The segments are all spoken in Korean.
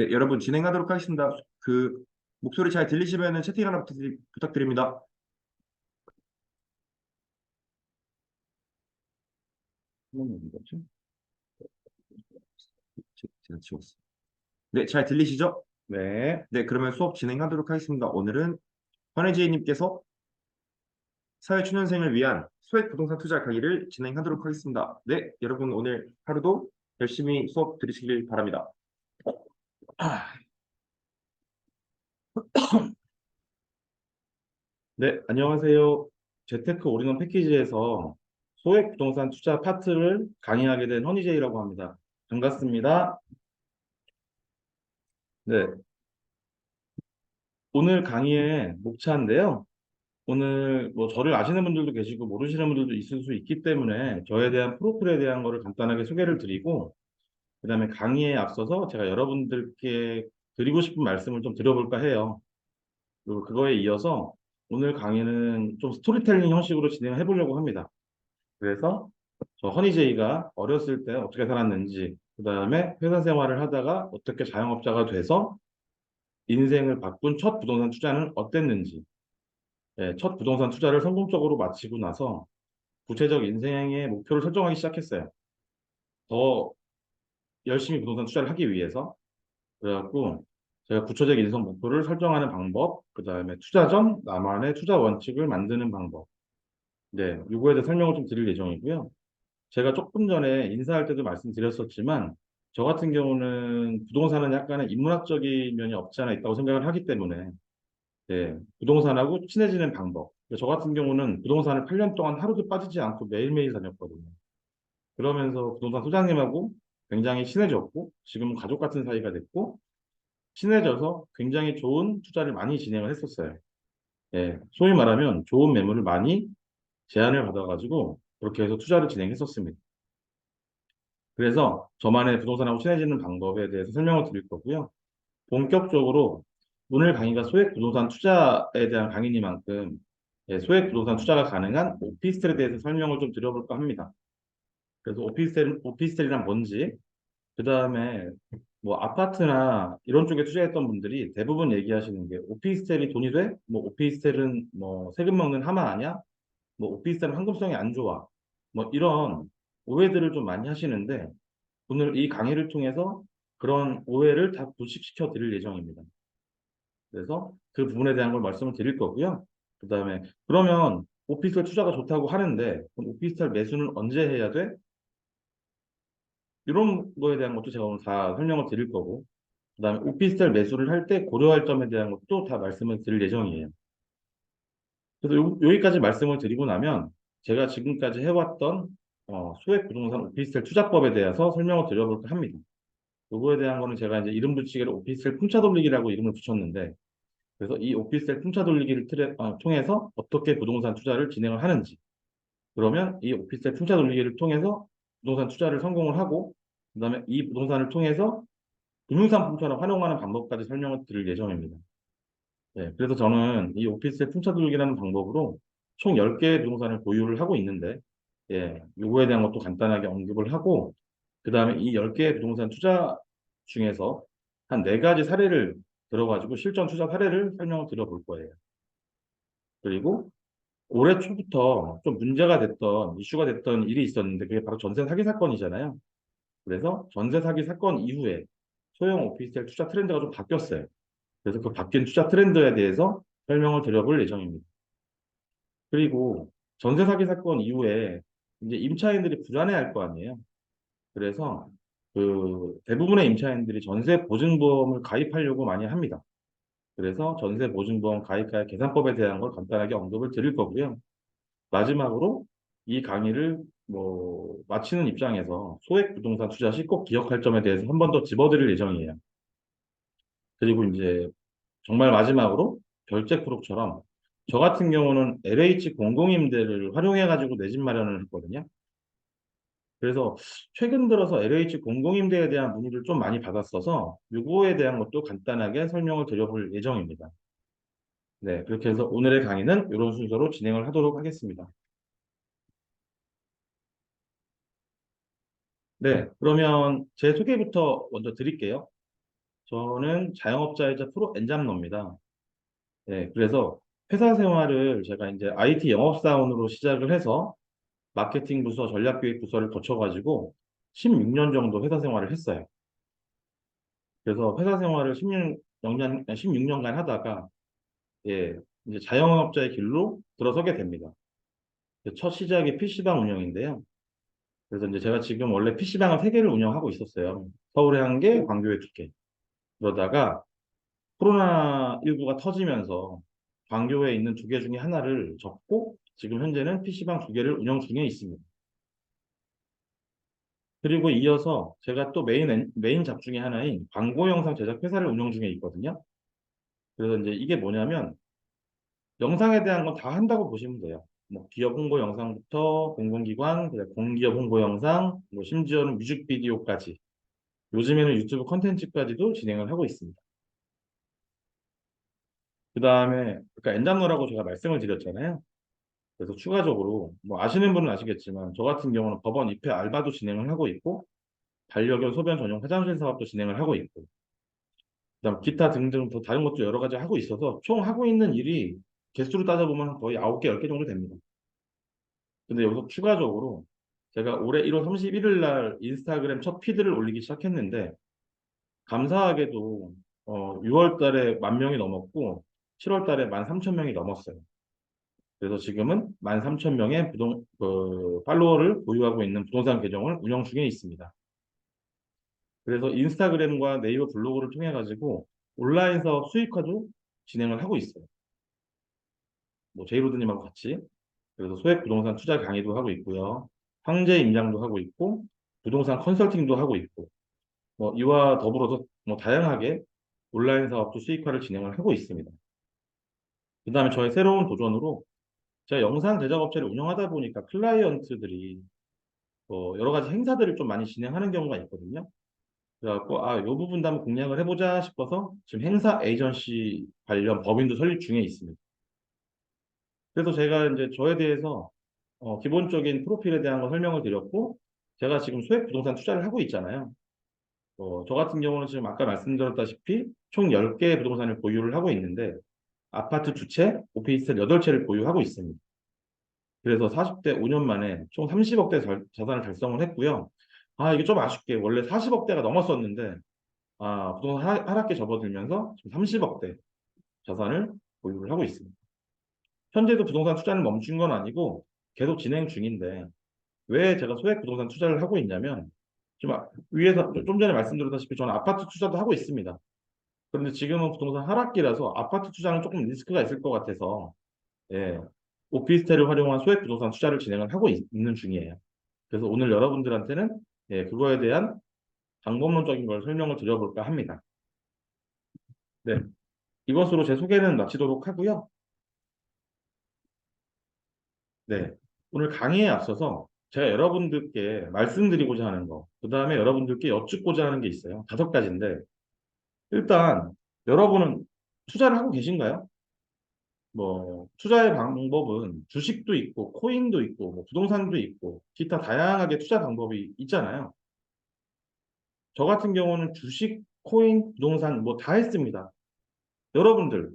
네, 여러분 진행하도록 하겠습니다. 목소리 잘 들리시면 채팅 하나 부탁드립니다. 뭐지? 제가 지웠어. 네, 잘 들리시죠? 네, 네, 그러면 수업 진행하도록 하겠습니다. 오늘은 현혜지님께서 사회초년생을 위한 소액 부동산 투자 강의를 진행하도록 하겠습니다. 네, 여러분 오늘 하루도 열심히 수업 들으시길 바랍니다. 네, 안녕하세요. 재테크 올인원 패키지에서 소액 부동산 투자 파트를 강의하게 된 허니제이라고 합니다. 반갑습니다. 네, 오늘 강의의 목차인데요. 오늘 뭐 저를 아시는 분들도 계시고 모르시는 분들도 있을 수 있기 때문에 저에 대한 프로필에 대한 거를 간단하게 소개를 드리고, 그다음에 강의에 앞서서 제가 여러분들께 드리고 싶은 말씀을 좀 드려볼까 해요. 그리고 그거에 이어서 오늘 강의는 좀 스토리텔링 형식으로 진행해 보려고 합니다. 그래서 저 허니제이가 어렸을 때 어떻게 살았는지, 그다음에 회사 생활을 하다가 어떻게 자영업자가 돼서 인생을 바꾼 첫 부동산 투자는 어땠는지, 첫 부동산 투자를 성공적으로 마치고 나서 구체적 인생의 목표를 설정하기 시작했어요. 더 열심히 부동산 투자를 하기 위해서. 그래갖고 제가 구체적 인생 목표를 설정하는 방법, 그다음에 투자 전 나만의 투자 원칙을 만드는 방법, 네, 요거에 대해 설명을 좀 드릴 예정이고요. 제가 조금 전에 인사할 때도 말씀드렸었지만, 저 같은 경우는 부동산은 약간의 인문학적인 면이 없지 않아 있다고 생각을 하기 때문에, 네, 부동산하고 친해지는 방법. 저 같은 경우는 부동산을 8년 동안 하루도 빠지지 않고 매일매일 다녔거든요. 그러면서 부동산 소장님하고 굉장히 친해졌고, 지금은 가족 같은 사이가 됐고, 친해져서 굉장히 좋은 투자를 많이 진행을 했었어요. 예, 소위 말하면 좋은 매물을 많이 제안을 받아가지고, 그렇게 해서 투자를 진행했었습니다. 그래서 저만의 부동산하고 친해지는 방법에 대해서 설명을 드릴 거고요. 본격적으로 오늘 강의가 소액 부동산 투자에 대한 강의니만큼, 소액 부동산 투자가 가능한 오피스텔에 대해서 설명을 좀 드려볼까 합니다. 그래서 오피스텔이란 뭔지, 그 다음에 뭐 아파트나 이런 쪽에 투자했던 분들이 대부분 얘기하시는 게 오피스텔이 돈이 돼? 뭐 오피스텔은 뭐 세금 먹는 하마 아니야? 뭐 오피스텔은 황금성이 안 좋아. 뭐 이런 오해들을 좀 많이 하시는데, 오늘 이 강의를 통해서 그런 오해를 다 불식시켜 드릴 예정입니다. 그래서 그 부분에 대한 걸 말씀을 드릴 거고요. 그 다음에 그러면 오피스텔 투자가 좋다고 하는데 그럼 오피스텔 매수는 언제 해야 돼? 이런 거에 대한 것도 제가 오늘 다 설명을 드릴 거고, 그 다음에 오피스텔 매수를 할 때 고려할 점에 대한 것도 다 말씀을 드릴 예정이에요. 그래서 여기까지 말씀을 드리고 나면 제가 지금까지 해왔던 소액 부동산 오피스텔 투자법에 대해서 설명을 드려볼까 합니다. 요거에 대한 거는 제가 이제 이름 붙이기를 오피스텔 풍차 돌리기라고 이름을 붙였는데, 그래서 이 오피스텔 풍차 돌리기를 통해서 어떻게 부동산 투자를 진행을 하는지, 그러면 이 오피스텔 풍차 돌리기를 통해서 부동산 투자를 성공을 하고, 그다음에 이 부동산을 통해서 금융상품처럼 활용하는 방법까지 설명을 드릴 예정입니다. 네, 그래서 저는 이 오피스텔 풍차 돌리기라는 방법으로 총 10개의 부동산을 보유를 하고 있는데, 요거에 대한 것도 간단하게 언급을 하고, 그 다음에 이 10개의 부동산 투자 중에서 한 4가지 사례를 들어가지고 실전 투자 사례를 설명을 드려볼 거예요. 그리고 올해 초부터 좀 문제가 됐던, 이슈가 됐던 일이 있었는데, 그게 바로 전세 사기 사건이잖아요. 그래서 전세 사기 사건 이후에 소형 오피스텔 투자 트렌드가 좀 바뀌었어요. 그래서 그 바뀐 투자 트렌드에 대해서 설명을 드려볼 예정입니다. 그리고 전세 사기 사건 이후에 이제 임차인들이 불안해할 거 아니에요. 그래서 그 대부분의 임차인들이 전세 보증보험을 가입하려고 많이 합니다. 그래서 전세 보증보험 가입가액 계산법에 대한 걸 간단하게 언급을 드릴 거고요. 마지막으로 이 강의를 뭐 마치는 입장에서 소액 부동산 투자 시 꼭 기억할 점에 대해서 한 번 더 집어드릴 예정이에요. 그리고 이제 정말 마지막으로 결제 프로처럼 저 같은 경우는 LH 공공임대를 활용해가지고 내 집 마련을 했거든요. 그래서 최근 들어서 LH 공공임대에 대한 문의를 좀 많이 받았어서 요거에 대한 것도 간단하게 설명을 드려볼 예정입니다. 네, 그렇게 해서 오늘의 강의는 이런 순서로 진행을 하도록 하겠습니다. 네, 그러면 제 소개부터 먼저 드릴게요. 저는 자영업자이자 프로 엔잡러입니다. 네, 그래서 회사 생활을 제가 이제 IT 영업사원으로 시작을 해서 마케팅 부서, 전략기획 부서를 거쳐가지고 16년 정도 회사 생활을 했어요. 그래서 회사 생활을 16년간 하다가 예, 이제 자영업자의 길로 들어서게 됩니다. 첫 시작이 PC방 운영인데요. 그래서 이제 제가 지금 원래 PC방을 3개를 운영하고 있었어요. 서울에 1개, 광교에 2개. 그러다가 코로나19가 터지면서 광교에 있는 2개 중에 하나를 접고 지금 현재는 PC방 2개를 운영 중에 있습니다. 그리고 이어서 제가 또 메인 잡 중에 하나인 광고 영상 제작 회사를 운영 중에 있거든요. 그래서 이제 이게 뭐냐면 영상에 대한 건 다 한다고 보시면 돼요. 뭐 기업 홍보 영상부터 공공기관, 그다음에 공기업 홍보 영상, 뭐 심지어는 뮤직비디오까지 요즘에는 유튜브 콘텐츠까지도 진행을 하고 있습니다. 그다음에 아까 엔잡러라고 제가 말씀을 드렸잖아요. 그래서 추가적으로 뭐 아시는 분은 아시겠지만 저 같은 경우는 법원 입회 알바도 진행을 하고 있고 반려견 소변 전용 화장실 사업도 진행을 하고 있고 그다음 기타 등등 또 다른 것도 여러 가지 하고 있어서 총 하고 있는 일이 개수로 따져보면 거의 9개, 10개 정도 됩니다. 근데 여기서 추가적으로 제가 올해 1월 31일 날 인스타그램 첫 피드를 올리기 시작했는데 감사하게도 6월 달에 10,000명이 넘었고 7월 달에 13,000명이 넘었어요. 그래서 지금은 13,000명의 팔로워를 보유하고 있는 부동산 계정을 운영 중에 있습니다. 그래서 인스타그램과 네이버 블로그를 통해 가지고 온라인 사업 수익화도 진행을 하고 있어요. 뭐 제이로드님하고 같이. 그래서 소액 부동산 투자 강의도 하고 있고요. 황제 임장도 하고 있고 부동산 컨설팅도 하고 있고 뭐 이와 더불어서 뭐 다양하게 온라인 사업도 수익화를 진행을 하고 있습니다. 그다음에 저의 새로운 도전으로 제가 영상 제작 업체를 운영하다 보니까 클라이언트들이 여러 가지 행사들을 좀 많이 진행하는 경우가 있거든요. 그래갖고 이 부분도 한번 공략을 해보자 싶어서 지금 행사 에이전시 관련 법인도 설립 중에 있습니다. 그래서 제가 이제 저에 대해서 기본적인 프로필에 대한 거 설명을 드렸고 제가 지금 소액 부동산 투자를 하고 있잖아요. 저 같은 경우는 지금 아까 말씀드렸다시피 총 10개의 부동산을 보유를 하고 있는데 아파트 2채, 오피스텔 8채를 보유하고 있습니다. 그래서 40대 5년 만에 총 30억대 자산을 달성을 했고요. 이게 좀 아쉽게 원래 40억대가 넘었었는데 부동산 하락기에 접어들면서 지금 30억대 자산을 보유를 하고 있습니다. 현재도 부동산 투자는 멈춘 건 아니고 계속 진행 중인데 왜 제가 소액 부동산 투자를 하고 있냐면 좀 위에서 좀 전에 말씀드렸다시피 저는 아파트 투자도 하고 있습니다. 그런데 지금은 부동산 하락기라서 아파트 투자는 조금 리스크가 있을 것 같아서 예, 오피스텔을 활용한 소액 부동산 투자를 진행을 하고 있는 중이에요. 그래서 오늘 여러분들한테는 그거에 대한 방법론적인 걸 설명을 드려볼까 합니다. 네, 이것으로 제 소개는 마치도록 하고요. 네, 오늘 강의에 앞서서 제가 여러분들께 말씀드리고자 하는 거, 그 다음에 여러분들께 여쭙고자 하는 게 있어요. 5가지인데, 일단 여러분은 투자를 하고 계신가요? 뭐 투자의 방법은 주식도 있고 코인도 있고 뭐 부동산도 있고 기타 다양하게 투자 방법이 있잖아요. 저 같은 경우는 주식, 코인, 부동산 뭐 다 했습니다.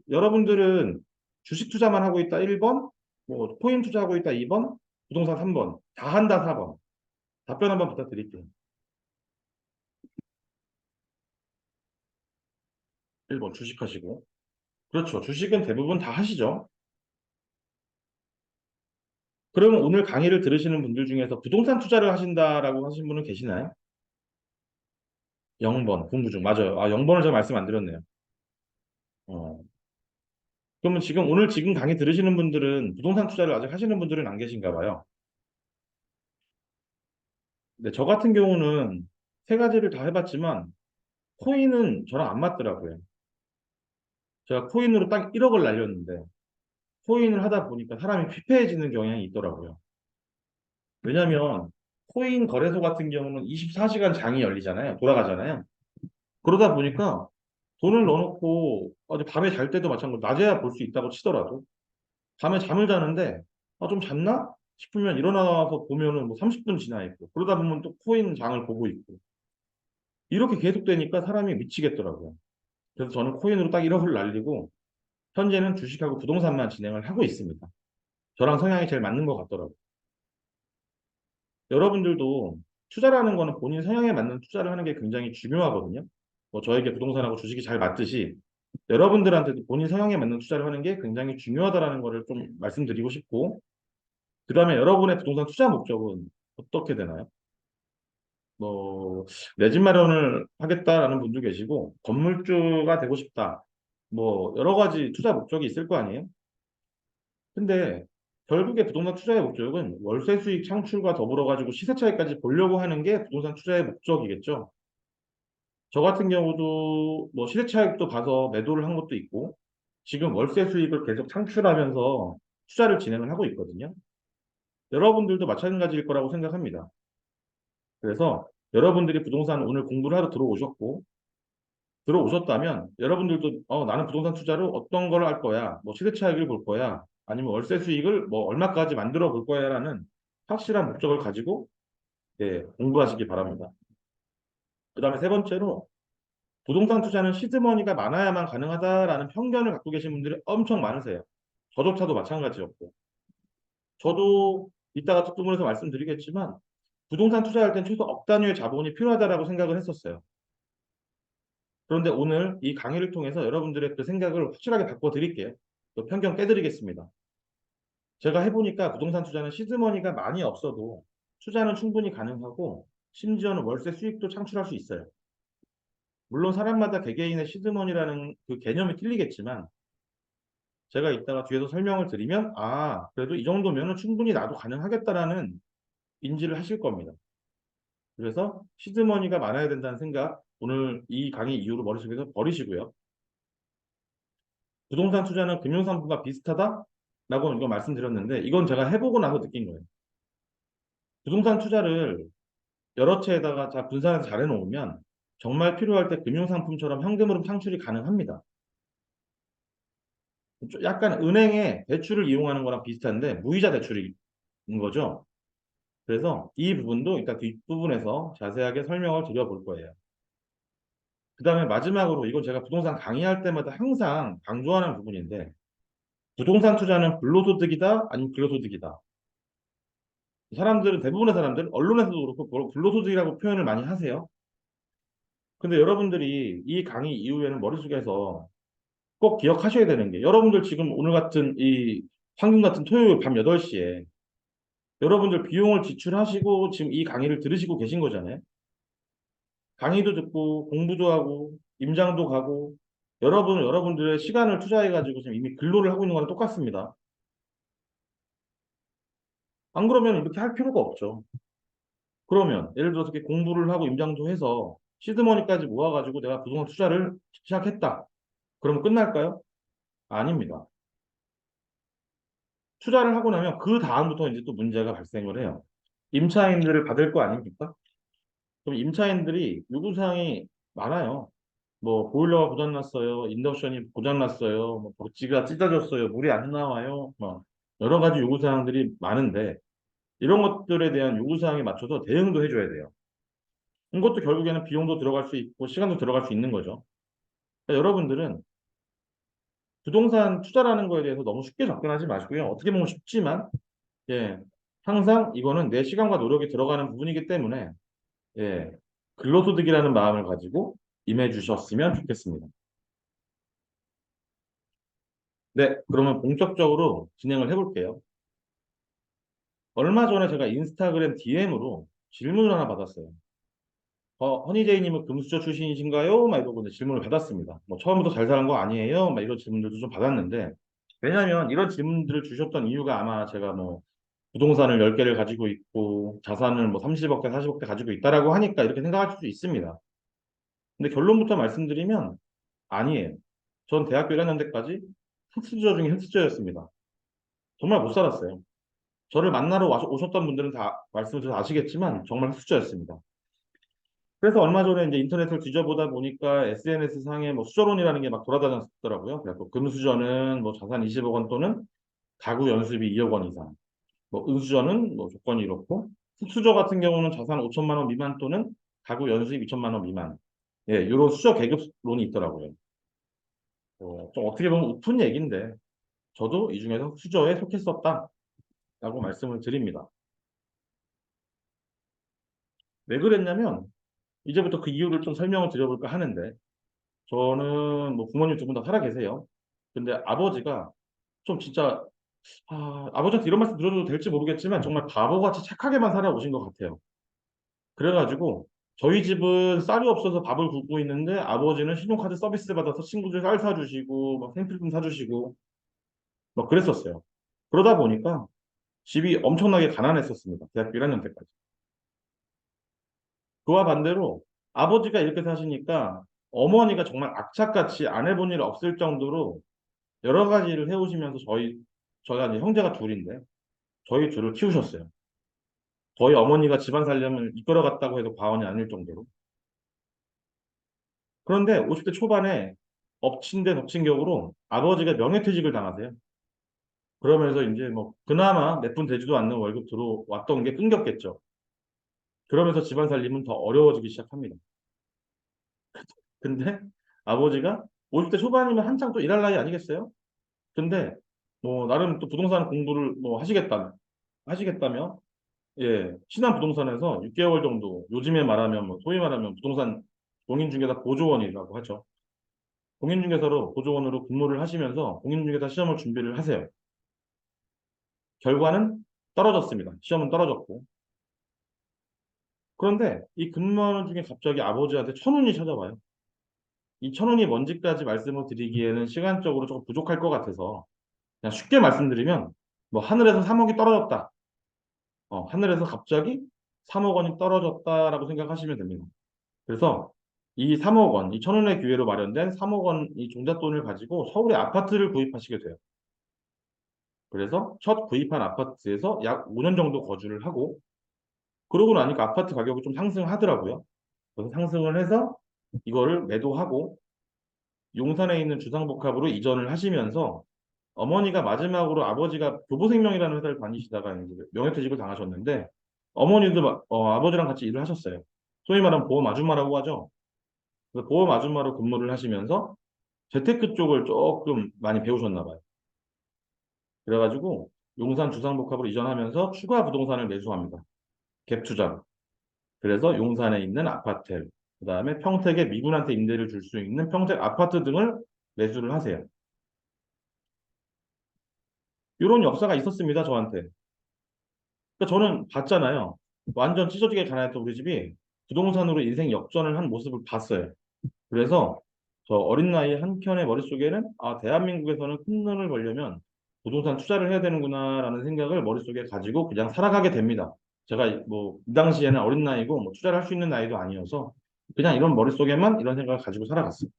여러분들은 주식 투자만 하고 있다 1번, 뭐 코인 투자하고 있다 2번, 부동산 3번, 다 한다 4번. 답변 한번 부탁드릴게요. 1번 주식 하시고. 그렇죠. 주식은 대부분 다 하시죠. 그러면 오늘 강의를 들으시는 분들 중에서 부동산 투자를 하신다라고 하신 분은 계시나요? 0번 공부 중 맞아요. 0번을 제가 말씀 안 드렸네요. 어. 그러면 지금 강의 들으시는 분들은 부동산 투자를 아직 하시는 분들은 안 계신가 봐요. 근데 저 같은 경우는 3가지를 다 해봤지만 코인은 저랑 안 맞더라고요. 제가 코인으로 딱 1억을 날렸는데 코인을 하다 보니까 사람이 피폐해지는 경향이 있더라고요. 왜냐하면 코인 거래소 같은 경우는 24시간 장이 열리잖아요. 돌아가잖아요. 그러다 보니까 돈을 넣어놓고 어제 밤에 잘 때도 마찬가지로 낮에야 볼 수 있다고 치더라도 밤에 잠을 자는데 좀 잤나 싶으면 일어나서 보면은 뭐 30분 지나 있고 그러다 보면 또 코인 장을 보고 있고 이렇게 계속되니까 사람이 미치겠더라고요. 그래서 저는 코인으로 딱 1억을 날리고 현재는 주식하고 부동산만 진행을 하고 있습니다. 저랑 성향이 제일 맞는 것 같더라고요. 여러분들도 투자라는 거는 본인 성향에 맞는 투자를 하는 게 굉장히 중요하거든요. 뭐 저에게 부동산하고 주식이 잘 맞듯이 여러분들한테도 본인 성향에 맞는 투자를 하는 게 굉장히 중요하다라는 거를 좀 말씀드리고 싶고, 그 다음에 여러분의 부동산 투자 목적은 어떻게 되나요? 뭐, 내 집 마련을 하겠다라는 분도 계시고, 건물주가 되고 싶다. 뭐, 여러 가지 투자 목적이 있을 거 아니에요? 근데 결국에 부동산 투자의 목적은 월세 수익 창출과 더불어 가지고 시세 차익까지 보려고 하는 게 부동산 투자의 목적이겠죠. 저 같은 경우도 뭐 시세 차익도 봐서 매도를 한 것도 있고, 지금 월세 수익을 계속 창출하면서 투자를 진행을 하고 있거든요. 여러분들도 마찬가지일 거라고 생각합니다. 그래서 여러분들이 부동산 오늘 공부를 하러 들어오셨다면 여러분들도 나는 부동산 투자로 어떤 걸 할 거야, 뭐 시세 차익을 볼 거야, 아니면 월세 수익을 뭐 얼마까지 만들어 볼 거야라는 확실한 목적을 가지고 공부하시기 바랍니다. 그다음에 세 번째로 부동산 투자는 시드머니가 많아야만 가능하다라는 편견을 갖고 계신 분들이 엄청 많으세요. 저조차도 마찬가지였고, 저도 이따가 또 부분에서 말씀드리겠지만 부동산 투자할 땐 최소 억 단위의 자본이 필요하다라고 생각을 했었어요. 그런데 오늘 이 강의를 통해서 여러분들의 그 생각을 확실하게 바꿔드릴게요. 또 편견 깨드리겠습니다. 제가 해보니까 부동산 투자는 시드머니가 많이 없어도 투자는 충분히 가능하고 심지어는 월세 수익도 창출할 수 있어요. 물론 사람마다 개개인의 시드머니라는 그 개념이 틀리겠지만 제가 이따가 뒤에서 설명을 드리면 그래도 이 정도면은 충분히 나도 가능하겠다라는 인지를 하실 겁니다. 그래서 시드머니가 많아야 된다는 생각 오늘 이 강의 이후로 머릿속에서 버리시고요. 부동산 투자는 금융상품과 비슷하다? 라고 이거 말씀드렸는데 이건 제가 해보고 나서 느낀 거예요. 부동산 투자를 여러 채에다가 분산해서 잘 해놓으면 정말 필요할 때 금융상품처럼 현금으로 창출이 가능합니다. 약간 은행의 대출을 이용하는 거랑 비슷한데 무이자 대출인 거죠. 그래서 이 부분도 이따 뒷부분에서 자세하게 설명을 드려볼 거예요. 그 다음에 마지막으로 이건 제가 부동산 강의할 때마다 항상 강조하는 부분인데 부동산 투자는 불로소득이다 아니면 근로소득이다. 대부분의 사람들은 언론에서도 그렇고 그걸 불로소득이라고 표현을 많이 하세요. 근데 여러분들이 이 강의 이후에는 머릿속에서 꼭 기억하셔야 되는 게 여러분들 지금 오늘 같은 이 황금 같은 토요일 밤 8시에 여러분들 비용을 지출하시고 지금 이 강의를 들으시고 계신 거잖아요. 강의도 듣고 공부도 하고 임장도 가고 여러분들의 시간을 투자해가지고 지금 이미 근로를 하고 있는 거랑 똑같습니다. 안 그러면 이렇게 할 필요가 없죠. 그러면 예를 들어서 이렇게 공부를 하고 임장도 해서 시드머니까지 모아가지고 내가 부동산 투자를 시작했다. 그러면 끝날까요? 아닙니다. 투자를 하고 나면 그 다음부터 이제 또 문제가 발생을 해요. 임차인들을 받을 거 아닙니까? 그럼 임차인들이 요구사항이 많아요. 뭐 보일러가 고장났어요, 인덕션이 고장났어요, 뭐 벽지가 찢어졌어요, 물이 안 나와요, 뭐 여러 가지 요구사항들이 많은데 이런 것들에 대한 요구사항에 맞춰서 대응도 해줘야 돼요. 이것도 결국에는 비용도 들어갈 수 있고 시간도 들어갈 수 있는 거죠. 그러니까 여러분들은 부동산 투자라는 거에 대해서 너무 쉽게 접근하지 마시고요. 어떻게 보면 쉽지만 예, 항상 이거는 내 시간과 노력이 들어가는 부분이기 때문에 예, 근로소득이라는 마음을 가지고 임해 주셨으면 좋겠습니다. 네, 그러면 본격적으로 진행을 해볼게요. 얼마 전에 제가 인스타그램 DM으로 질문을 하나 받았어요. 허니제이님은 금수저 출신이신가요? 막 이러고 이제 질문을 받았습니다. 뭐 처음부터 잘 사는 거 아니에요? 막 이런 질문들도 좀 받았는데 왜냐하면 이런 질문들을 주셨던 이유가 아마 제가 뭐 부동산을 10개를 가지고 있고 자산을 뭐 30억 대, 40억 대 가지고 있다라고 하니까 이렇게 생각할 수 있습니다. 근데 결론부터 말씀드리면 아니에요. 전 대학교 1학년 때까지 흑수저 중에 흑수저였습니다. 정말 못 살았어요. 저를 만나러 오셨던 분들은 다 말씀을 좀 아시겠지만 정말 흑수저였습니다. 그래서 얼마 전에 이제 인터넷을 뒤져보다 보니까 SNS 상에 뭐 수저론이라는 게 막 돌아다녔더라고요. 그래서 금수저는 뭐 자산 20억 원 또는 가구 연수비 2억 원 이상. 뭐 은수저는 뭐 조건이 이렇고 흑수저 같은 경우는 자산 5천만 원 미만 또는 가구 연수입 2천만 원 미만. 예, 이런 수저 계급론이 있더라고요. 좀 어떻게 보면 우픈 얘기인데 저도 이 중에서 수저에 속했었다라고 말씀을 드립니다. 왜 그랬냐면 이제부터 그 이유를 좀 설명을 드려볼까 하는데 저는 뭐 부모님 두 분 다 살아 계세요. 근데 아버지가 좀 진짜 아버지한테 이런 말씀 드려도 될지 모르겠지만 정말 바보같이 착하게만 살아오신 것 같아요. 그래가지고 저희 집은 쌀이 없어서 밥을 굶고 있는데 아버지는 신용카드 서비스 받아서 친구들 쌀 사주시고 막 생필품 사주시고 막 그랬었어요. 그러다 보니까 집이 엄청나게 가난했었습니다. 대학교 1학년 때까지. 그와 반대로 아버지가 이렇게 사시니까 어머니가 정말 악착같이 안 해본 일 없을 정도로 여러 가지를 해오시면서 저희가 이제 형제가 둘인데 저희 둘을 키우셨어요. 거의 어머니가 집안 살림을 이끌어갔다고 해도 과언이 아닐 정도로. 그런데 50대 초반에 엎친 데 덮친 격으로 아버지가 명예퇴직을 당하세요. 그러면서 이제 뭐 그나마 몇 푼 되지도 않는 월급 들어왔던 게 끊겼겠죠. 그러면서 집안 살림은 더 어려워지기 시작합니다. 근데 아버지가 50대 초반이면 한창 또 일할 나이 아니겠어요? 근데 뭐 나름 또 부동산 공부를 뭐 하시겠다며 신한 부동산에서 6개월 정도 요즘에 말하면 뭐 소위 말하면 부동산 공인중개사 보조원이라고 하죠. 공인중개사로 보조원으로 근무를 하시면서 공인중개사 시험을 준비를 하세요. 결과는 떨어졌습니다. 시험은 떨어졌고. 그런데 이 근무하는 중에 갑자기 아버지한테 천운이 찾아와요. 이 천운이 뭔지까지 말씀을 드리기에는 시간적으로 조금 부족할 것 같아서 그냥 쉽게 말씀드리면 뭐 하늘에서 3억이 떨어졌다. 하늘에서 갑자기 3억 원이 떨어졌다라고 생각하시면 됩니다. 그래서 이 3억 원, 이 천운의 기회로 마련된 3억 원 이 종잣돈을 가지고 서울에 아파트를 구입하시게 돼요. 그래서 첫 구입한 아파트에서 약 5년 정도 거주를 하고 그러고 나니까 아파트 가격이 좀 상승하더라고요. 그래서 상승을 해서 이거를 매도하고 용산에 있는 주상복합으로 이전을 하시면서 어머니가 마지막으로 아버지가 교보생명이라는 회사를 다니시다가 이제 명예퇴직을 당하셨는데 어머니도 아버지랑 같이 일을 하셨어요. 소위 말하면 보험 아줌마라고 하죠. 그래서 보험 아줌마로 근무를 하시면서 재테크 쪽을 조금 많이 배우셨나 봐요. 그래가지고 용산 주상복합으로 이전하면서 추가 부동산을 매수합니다. 갭 투자. 그래서 용산에 있는 아파트, 그다음에 평택에 미군한테 임대를 줄 수 있는 평택 아파트 등을 매수를 하세요. 이런 역사가 있었습니다, 저한테. 그러니까 저는 봤잖아요. 완전 찢어지게 가난했던 우리 집이 부동산으로 인생 역전을 한 모습을 봤어요. 그래서 저 어린 나이 한켠의 머릿속에는 대한민국에서는 큰 돈을 벌려면 부동산 투자를 해야 되는구나라는 생각을 머릿속에 가지고 그냥 살아가게 됩니다. 제가 뭐 이 당시에는 어린 나이고 뭐 투자를 할 수 있는 나이도 아니어서 그냥 이런 머릿속에만 이런 생각을 가지고 살아갔어요.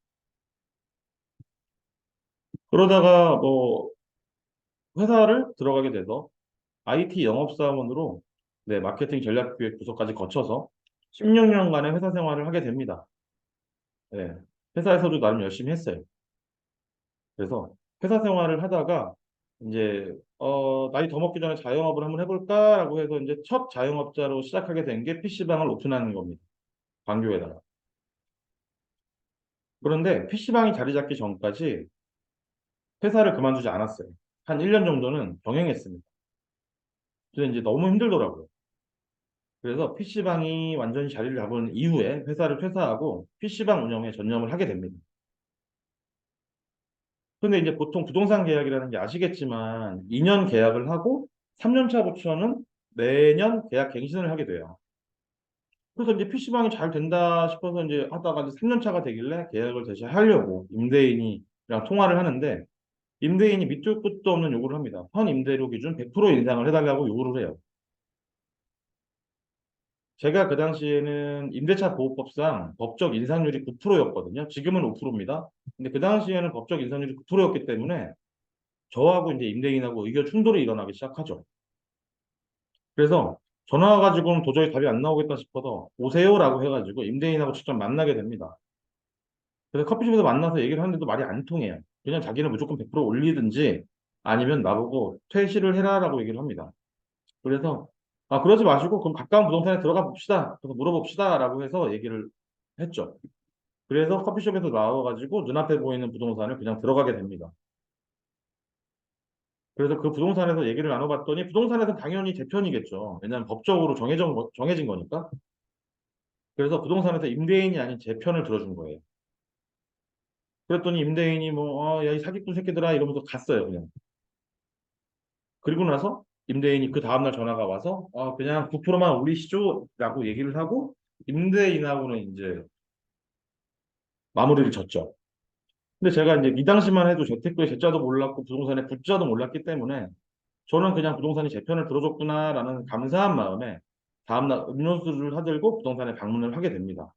그러다가 뭐 회사를 들어가게 돼서 IT 영업사원으로 마케팅 전략기획 부서까지 거쳐서 16년간의 회사 생활을 하게 됩니다. 네, 회사에서도 나름 열심히 했어요. 그래서 회사 생활을 하다가 이제 나이 더 먹기 전에 자영업을 한번 해볼까라고 해서 이제 첫 자영업자로 시작하게 된 게 PC방을 오픈하는 겁니다. 광교에다가. 그런데 PC방이 자리 잡기 전까지 회사를 그만두지 않았어요. 한 1년 정도는 병행했습니다. 근데 이제 너무 힘들더라고요. 그래서 PC방이 완전히 자리를 잡은 이후에 회사를 퇴사하고 PC방 운영에 전념을 하게 됩니다. 근데 이제 보통 부동산 계약이라는 게 아시겠지만 2년 계약을 하고 3년 차부터는 매년 계약 갱신을 하게 돼요. 그래서 이제 PC방이 잘 된다 싶어서 이제 하다가 이제 3년 차가 되길래 계약을 다시 하려고 임대인이랑 통화를 하는데 임대인이 밑도 끝도 없는 요구를 합니다. 현 임대료 기준 100% 인상을 해달라고 요구를 해요. 제가 그 당시에는 임대차 보호법상 법적 인상률이 9%였거든요. 지금은 5%입니다. 근데 그 당시에는 법적 인상률이 9%였기 때문에 저하고 이제 임대인하고 의견 충돌이 일어나기 시작하죠. 그래서 전화 와가지고는 도저히 답이 안 나오겠다 싶어서 오세요라고 해가지고 임대인하고 직접 만나게 됩니다. 그래서 커피숍에서 만나서 얘기를 하는데도 말이 안 통해요. 그냥 자기는 무조건 100% 올리든지 아니면 나보고 퇴실을 해라라고 얘기를 합니다. 그래서 그러지 마시고 그럼 가까운 부동산에 들어가 봅시다. 그래서 물어봅시다라고 해서 얘기를 했죠. 그래서 커피숍에서 나와가지고 눈앞에 보이는 부동산을 그냥 들어가게 됩니다. 그래서 그 부동산에서 얘기를 나눠봤더니 부동산에서 당연히 제 편이겠죠. 왜냐하면 법적으로 정해진 거니까. 그래서 부동산에서 임대인이 아닌 제 편을 들어준 거예요. 그랬더니 임대인이 뭐, 야, 이 사기꾼 새끼들아 이러면서 갔어요, 그냥. 그리고 나서 임대인이 그 다음날 전화가 와서, 그냥 9%만 올리시죠? 라고 얘기를 하고, 임대인하고는 이제 마무리를 졌죠. 근데 제가 이제 이 당시만 해도 재테크의 재자도 몰랐고, 부동산의 부자도 몰랐기 때문에, 저는 그냥 부동산이 제 편을 들어줬구나라는 감사한 마음에, 다음날 음료수를 사들고 부동산에 방문을 하게 됩니다.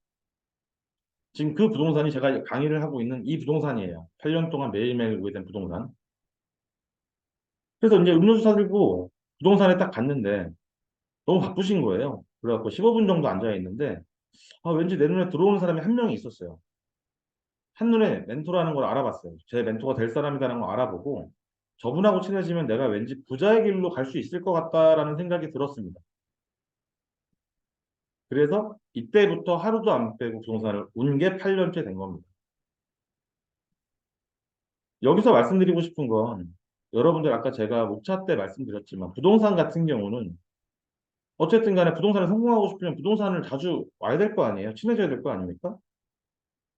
지금 그 부동산이 제가 강의를 하고 있는 이 부동산이에요. 8년 동안 매일매일 오게 된 부동산. 그래서 이제 음료수 사들고 부동산에 딱 갔는데 너무 바쁘신 거예요. 그래갖고 15분 정도 앉아 있는데 왠지 내 눈에 들어오는 사람이 한 명이 있었어요. 한눈에 멘토라는 걸 알아봤어요. 제 멘토가 될 사람이라는 걸 알아보고 저분하고 친해지면 내가 왠지 부자의 길로 갈 수 있을 것 같다라는 생각이 들었습니다. 그래서 이때부터 하루도 안 빼고 부동산을 운 게 8년째 된 겁니다. 여기서 말씀드리고 싶은 건 여러분들 아까 제가 목차 때 말씀드렸지만 부동산 같은 경우는 어쨌든 간에 부동산에 성공하고 싶으면 부동산을 자주 와야 될 거 아니에요. 친해져야 될 거 아닙니까?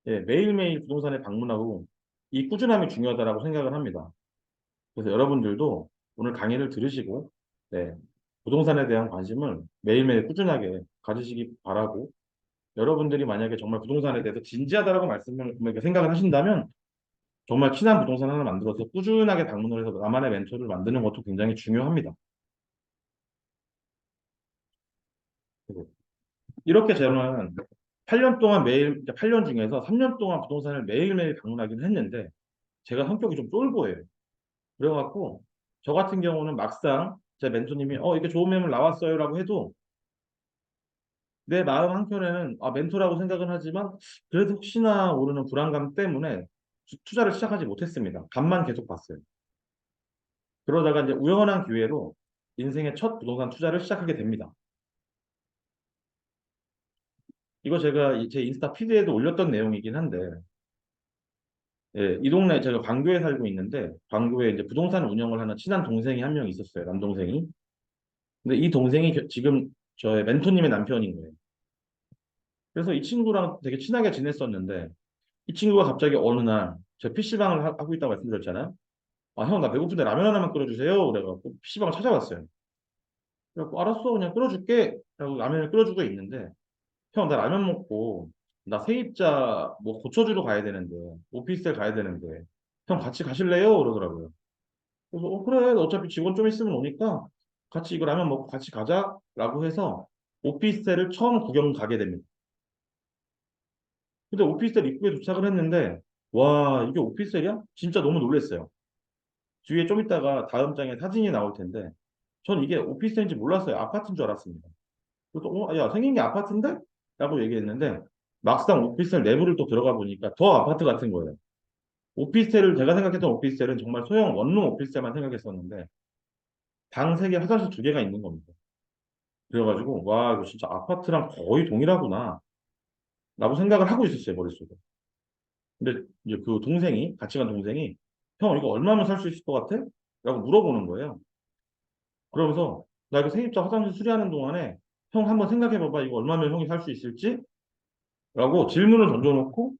예, 매일매일 부동산에 방문하고 이 꾸준함이 중요하다고 생각을 합니다. 그래서 여러분들도 오늘 강의를 들으시고 네, 부동산에 대한 관심을 매일매일 꾸준하게 가지시기 바라고 여러분들이 만약에 정말 부동산에 대해서 진지하다라고 말씀을 이렇게 생각을 하신다면 정말 친한 부동산 하나 만들어서 꾸준하게 방문을 해서 나만의 멘토를 만드는 것도 굉장히 중요합니다. 그리고 이렇게 저는 8년 동안 매일, 8년 중에서 3년 동안 부동산을 매일매일 방문하긴 했는데 제가 성격이 좀 쫄보예요. 그래갖고 저 같은 경우는 막상 제 멘토님이 이게 좋은 매물 나왔어요라고 해도 내 마음 한켠에는 멘토라고 생각은 하지만 그래도 혹시나 모르는 불안감 때문에 투자를 시작하지 못했습니다. 간만 계속 봤어요. 그러다가 이제 우연한 기회로 인생의 첫 부동산 투자를 시작하게 됩니다. 이거 제가 제 인스타 피드에도 올렸던 내용이긴 한데, 예, 이 동네 제가 광교에 살고 있는데, 광교에 이제 부동산 운영을 하는 친한 동생이 한 명 있었어요, 남동생이. 근데 이 동생이 지금 저의 멘토님의 남편인 거예요. 그래서 이 친구랑 되게 친하게 지냈었는데, 이 친구가 갑자기 어느 날, 제 PC방을 하고 있다고 말씀드렸잖아요. 형, 나 배고픈데 라면 하나만 끓여주세요. 그래갖고 PC방을 찾아왔어요. 그래갖고 알았어, 그냥 끓여줄게. 라고 라면을 끓여주고 있는데, 형, 나 라면 먹고, 나 세입자 뭐 고쳐주러 가야 되는데, 오피스텔 가야 되는데, 형 같이 가실래요? 그러더라고요. 그래서, 그래. 어차피 직원 좀 있으면 오니까 같이 이거 라면 먹고 같이 가자. 라고 해서 오피스텔을 처음 구경 가게 됩니다. 근데 오피스텔 입구에 도착을 했는데, 와, 이게 오피스텔이야? 진짜 너무 놀랐어요. 뒤에 좀 있다가 다음 장에 사진이 나올 텐데, 전 이게 오피스텔인지 몰랐어요. 아파트인 줄 알았습니다. 그래서, 야, 생긴 게 아파트인데? 라고 얘기했는데, 막상 오피스텔 내부를 또 들어가 보니까 더 아파트 같은 거예요. 오피스텔을, 제가 생각했던 오피스텔은 정말 소형 원룸 오피스텔만 생각했었는데, 방 3개, 화장실 2개가 있는 겁니다. 그래가지고, 와, 이거 진짜 아파트랑 거의 동일하구나. 라고 생각을 하고 있었어요, 머릿속에. 근데 이제 그 동생이, 같이 간 동생이, 형, 이거 얼마면 살 수 있을 것 같아? 라고 물어보는 거예요. 그러면서, 나 이거 세입자 화장실 수리하는 동안에, 형 한번 생각해봐봐. 이거 얼마면 형이 살 수 있을지? 라고 질문을 던져놓고,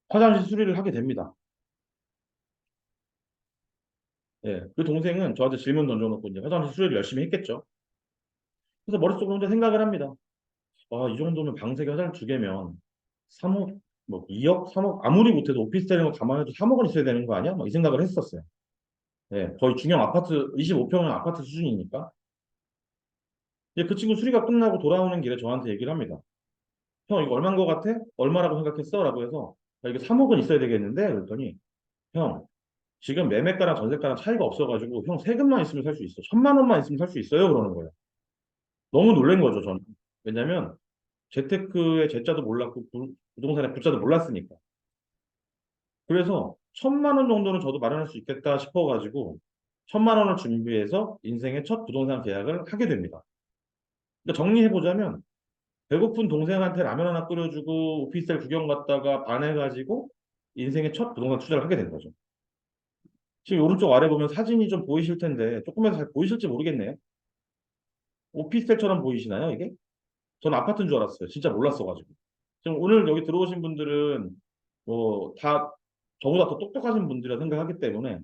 화장실 수리를 하게 됩니다. 예, 그 동생은 저한테 질문 던져놓고 이제 화장실 수리를 열심히 했겠죠. 그래서 머릿속으로 혼자 생각을 합니다. 이 정도면 방세개 화장실 2개면 3억, 뭐 2억, 3억, 아무리 못해도 오피스텔인 거 감안해도 3억은 있어야 되는 거 아니야? 막 이 생각을 했었어요. 예, 거의 중형 아파트, 25평형 아파트 수준이니까. 이제 그 친구 수리가 끝나고 돌아오는 길에 저한테 얘기를 합니다. 형, 이거 얼마인 거 같아? 얼마라고 생각했어? 라고 해서, 야, 이거 3억은 있어야 되겠는데? 그랬더니, 형, 지금 매매가랑 전세가랑 차이가 없어가지고 형 세금만 있으면 살 수 있어. 1,000만 원만 있으면 살 수 있어요. 그러는 거예요. 너무 놀란 거죠, 저는. 왜냐면 재테크의 재자도 몰랐고 부동산의 부자도 몰랐으니까. 그래서 1,000만 원 정도는 저도 마련할 수 있겠다 싶어가지고 1,000만 원을 준비해서 인생의 첫 부동산 계약을 하게 됩니다. 그러니까 정리해보자면 배고픈 동생한테 라면 하나 끓여주고 오피스텔 구경 갔다가 반해가지고 인생의 첫 부동산 투자를 하게 된 거죠. 지금 오른쪽 아래 보면 사진이 좀 보이실 텐데 조금만 잘 보이실지 모르겠네요. 오피스텔처럼 보이시나요, 이게? 저는 아파트인 줄 알았어요. 진짜 몰랐어가지고. 지금 오늘 여기 들어오신 분들은 뭐 다 저보다 더 똑똑하신 분들이라 생각하기 때문에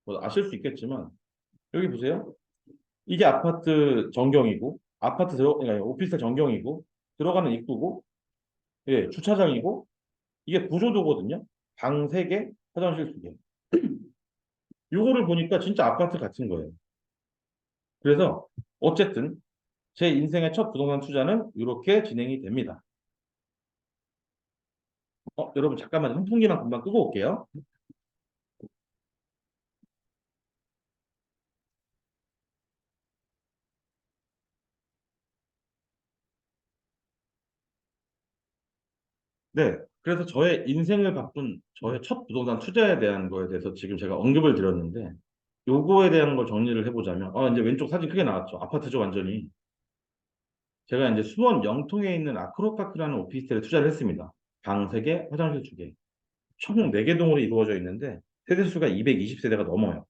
뭐 아실 수 있겠지만 여기 보세요. 이게 아파트 전경이고 그러니까 오피스텔 전경이고 들어가는 입구고 예, 주차장이고 이게 구조도거든요. 방 3개, 화장실 2개. 요거를 보니까 진짜 아파트 같은 거예요. 그래서 어쨌든 제 인생의 첫 부동산 투자는 이렇게 진행이 됩니다. 여러분 잠깐만 선풍기만 금방 끄고 올게요. 네. 그래서 저의 인생을 바꾼 저의 첫 부동산 투자에 대한 거에 대해서 지금 제가 언급을 드렸는데 요거에 대한 걸 정리를 해보자면 이제 왼쪽 사진 크게 나왔죠. 아파트죠, 완전히. 제가 이제 수원 영통에 있는 아크로파크라는 오피스텔에 투자를 했습니다. 방 3개, 화장실 2개. 총 4개 동으로 이루어져 있는데 세대수가 220세대가 넘어요.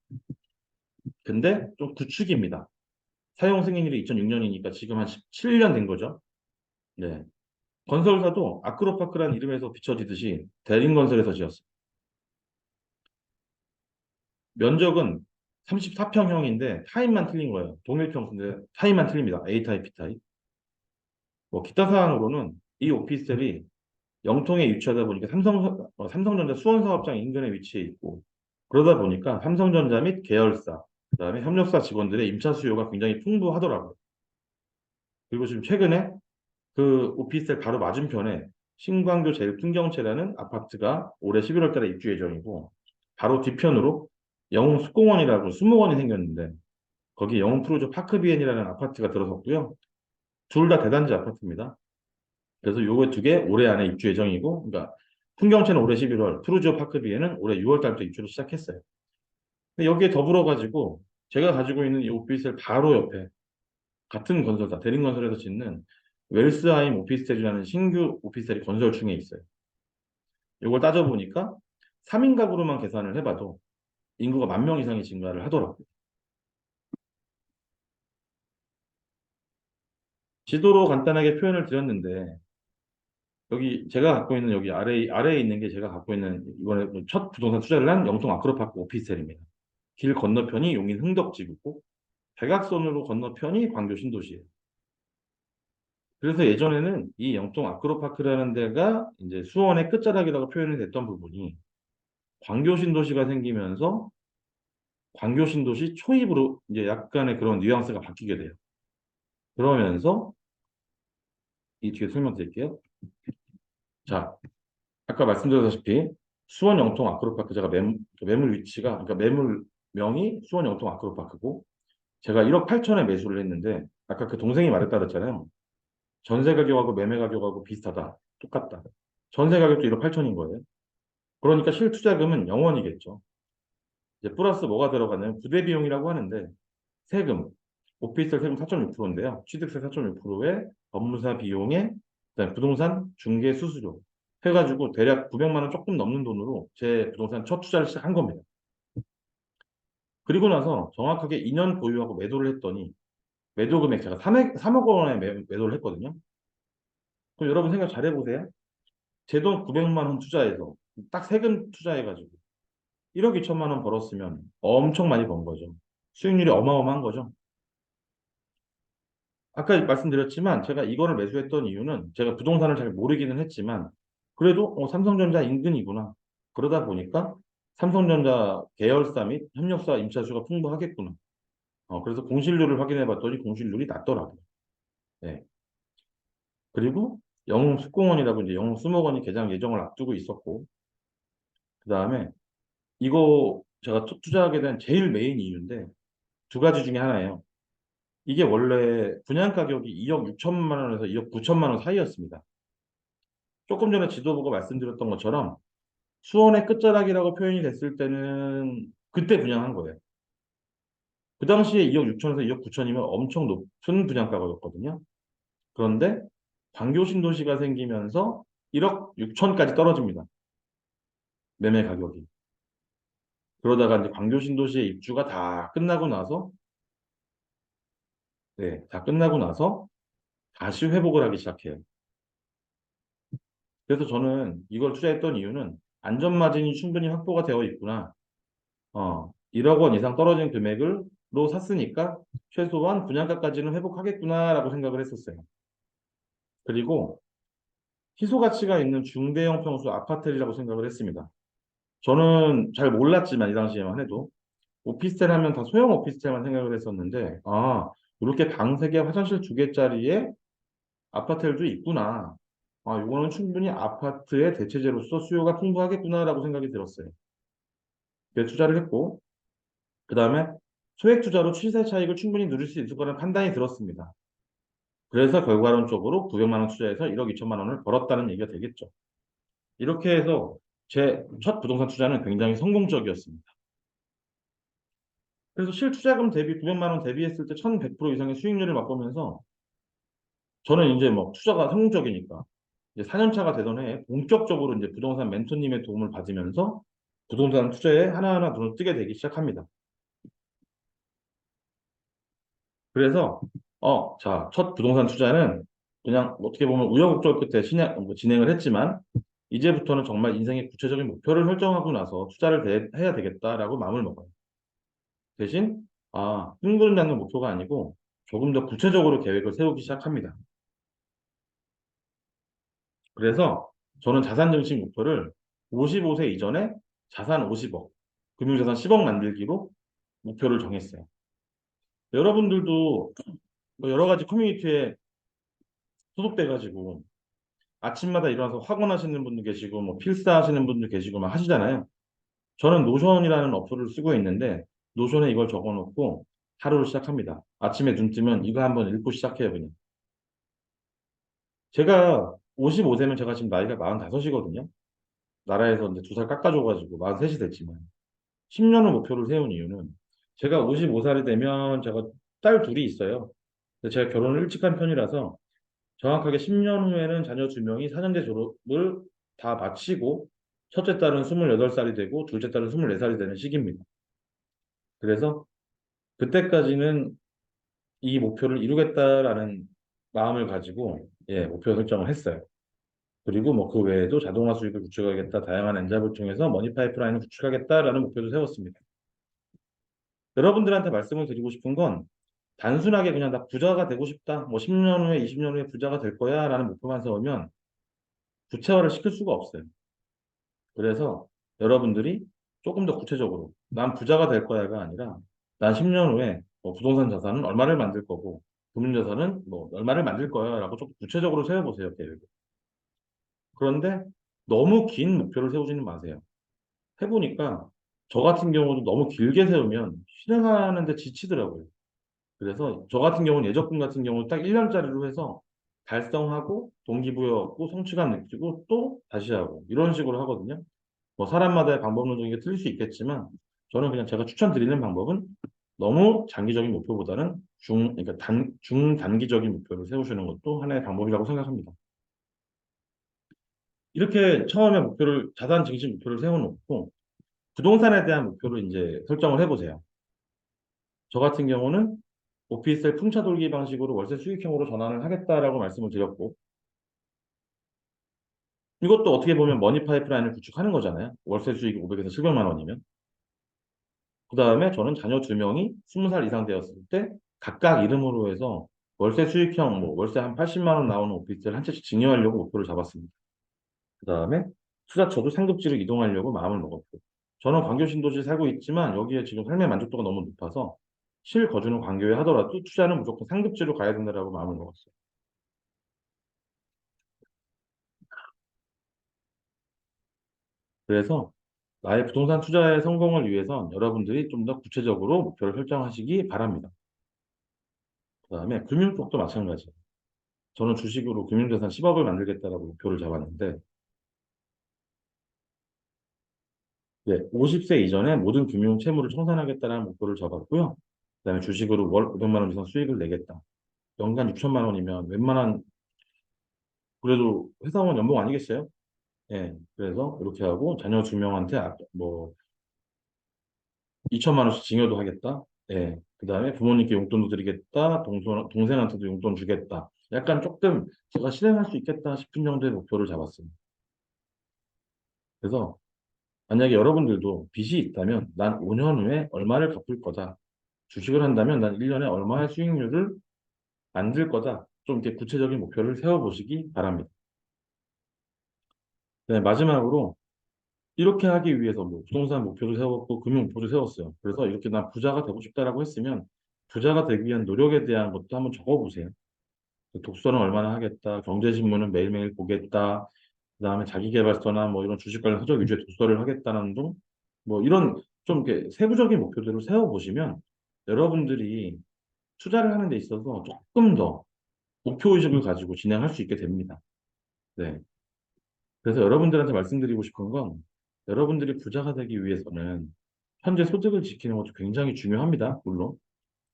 근데 좀 구축입니다. 사용 승인일이 2006년이니까 지금 한 17년 된 거죠. 네. 건설사도 아크로파크라는 이름에서 비춰지듯이 대림건설에서 지었어요. 면적은 34평형인데 타입만 틀린 거예요. 동일평수인데 타입만 틀립니다. A타입, B타입. 뭐 기타 사항으로는 이 오피스텔이 영통에 위치하다 보니까 삼성전자 수원사업장 인근에 위치해 있고 그러다 보니까 삼성전자 및 계열사 그다음에 협력사 직원들의 임차 수요가 굉장히 풍부하더라고요. 그리고 지금 최근에 그 오피스텔 바로 맞은편에 신광교 제일풍경채라는 아파트가 올해 11월 달에 입주 예정이고 바로 뒤편으로 영웅 숙공원이라고 수목원이 생겼는데 거기 영웅 프로조 파크비엔이라는 아파트가 들어섰고요. 둘 다 대단지 아파트입니다. 그래서 요거 2개 올해 안에 입주 예정이고 그러니까 풍경채는 올해 11월, 푸르지오 파크비엔은 올해 6월 달부터 입주를 시작했어요. 근데 여기에 더불어 가지고 제가 가지고 있는 이 오피스텔 바로 옆에 같은 건설사 대림건설에서 짓는 웰스하임 오피스텔이라는 신규 오피스텔이 건설 중에 있어요. 이걸 따져보니까 3인 가구로만 계산을 해봐도 인구가 10,000명 이상이 증가를 하더라고요. 지도로 간단하게 표현을 드렸는데 여기 제가 갖고 있는 여기 아래에 있는 게 제가 갖고 있는 이번에 첫 부동산 투자를 한 영통 아크로파크 오피스텔입니다. 길 건너편이 용인 흥덕지구고 대각선으로 건너편이 광교 신도시예요. 그래서 예전에는 이 영통 아크로파크라는 데가 이제 수원의 끝자락이라고 표현이 됐던 부분이 광교 신도시가 생기면서 광교 신도시 초입으로 이제 약간의 그런 뉘앙스가 바뀌게 돼요. 그러면서 이 뒤에 설명드릴게요. 자, 아까 말씀드렸다시피 수원 영통 아크로파크 제가 매물 위치가 그러니까 매물명이 수원 영통 아크로파크고 제가 1억 8천에 매수를 했는데 아까 그 동생이 말했다 그랬잖아요. 전세 가격하고 매매 가격하고 비슷하다. 똑같다. 전세 가격도 1억 8천인 거예요. 그러니까 실투자금은 0원이겠죠. 이제 플러스 뭐가 들어가냐면 부대 비용이라고 하는데 세금, 오피스텔 세금 4.6%인데요. 취득세 4.6%에 법무사 비용에 그다음에 부동산 중개 수수료 해가지고 대략 900만 원 조금 넘는 돈으로 제 부동산 첫 투자를 시작한 겁니다. 그리고 나서 정확하게 2년 보유하고 매도를 했더니 매도 금액 제가 3억 원에 매도를 했거든요. 그럼 여러분 생각 잘 해보세요. 제 돈 900만 원 투자해서 딱 세금 투자해가지고 1억 2천만 원 벌었으면 엄청 많이 번 거죠. 수익률이 어마어마한 거죠. 아까 말씀드렸지만 제가 이거를 매수했던 이유는 제가 부동산을 잘 모르기는 했지만 그래도 삼성전자 인근이구나. 그러다 보니까 삼성전자 계열사 및 협력사 임차수가 풍부하겠구나. 그래서 공실률을 확인해 봤더니 공실률이 낮더라고요. 네. 그리고 영흥 숙공원이라고 이제 영흥 수목원이 개장 예정을 앞두고 있었고 그다음에 이거 제가 투자하게 된 제일 메인 이유인데 2가지 중에 하나예요. 이게 원래 분양 가격이 2억 6천만 원에서 2억 9천만 원 사이였습니다. 조금 전에 지도 보고 말씀드렸던 것처럼 수원의 끝자락이라고 표현이 됐을 때는 그때 분양한 거예요. 그 당시에 2억 6천에서 2억 9천이면 엄청 높은 분양가격이었거든요. 그런데 광교 신도시가 생기면서 1억 6천까지 떨어집니다. 매매 가격이. 그러다가 이제 광교 신도시의 입주가 다 끝나고 나서, 네, 다 끝나고 나서 다시 회복을 하기 시작해요. 그래서 저는 이걸 투자했던 이유는 안전마진이 충분히 확보가 되어 있구나. 1억 원 이상 떨어진 금액으로 샀으니까 최소한 분양가까지는 회복하겠구나라고 생각을 했었어요. 그리고 희소 가치가 있는 중대형 평수 아파트라고 생각을 했습니다. 저는 잘 몰랐지만 이 당시에만 해도 오피스텔 하면 다 소형 오피스텔만 생각을 했었는데, 이렇게 방 3개, 화장실 2개짜리의 아파트들도 있구나. 이거는 충분히 아파트의 대체재로서 수요가 풍부하겠구나라고 생각이 들었어요. 그래서 투자를 했고, 그 다음에 소액 투자로 시세 차익을 충분히 누릴 수 있을 거라는 판단이 들었습니다. 그래서 결과론적으로 900만 원 투자해서 1억 2천만 원을 벌었다는 얘기가 되겠죠. 이렇게 해서 제 첫 부동산 투자는 굉장히 성공적이었습니다. 그래서 실투자금 대비 900만 원 대비했을 때 1100% 이상의 수익률을 맛보면서 저는 이제 뭐 투자가 성공적이니까 이제 4년 차가 되던 해에 본격적으로 이제 부동산 멘토님의 도움을 받으면서 부동산 투자에 하나하나 눈을 뜨게 되기 시작합니다. 그래서 자, 첫 부동산 투자는 그냥 어떻게 보면 우여곡절 끝에 진행을 했지만 이제부터는 정말 인생의 구체적인 목표를 설정하고 나서 투자를 해야 되겠다라고 마음을 먹어요. 대신 흥분하는 목표가 아니고 조금 더 구체적으로 계획을 세우기 시작합니다. 그래서 저는 자산 증식 목표를 55세 이전에 자산 50억, 금융자산 10억 만들기로 목표를 정했어요. 여러분들도 뭐 여러 가지 커뮤니티에 소속돼가지고 아침마다 일어나서 학원 하시는 분도 계시고 뭐 필사 하시는 분도 계시고 막 하시잖아요. 저는 노션이라는 어플을 쓰고 있는데 노션에 이걸 적어놓고 하루를 시작합니다. 아침에 눈 뜨면 이거 한번 읽고 시작해요, 그냥. 제가 55세면 제가 지금 나이가 45이거든요. 나라에서 이제 2살 깎아줘가지고 43이 됐지만 10년을 목표를 세운 이유는 제가 55살이 되면 제가 딸 둘이 있어요. 근데 제가 결혼을 일찍 한 편이라서 정확하게 10년 후에는 자녀 2명이 4년제 졸업을 다 마치고 첫째 딸은 28살이 되고 둘째 딸은 24살이 되는 시기입니다. 그래서 그때까지는 이 목표를 이루겠다라는 마음을 가지고 목표 설정을 했어요. 그리고 뭐 그 외에도 자동화 수익을 구축하겠다, 다양한 엔잡을 통해서 머니 파이프라인을 구축하겠다라는 목표도 세웠습니다. 여러분들한테 말씀을 드리고 싶은 건 단순하게 그냥 나 부자가 되고 싶다, 뭐 10년 후에, 20년 후에 부자가 될 거야라는 목표만 세우면 구체화를 시킬 수가 없어요. 그래서 여러분들이 조금 더 구체적으로 난 부자가 될 거야가 아니라 난 10년 후에 뭐 부동산 자산은 얼마를 만들 거고 금융자산은 뭐 얼마를 만들 거야라고 조금 구체적으로 세워보세요, 계획을. 그런데 너무 긴 목표를 세우지는 마세요. 해보니까 저 같은 경우도 너무 길게 세우면 실행하는데 지치더라고요. 그래서 저 같은 경우는 예적금 같은 경우 딱 1년짜리로 해서 달성하고 동기부여 얻고 성취감 느끼고 또 다시 하고 이런 식으로 하거든요. 뭐 사람마다의 방법론 중에 틀릴 수 있겠지만 저는 그냥 제가 추천드리는 방법은 너무 장기적인 목표보다는 그러니까 중단기적인 목표를 세우시는 것도 하나의 방법이라고 생각합니다. 이렇게 처음에 자산 증식 목표를 세워놓고 부동산에 대한 목표를 이제 설정을 해보세요. 저 같은 경우는 오피스텔 풍차 돌기 방식으로 월세 수익형으로 전환을 하겠다라고 말씀을 드렸고, 이것도 어떻게 보면 머니 파이프라인을 구축하는 거잖아요. 월세 수익이 500에서 700만 원이면. 그 다음에 저는 자녀 2명이 20살 이상 되었을 때 각각 이름으로 해서 월세 수익형, 뭐 월세 한 80만 원 나오는 오피스텔 한 채씩 증여하려고 목표를 잡았습니다. 그 다음에 투자처도 상급지로 이동하려고 마음을 먹었고, 저는 광교 신도시에 살고 있지만 여기에 지금 삶의 만족도가 너무 높아서 실거주는 광교에 하더라도 투자는 무조건 상급지로 가야 된다라고 마음을 먹었어요. 그래서 나의 부동산 투자의 성공을 위해선 여러분들이 좀 더 구체적으로 목표를 설정하시기 바랍니다. 그 다음에 금융 쪽도 마찬가지예요. 저는 주식으로 금융자산 10억을 만들겠다라고 목표를 잡았는데, 50세 이전에 모든 금융 채무를 청산하겠다는 목표를 잡았고요. 그다음에 주식으로 월 500만 원 이상 수익을 내겠다. 연간 6천만 원이면 웬만한 그래도 회사원 연봉 아니겠어요? 예, 그래서 이렇게 하고 자녀 2명한테 뭐 2천만 원씩 징여도 하겠다. 예, 그 다음에 부모님께 용돈도 드리겠다. 동생한테도 용돈 주겠다. 약간 조금 제가 실행할 수 있겠다 싶은 정도의 목표를 잡았어요. 그래서 만약에 여러분들도 빚이 있다면 난 5년 후에 얼마를 갚을 거다. 주식을 한다면 난 1년에 얼마의 수익률을 만들 거다. 좀 이렇게 구체적인 목표를 세워보시기 바랍니다. 네, 마지막으로 이렇게 하기 위해서 뭐 부동산 목표도 세웠고 금융 목표도 세웠어요. 그래서 이렇게 난 부자가 되고 싶다라고 했으면 부자가 되기 위한 노력에 대한 것도 한번 적어보세요. 독서는 얼마나 하겠다, 경제신문은 매일매일 보겠다, 그다음에 자기계발서나 뭐 이런 주식 관련 서적 위주의 독서를 하겠다는 등 뭐 이런 좀 이렇게 세부적인 목표들을 세워보시면 여러분들이 투자를 하는 데 있어서 조금 더 목표의식을 가지고 진행할 수 있게 됩니다. 네. 그래서 여러분들한테 말씀드리고 싶은 건 여러분들이 부자가 되기 위해서는 현재 소득을 지키는 것도 굉장히 중요합니다. 물론.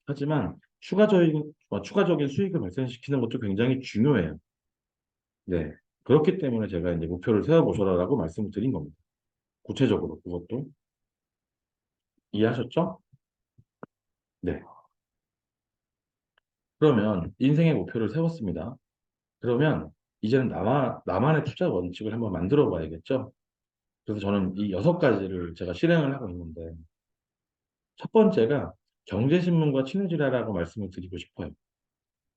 하지만 추가적인 수익을 발생시키는 것도 굉장히 중요해요. 네. 그렇기 때문에 제가 이제 목표를 세워보셔라라고 말씀을 드린 겁니다. 구체적으로 그것도 이해하셨죠? 네. 그러면 인생의 목표를 세웠습니다. 그러면 이제는 나만의 투자 원칙을 한번 만들어 봐야겠죠? 그래서 저는 이 6가지를 제가 실행을 하고 있는데 첫 번째가 경제신문과 친해지라라고 말씀을 드리고 싶어요.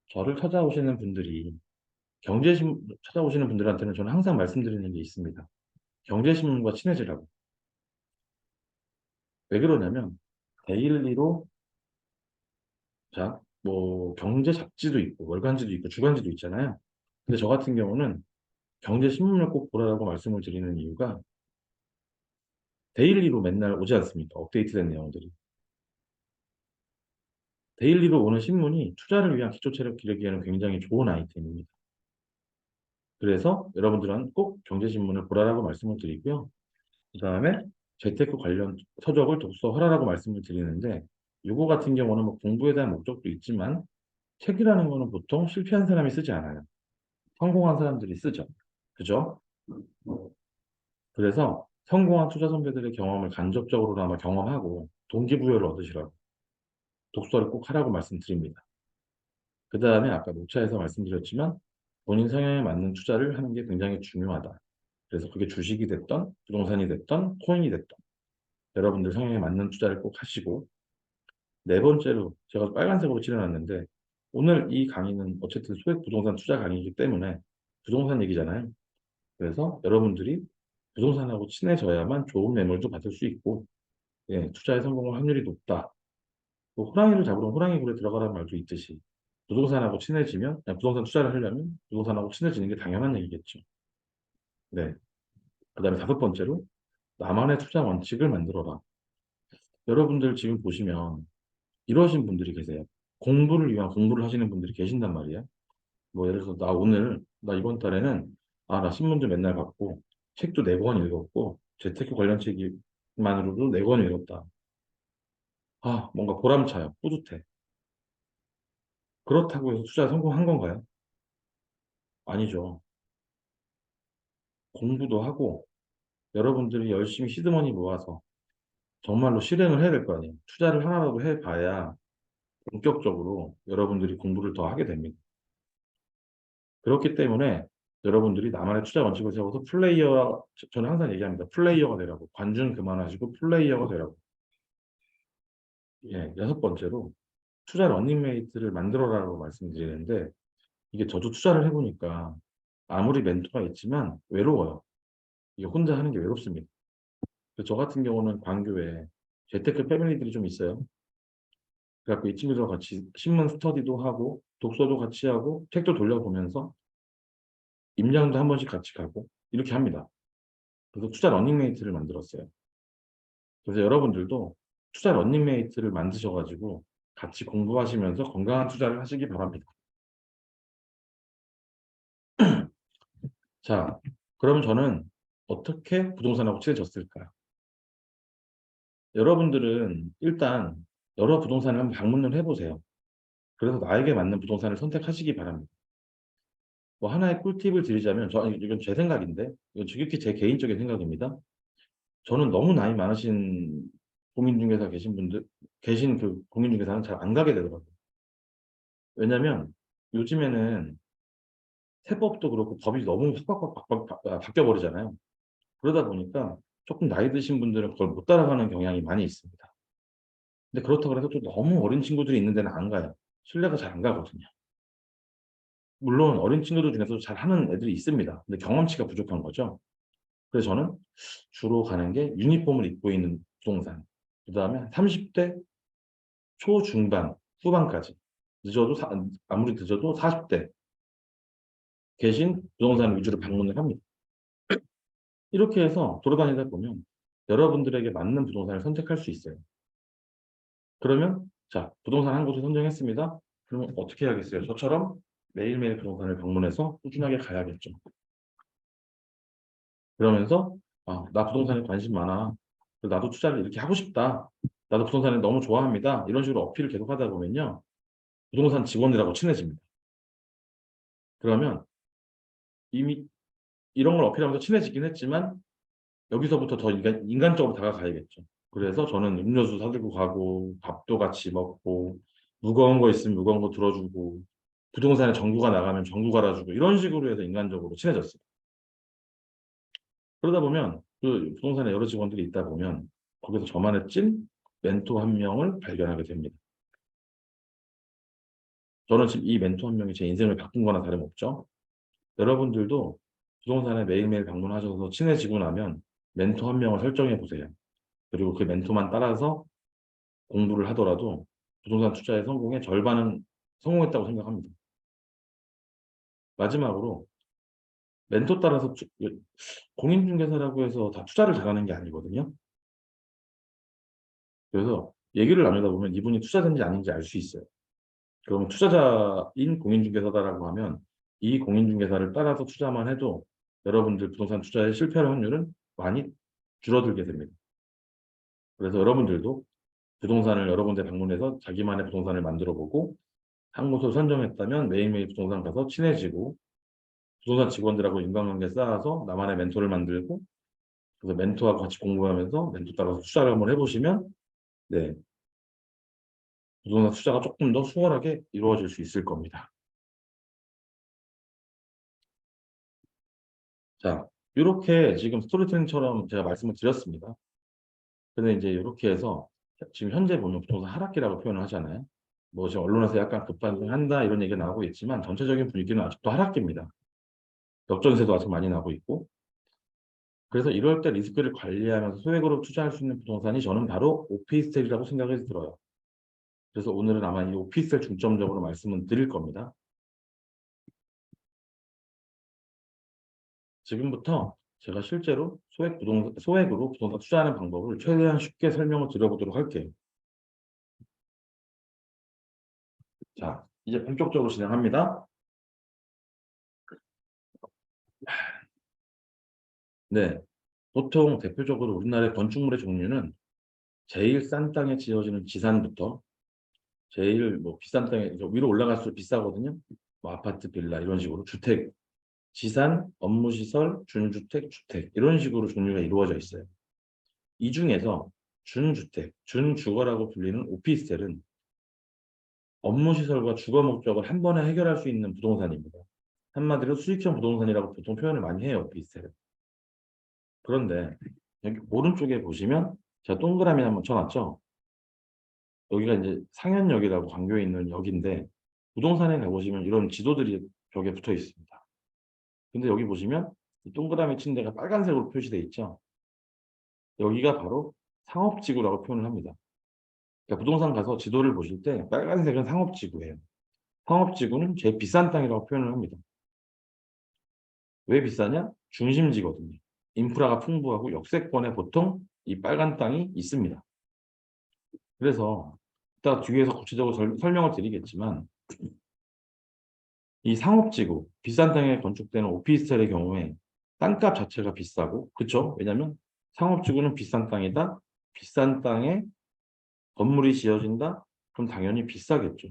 저를 찾아오시는 분들이 경제신문 찾아오시는 분들한테는 저는 항상 말씀드리는 게 있습니다. 경제신문과 친해지라고. 왜 그러냐면 데일리로 자, 뭐 경제 잡지도 있고 월간지도 있고 주간지도 있잖아요. 근데 저 같은 경우는 경제신문을 꼭 보라고 말씀을 드리는 이유가 데일리로 맨날 오지 않습니까? 업데이트된 내용들이. 데일리로 오는 신문이 투자를 위한 기초체력 기르기에는 굉장히 좋은 아이템입니다. 그래서 여러분들은 꼭 경제신문을 보라라고 말씀을 드리고요. 그 다음에 재테크 관련 서적을 독서하라고 말씀을 드리는데 이거 같은 경우는 뭐 공부에 대한 목적도 있지만 책이라는 거는 보통 실패한 사람이 쓰지 않아요. 성공한 사람들이 쓰죠. 그죠? 그래서 성공한 투자 선배들의 경험을 간접적으로나마 경험하고 동기부여를 얻으시라고 독서를 꼭 하라고 말씀드립니다. 그 다음에 아까 녹차에서 말씀드렸지만 본인 성향에 맞는 투자를 하는 게 굉장히 중요하다. 그래서 그게 주식이 됐던 부동산이 됐던 코인이 됐던 여러분들 성향에 맞는 투자를 꼭 하시고 네 번째로 제가 빨간색으로 칠해놨는데 오늘 이 강의는 어쨌든 소액 부동산 투자 강의이기 때문에 부동산 얘기잖아요. 그래서 여러분들이 부동산하고 친해져야만 좋은 매물도 받을 수 있고 예, 투자에 성공할 확률이 높다. 뭐 호랑이를 잡으러 호랑이 굴에 들어가라는 말도 있듯이 부동산하고 친해지면 부동산 투자를 하려면 부동산하고 친해지는 게 당연한 얘기겠죠. 네. 그다음에 다섯 번째로 나만의 투자 원칙을 만들어라. 여러분들 지금 보시면 이러신 분들이 계세요. 공부를 위한 공부를 하시는 분들이 계신단 말이에요. 뭐 예를 들어서 나 이번 달에는 나 신문도 맨날 봤고 책도 4권 읽었고 재테크 관련 책만으로도 4권 읽었다. 뭔가 보람차요. 뿌듯해. 그렇다고 해서 투자에 성공한 건가요? 아니죠. 공부도 하고 여러분들이 열심히 시드머니 모아서 정말로 실행을 해야 될 거 아니에요. 투자를 하나라도 해봐야 본격적으로 여러분들이 공부를 더 하게 됩니다. 그렇기 때문에 여러분들이 나만의 투자 원칙을 세워서 저는 항상 얘기합니다. 플레이어가 되라고. 관중 그만하시고 플레이어가 되라고. 예, 여섯 번째로 투자 러닝메이트를 만들어라라고 말씀드리는데 이게 저도 투자를 해보니까 아무리 멘토가 있지만 외로워요. 이게 혼자 하는 게 외롭습니다. 저 같은 경우는 광교에 재테크 패밀리들이 좀 있어요. 그래갖고 이 친구들과 같이 신문 스터디도 하고 독서도 같이 하고 책도 돌려보면서 임장도 한 번씩 같이 가고 이렇게 합니다. 그래서 투자 러닝메이트를 만들었어요. 그래서 여러분들도 투자 러닝메이트를 만드셔가지고 같이 공부하시면서 건강한 투자를 하시기 바랍니다. 자, 그러면 저는 어떻게 부동산하고 친해졌을까요? 여러분들은 일단 여러 부동산을 한번 방문을 해보세요. 그래서 나에게 맞는 부동산을 선택하시기 바랍니다. 뭐 하나의 꿀팁을 드리자면, 이건 제 생각인데, 이건 지극히 제 개인적인 생각입니다. 저는 너무 나이 많으신 공인중개사 계신 그 공인중개사는 잘 안 가게 되더라고요. 왜냐면 요즘에는 세법도 그렇고 법이 너무 확 바뀌어 버리잖아요. 그러다 보니까 조금 나이 드신 분들은 그걸 못 따라가는 경향이 많이 있습니다. 근데 그렇다고 해서 또 너무 어린 친구들이 있는 데는 안 가요. 신뢰가 잘 안 가거든요. 물론 어린 친구들 중에서도 잘하는 애들이 있습니다. 근데 경험치가 부족한 거죠. 그래서 저는 주로 가는 게 유니폼을 입고 있는 부동산. 그다음에 30대 초중반, 후반까지. 늦어도 아무리 늦어도 40대 계신 부동산 위주로 방문을 합니다. 이렇게 해서 돌아다니다 보면 여러분들에게 맞는 부동산을 선택할 수 있어요. 그러면 자, 부동산 한 곳을 선정했습니다. 그러면 어떻게 해야겠어요? 저처럼 매일매일 부동산을 방문해서 꾸준하게 가야겠죠. 그러면서 나 부동산에 관심 많아. 나도 투자를 이렇게 하고 싶다. 나도 부동산을 너무 좋아합니다. 이런 식으로 어필을 계속 하다 보면요. 부동산 직원들하고 친해집니다. 그러면 이미 이런 걸 어필하면서 친해지긴 했지만 여기서부터 더 인간적으로 다가가야겠죠. 그래서 저는 음료수 사들고 가고 밥도 같이 먹고 무거운 거 있으면 무거운 거 들어주고 부동산에 전구가 나가면 전구 갈아주고 이런 식으로 해서 인간적으로 친해졌어요. 그러다 보면 그 부동산에 여러 직원들이 있다 보면 거기서 저만의 찐 멘토 한 명을 발견하게 됩니다. 저는 지금 이 멘토 한 명이 제 인생을 바꾼 거나 다름없죠. 여러분들도 부동산에 매일매일 방문하셔서 친해지고 나면 멘토 한 명을 설정해 보세요. 그리고 그 멘토만 따라서 공부를 하더라도 부동산 투자의 성공의 절반은 성공했다고 생각합니다. 마지막으로 멘토 따라서 공인중개사라고 해서 다 투자를 잘하는 게 아니거든요. 그래서 얘기를 나누다 보면 이분이 투자자인지 아닌지 알 수 있어요. 그럼 투자자인 공인중개사다라고 하면 이 공인중개사를 따라서 투자만 해도 여러분들 부동산 투자의 실패 확률은 많이 줄어들게 됩니다. 그래서 여러분들도 부동산을 여러 군데 방문해서 자기만의 부동산을 만들어 보고 한 곳을 선정했다면 매일매일 부동산 가서 친해지고 부동산 직원들하고 인간관계 쌓아서 나만의 멘토를 만들고 그래서 멘토하고 같이 공부하면서 멘토 따라서 투자를 한번 해보시면 네, 부동산 투자가 조금 더 수월하게 이루어질 수 있을 겁니다. 자, 이렇게 지금 스토리텔링처럼 제가 말씀을 드렸습니다. 근데 이제 이렇게 해서 지금 현재 보면 부동산 하락기라고 표현을 하잖아요. 뭐 지금 언론에서 약간 급반등한다 이런 얘기가 나오고 있지만 전체적인 분위기는 아직도 하락기입니다. 역전세도 아직 많이 나고 있고 그래서 이럴 때 리스크를 관리하면서 소액으로 투자할 수 있는 부동산이 저는 바로 오피스텔이라고 생각이 들어요. 그래서 오늘은 아마 이 오피스텔 중점적으로 말씀을 드릴 겁니다. 지금부터 제가 실제로 소액으로 부동산 투자하는 방법을 최대한 쉽게 설명을 드려보도록 할게요. 자, 이제 본격적으로 진행합니다. 네. 보통 대표적으로 우리나라의 건축물의 종류는 제일 싼 땅에 지어지는 지산부터 제일 뭐 비싼 땅에 위로 올라갈수록 비싸거든요. 뭐 아파트, 빌라 이런 식으로 주택, 지산, 업무시설, 준주택, 주택 이런 식으로 종류가 이루어져 있어요. 이 중에서 준주택, 준주거라고 불리는 오피스텔은 업무시설과 주거 목적을 한 번에 해결할 수 있는 부동산입니다. 한마디로 수익형 부동산이라고 보통 표현을 많이 해요, 오피스텔은. 그런데 여기 오른쪽에 보시면 제가 동그라미 한번 쳐놨죠. 여기가 이제 상현역이라고 광교에 있는 역인데 부동산에 가보시면 이런 지도들이 벽에 붙어 있습니다. 근데 여기 보시면 이 동그라미 친 데가 빨간색으로 표시되어 있죠. 여기가 바로 상업지구라고 표현을 합니다. 그러니까 부동산 가서 지도를 보실 때 빨간색은 상업지구예요. 상업지구는 제일 비싼 땅이라고 표현을 합니다. 왜 비싸냐? 중심지거든요. 인프라가 풍부하고 역세권에 보통 이 빨간 땅이 있습니다. 그래서 이따 뒤에서 구체적으로 설명을 드리겠지만 이 상업지구, 비싼 땅에 건축되는 오피스텔의 경우에 땅값 자체가 비싸고 그렇죠? 왜냐하면 상업지구는 비싼 땅이다. 비싼 땅에 건물이 지어진다? 그럼 당연히 비싸겠죠.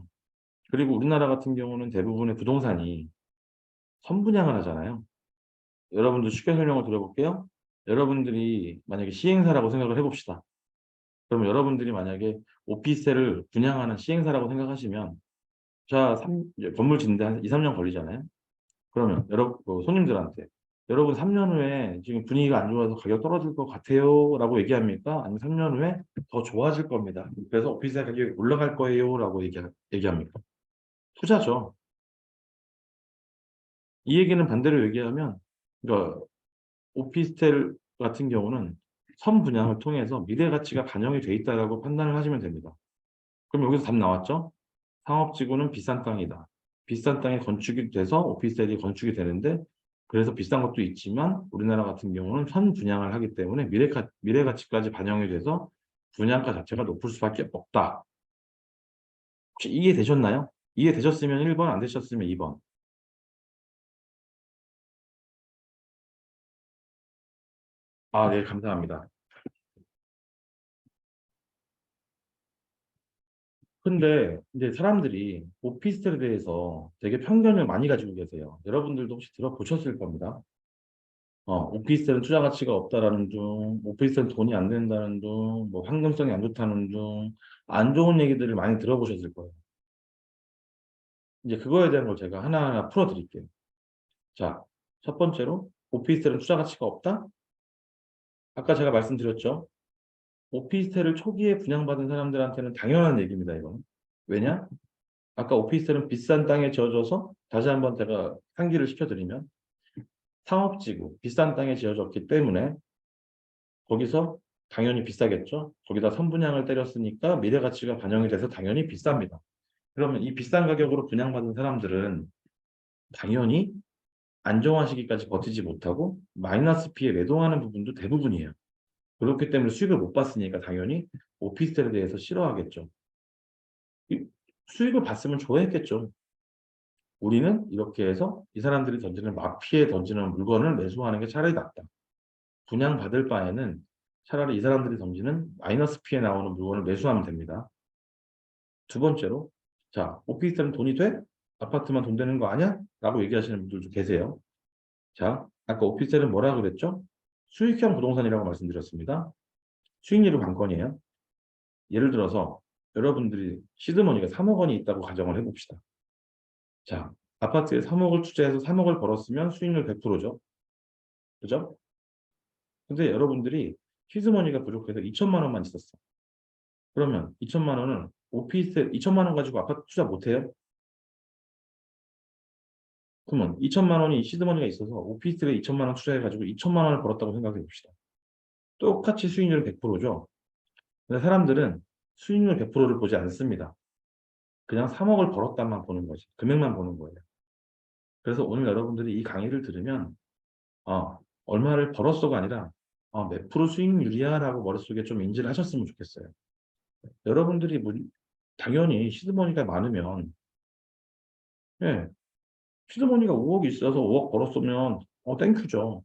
그리고 우리나라 같은 경우는 대부분의 부동산이 선분양을 하잖아요. 여러분들 쉽게 설명을 드려볼게요. 여러분들이 만약에 시행사라고 생각을 해봅시다. 그럼 여러분들이 만약에 오피스텔을 분양하는 시행사라고 생각하시면 자, 이제 건물 짓는데 한 2, 3년 걸리잖아요. 그러면 손님들한테 여러분 3년 후에 지금 분위기가 안 좋아서 가격 떨어질 것 같아요 라고 얘기합니까? 아니면 3년 후에 더 좋아질 겁니다. 그래서 오피스텔 가격이 올라갈 거예요 라고 얘기합니까? 투자죠. 이 얘기는 반대로 얘기하면 그러니까 오피스텔 같은 경우는 선분양을 통해서 미래 가치가 반영이 돼 있다라고 판단을 하시면 됩니다. 그럼 여기서 답 나왔죠? 상업지구는 비싼 땅이다. 비싼 땅에 건축이 돼서 오피스텔이 건축이 되는데 그래서 비싼 것도 있지만 우리나라 같은 경우는 선분양을 하기 때문에 미래 가치까지 반영이 돼서 분양가 자체가 높을 수밖에 없다. 혹시 이해되셨나요? 이해되셨으면 1번, 안 되셨으면 2번. 아, 네, 감사합니다. 근데 이제 사람들이 오피스텔에 대해서 되게 편견을 많이 가지고 계세요. 여러분들도 혹시 들어보셨을 겁니다. 오피스텔은 투자 가치가 없다라는 둥, 오피스텔은 돈이 안 된다는 둥, 뭐 황금성이 안 좋다는 둥, 안 좋은 얘기들을 많이 들어보셨을 거예요. 이제 그거에 대한 걸 제가 하나하나 풀어드릴게요. 자, 첫 번째로 오피스텔은 투자 가치가 없다? 아까 제가 말씀드렸죠. 오피스텔을 초기에 분양받은 사람들한테는 당연한 얘기입니다, 이거는. 왜냐? 아까 오피스텔은 비싼 땅에 지어져서 다시 한번 제가 상기를 시켜드리면 상업지구, 비싼 땅에 지어졌기 때문에 거기서 당연히 비싸겠죠. 거기다 선분양을 때렸으니까 미래 가치가 반영이 돼서 당연히 비쌉니다. 그러면 이 비싼 가격으로 분양받은 사람들은 당연히 안정화 시기까지 버티지 못하고 마이너스 피해 매도하는 부분도 대부분이에요. 그렇기 때문에 수익을 못 봤으니까 당연히 오피스텔에 대해서 싫어하겠죠. 수익을 봤으면 좋아했겠죠. 우리는 이렇게 해서 이 사람들이 던지는 마피에 던지는 물건을 매수하는 게 차라리 낫다. 분양받을 바에는 차라리 이 사람들이 던지는 마이너스 피해 나오는 물건을 매수하면 됩니다. 두 번째로, 자, 오피스텔은 돈이 돼? 아파트만 돈 되는 거 아니야? 라고 얘기하시는 분들도 계세요. 자, 아까 오피스텔은 뭐라 그랬죠? 수익형 부동산이라고 말씀드렸습니다. 수익률은 관건이에요. 예를 들어서 여러분들이 시드머니가 3억 원이 있다고 가정을 해봅시다. 자, 아파트에 3억을 투자해서 3억을 벌었으면 수익률 100%죠. 그죠? 근데 여러분들이 시드머니가 부족해서 2천만 원만 있었어. 그러면 2천만 원은 오피스텔 2천만 원 가지고 아파트 투자 못해요? 그러면 2천만 원이 시드머니가 있어서 오피스텔에 2천만 원 투자해가지고 2천만 원을 벌었다고 생각해 봅시다. 똑같이 수익률은 100%죠. 근데 사람들은 수익률 100%를 보지 않습니다. 그냥 3억을 벌었다만 보는 거지. 금액만 보는 거예요. 그래서 오늘 여러분들이 이 강의를 들으면 얼마를 벌었어가 아니라 몇 프로 수익률이야 라고 머릿속에 좀 인지를 하셨으면 좋겠어요. 여러분들이 당연히 시드머니가 많으면 예, 시드머니가 5억 있어서 5억 벌었으면 땡큐죠.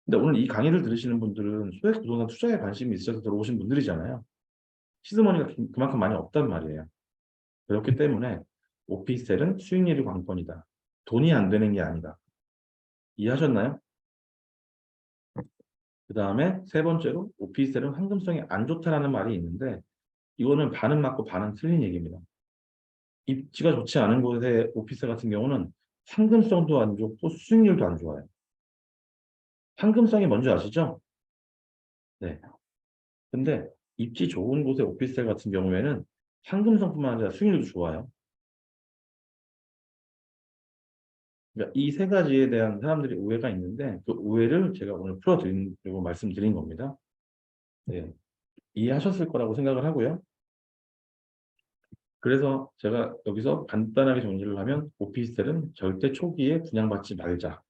근데 오늘 이 강의를 들으시는 분들은 소액 부동산 투자에 관심이 있어서 들어오신 분들이잖아요. 시드머니가 그만큼 많이 없단 말이에요. 그렇기 때문에 오피스텔은 수익률이 관건이다. 돈이 안 되는 게 아니다. 이해하셨나요? 그 다음에 세 번째로 오피스텔은 황금성이 안 좋다라는 말이 있는데 이거는 반은 맞고 반은 틀린 얘기입니다. 입지가 좋지 않은 곳의 오피스텔 같은 경우는 황금성도 안 좋고 수익률도 안 좋아요. 황금성이 뭔지 아시죠? 네. 근데 입지 좋은 곳의 오피스텔 같은 경우에는 황금성뿐만 아니라 수익률도 좋아요. 그러니까 이 세 가지에 대한 사람들이 오해가 있는데 그 오해를 제가 오늘 풀어드리려고 말씀드린 겁니다. 네. 이해하셨을 거라고 생각을 하고요. 그래서 제가 여기서 간단하게 정리를 하면 오피스텔은 절대 초기에 분양받지 말자라고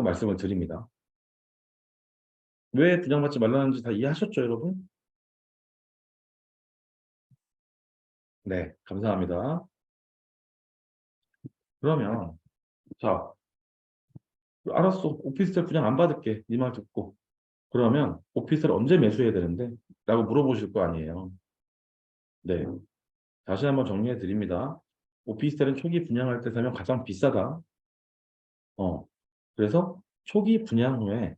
말씀을 드립니다. 왜 분양받지 말라는지 다 이해하셨죠, 여러분? 네, 감사합니다. 그러면 자, 알았어. 오피스텔 분양 안 받을게. 네 말 듣고. 그러면 오피스텔 언제 매수해야 되는데? 라고 물어보실 거 아니에요. 네. 다시 한번 정리해 드립니다. 오피스텔은 초기 분양할 때 사면 가장 비싸다. 그래서 초기 분양 후에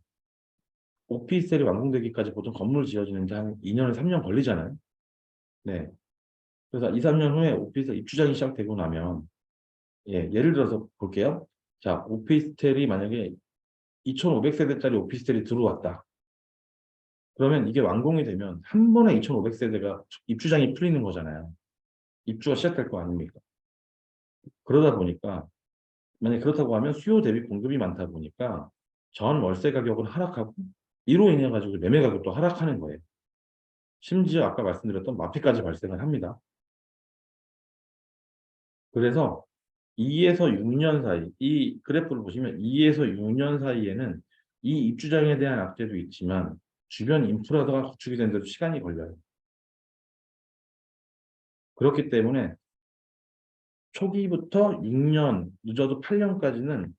오피스텔이 완공되기까지 보통 건물 지어지는데 한 2년에서 3년 걸리잖아요. 네. 그래서 2, 3년 후에 오피스텔 입주장이 시작되고 나면, 예를 들어서 볼게요. 자, 오피스텔이 만약에 2,500세대짜리 오피스텔이 들어왔다. 그러면 이게 완공이 되면 한 번에 2,500세대가 입주장이 풀리는 거잖아요. 입주가 시작될 거 아닙니까? 그러다 보니까, 만약 그렇다고 하면 수요 대비 공급이 많다 보니까 전 월세 가격은 하락하고 이로 인해 가지고 매매 가격도 하락하는 거예요. 심지어 아까 말씀드렸던 마피까지 발생을 합니다. 그래서 2에서 6년 사이, 이 그래프를 보시면 2에서 6년 사이에는 이 입주장에 대한 악재도 있지만 주변 인프라가 구축이 되는데도 시간이 걸려요. 그렇기 때문에 초기부터 6년, 늦어도 8년까지는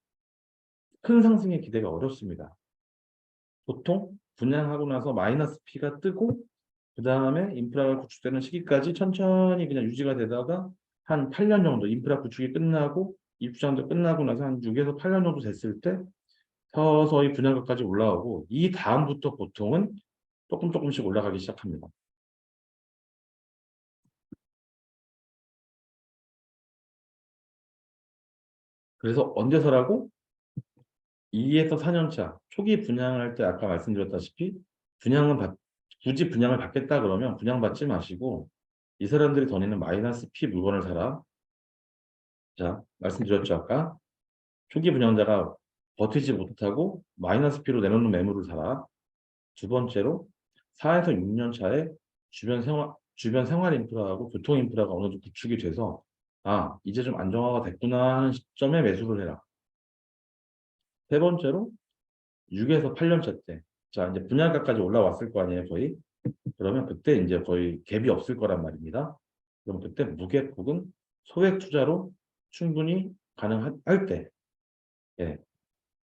큰 상승의 기대가 어렵습니다. 보통 분양하고 나서 마이너스 P가 뜨고 그 다음에 인프라가 구축되는 시기까지 천천히 그냥 유지가 되다가 한 8년 정도 인프라 구축이 끝나고 입주장도 끝나고 나서 한 6에서 8년 정도 됐을 때 서서히 분양가까지 올라오고 이 다음부터 보통은 조금씩 올라가기 시작합니다. 그래서 언제서라고? 2에서 4년 차 초기 분양할 때 아까 말씀드렸다시피 굳이 분양을 받겠다 그러면 분양받지 마시고 이 사람들이 더 내는 마이너스 P 물건을 사라. 자, 말씀드렸죠 아까. 초기 분양자가 버티지 못하고 마이너스 P로 내놓는 매물을 사라. 두 번째로 4에서 6년 차에 주변 생활 인프라하고 교통 인프라가 어느 정도 구축이 돼서 이제 좀 안정화가 됐구나 하는 시점에 매수를 해라. 세 번째로 6에서 8년 차 때. 자, 이제 분양가까지 올라왔을 거 아니에요, 거의. 그러면 그때 이제 거의 갭이 없을 거란 말입니다. 그럼 그때 무갭 혹은 소액 투자로 충분히 가능할 때, 예,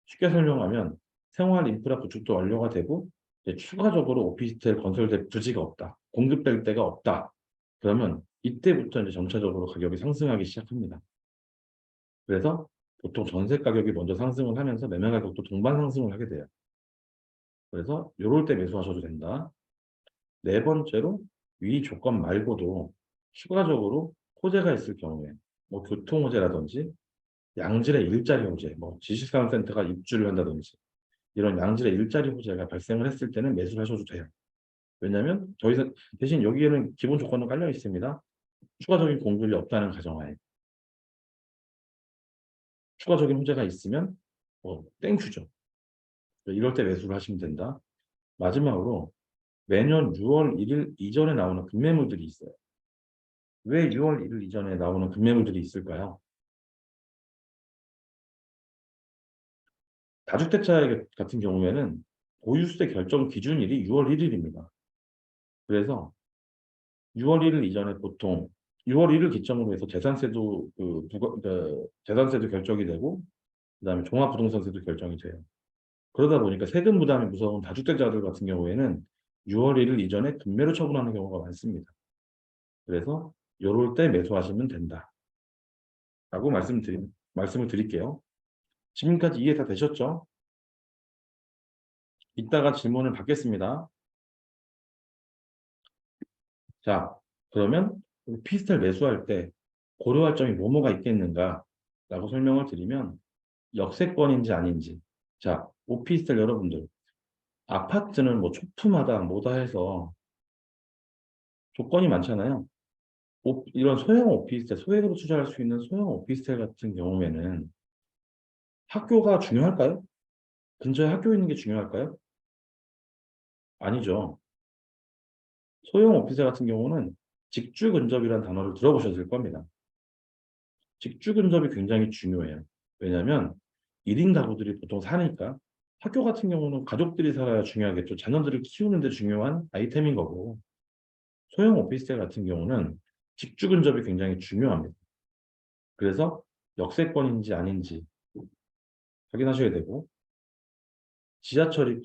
쉽게 설명하면 생활 인프라 구축도 완료가 되고 이제 추가적으로 오피스텔 건설될 부지가 없다. 공급될 데가 없다. 그러면 이때부터 이제 점차적으로 가격이 상승하기 시작합니다. 그래서 보통 전세 가격이 먼저 상승을 하면서 매매 가격도 동반 상승을 하게 돼요. 그래서 이럴 때 매수하셔도 된다. 네 번째로 위 조건 말고도 추가적으로 호재가 있을 경우에 뭐 교통 호재라든지 양질의 일자리 호재, 뭐 지식산업센터가 입주를 한다든지 이런 양질의 일자리 호재가 발생을 했을 때는 매수를 하셔도 돼요. 왜냐하면 저희 대신 여기에는 기본 조건은 깔려 있습니다. 추가적인 공급이 없다는 가정하에 추가적인 호재가 있으면 뭐 땡큐죠. 이럴 때 매수를 하시면 된다. 마지막으로 매년 6월 1일 이전에 나오는 급매물들이 있어요. 왜 6월 1일 이전에 나오는 급매물들이 있을까요? 다주택자 같은 경우에는 보유세 결정 기준일이 6월 1일입니다. 그래서 6월 1일 이전에 보통 6월 1일 기점으로 해서 재산세도 재산세도 결정이 되고 그다음에 종합부동산세도 결정이 돼요. 그러다 보니까 세금 부담이 무서운 다주택자들 같은 경우에는 6월 1일 이전에 급매로 처분하는 경우가 많습니다. 그래서 요럴 때 매수하시면 된다라고 말씀을 드릴게요. 지금까지 이해 다 되셨죠? 이따가 질문을 받겠습니다. 자, 그러면 오피스텔 매수할 때 고려할 점이 뭐뭐가 있겠는가라고 설명을 드리면 역세권인지 아닌지. 자, 오피스텔 여러분들 아파트는 뭐 초품하다 뭐다 해서 조건이 많잖아요. 이런 소형 오피스텔, 소액으로 투자할 수 있는 소형 오피스텔 같은 경우에는 학교가 중요할까요? 근처에 학교 있는 게 중요할까요? 아니죠. 소형 오피스텔 같은 경우는 직주 근접이라는 단어를 들어보셨을 겁니다. 직주 근접이 굉장히 중요해요. 왜냐하면 1인 가구들이 보통 사니까 학교 같은 경우는 가족들이 살아야 중요하겠죠. 자녀들을 키우는 데 중요한 아이템인 거고 소형 오피스텔 같은 경우는 직주 근접이 굉장히 중요합니다. 그래서 역세권인지 아닌지 확인하셔야 되고 지하철이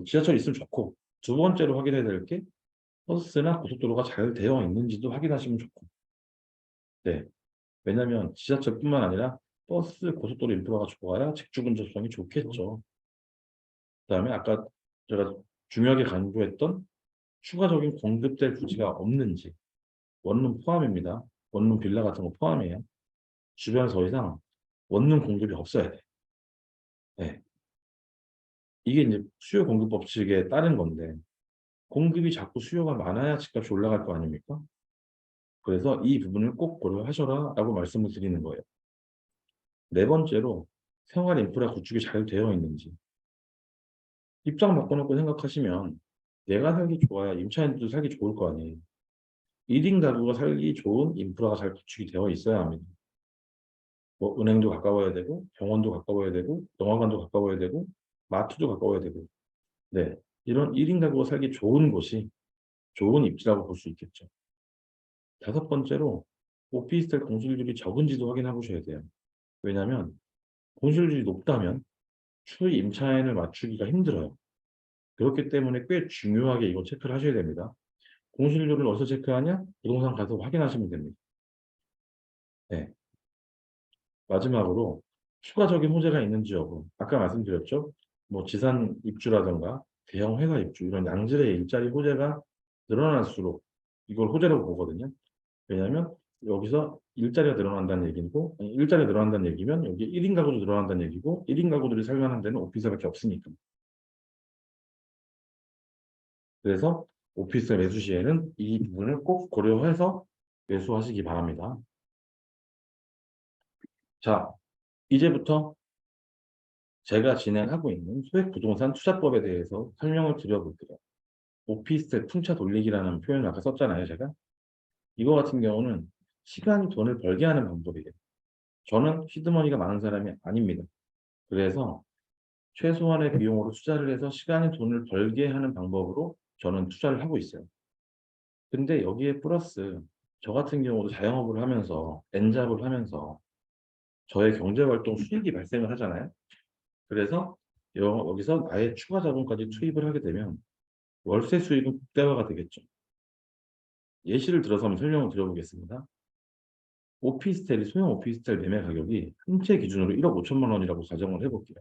지하철이 있으면 좋고 두 번째로 확인해야 될 게 버스나 고속도로가 잘 되어 있는지도 확인하시면 좋고 네. 왜냐하면 지하철뿐만 아니라 버스 고속도로 인프라가 좋아야 직주 근접성이 좋겠죠. 그다음에 아까 제가 중요하게 강조했던 추가적인 공급될 부지가 없는지, 원룸 포함입니다. 원룸 빌라 같은 거 포함이에요. 주변에 더 이상 원룸 공급이 없어야 돼. 네. 이게 이제 수요 공급 법칙에 따른 건데, 공급이 자꾸 수요가 많아야 집값이 올라갈 거 아닙니까? 그래서 이 부분을 꼭 고려하셔라라고 말씀을 드리는 거예요. 네 번째로 생활 인프라 구축이 잘 되어 있는지. 입장 바꿔놓고 생각하시면 내가 살기 좋아야 임차인들도 살기 좋을 거 아니에요. 1인 가구가 살기 좋은 인프라가 잘 구축이 되어 있어야 합니다. 뭐 은행도 가까워야 되고, 병원도 가까워야 되고, 영화관도 가까워야 되고, 마트도 가까워야 되고. 네, 이런 1인 가구가 살기 좋은 곳이 좋은 입지라고 볼 수 있겠죠. 다섯 번째로 오피스텔 공실률이 적은지도 확인해 보셔야 돼요. 왜냐하면 공실률이 높다면 추후 임차인을 맞추기가 힘들어요. 그렇기 때문에 꽤 중요하게 이거 체크를 하셔야 됩니다. 공실률을 어디서 체크하냐? 부동산 가서 확인하시면 됩니다. 네. 마지막으로 추가적인 호재가 있는지 여부. 아까 말씀드렸죠. 뭐 지산 입주라든가 대형 회사 입주 이런 양질의 일자리 호재가 늘어날수록 이걸 호재라고 보거든요. 왜냐하면 여기서 일자리가 늘어난다는 얘기고, 아니, 일자리가 늘어난다는 얘기면 여기 1인 가구도 늘어난다는 얘기고, 1인 가구들이 살 만한 데는 오피스밖에 없으니까. 그래서 오피스 매수 시에는 이 부분을 꼭 고려해서 매수하시기 바랍니다. 자, 이제부터 제가 진행하고 있는 소액부동산 투자법에 대해서 설명을 드려볼게요. 오피스텔 풍차 돌리기라는 표현을 아까 썼잖아요, 제가. 이거 같은 경우는 시간이 돈을 벌게 하는 방법이에요. 저는 시드머니가 많은 사람이 아닙니다. 그래서 최소한의 비용으로 투자를 해서 시간이 돈을 벌게 하는 방법으로 저는 투자를 하고 있어요. 근데 여기에 플러스 저 같은 경우도 자영업을 하면서 N잡을 하면서 저의 경제활동 수익이 발생을 하잖아요. 그래서 여기서 나의 추가 자본까지 투입을 하게 되면 월세 수익은 극대화가 되겠죠. 예시를 들어서 한번 설명을 드려보겠습니다. 오피스텔이 소형 오피스텔 매매 가격이 한 채 기준으로 1억 5천만 원이라고 가정을 해볼게요.